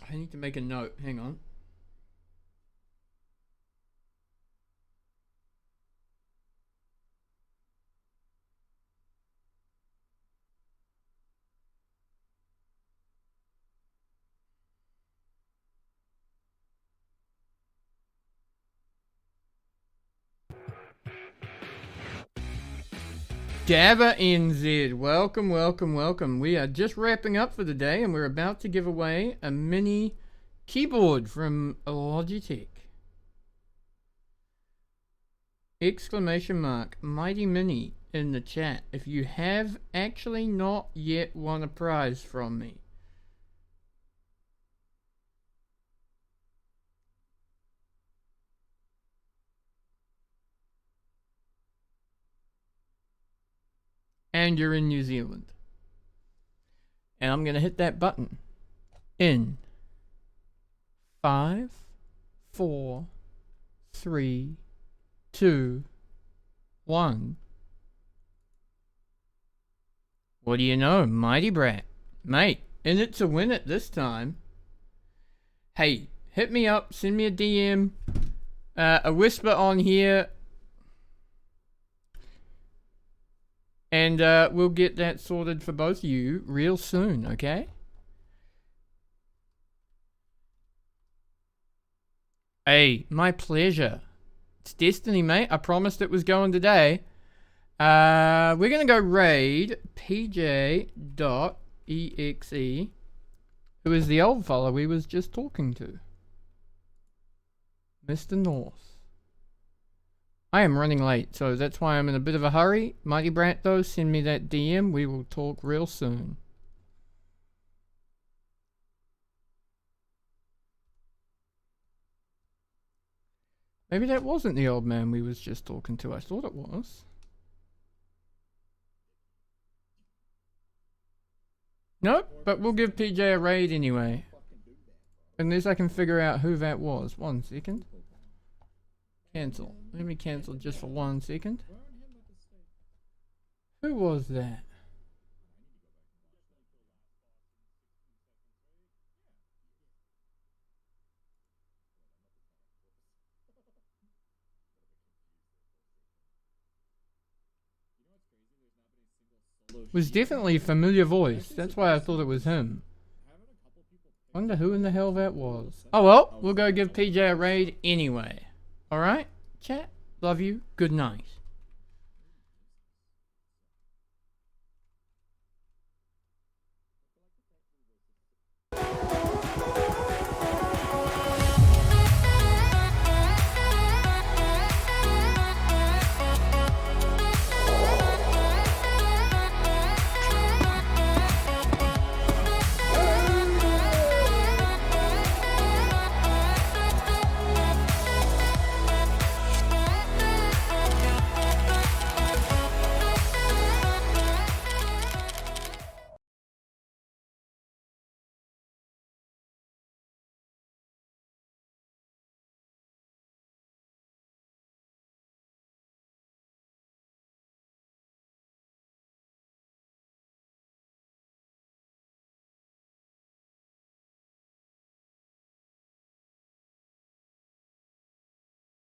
I need to make a note. Hang on. Java NZ, welcome, welcome, welcome. We are just wrapping up for the day and we're about to give away a mini keyboard from Logitech. Exclamation mark Mighty Mini in the chat if you have actually not yet won a prize from me. And you're in New Zealand. And I'm gonna hit that button in 5, 4, 3, 2, 1. What do you know, Mighty Brat? Mate, in it to win it this time. Hey, hit me up, send me a DM, a whisper on here. And we'll get that sorted for both of you real soon, okay? Hey, my pleasure. It's destiny, mate. I promised it was going today. We're going to go raid PJ.exe, who is the old fella we was just talking to. Mr. North. I am running late, so that's why I'm in a bit of a hurry. Mighty Brat, though, send me that DM. We will talk real soon. Maybe that wasn't the old man we was just talking to. I thought it was. Nope, but we'll give PJ a raid anyway. Unless I can figure out who that was. 1 second. Cancel. Let me cancel just for 1 second. Who was that? Was definitely a familiar voice. That's why I thought it was him. Wonder who in the hell that was. Oh well, we'll go give PJ a raid anyway. Alright? Chat, love you, good night.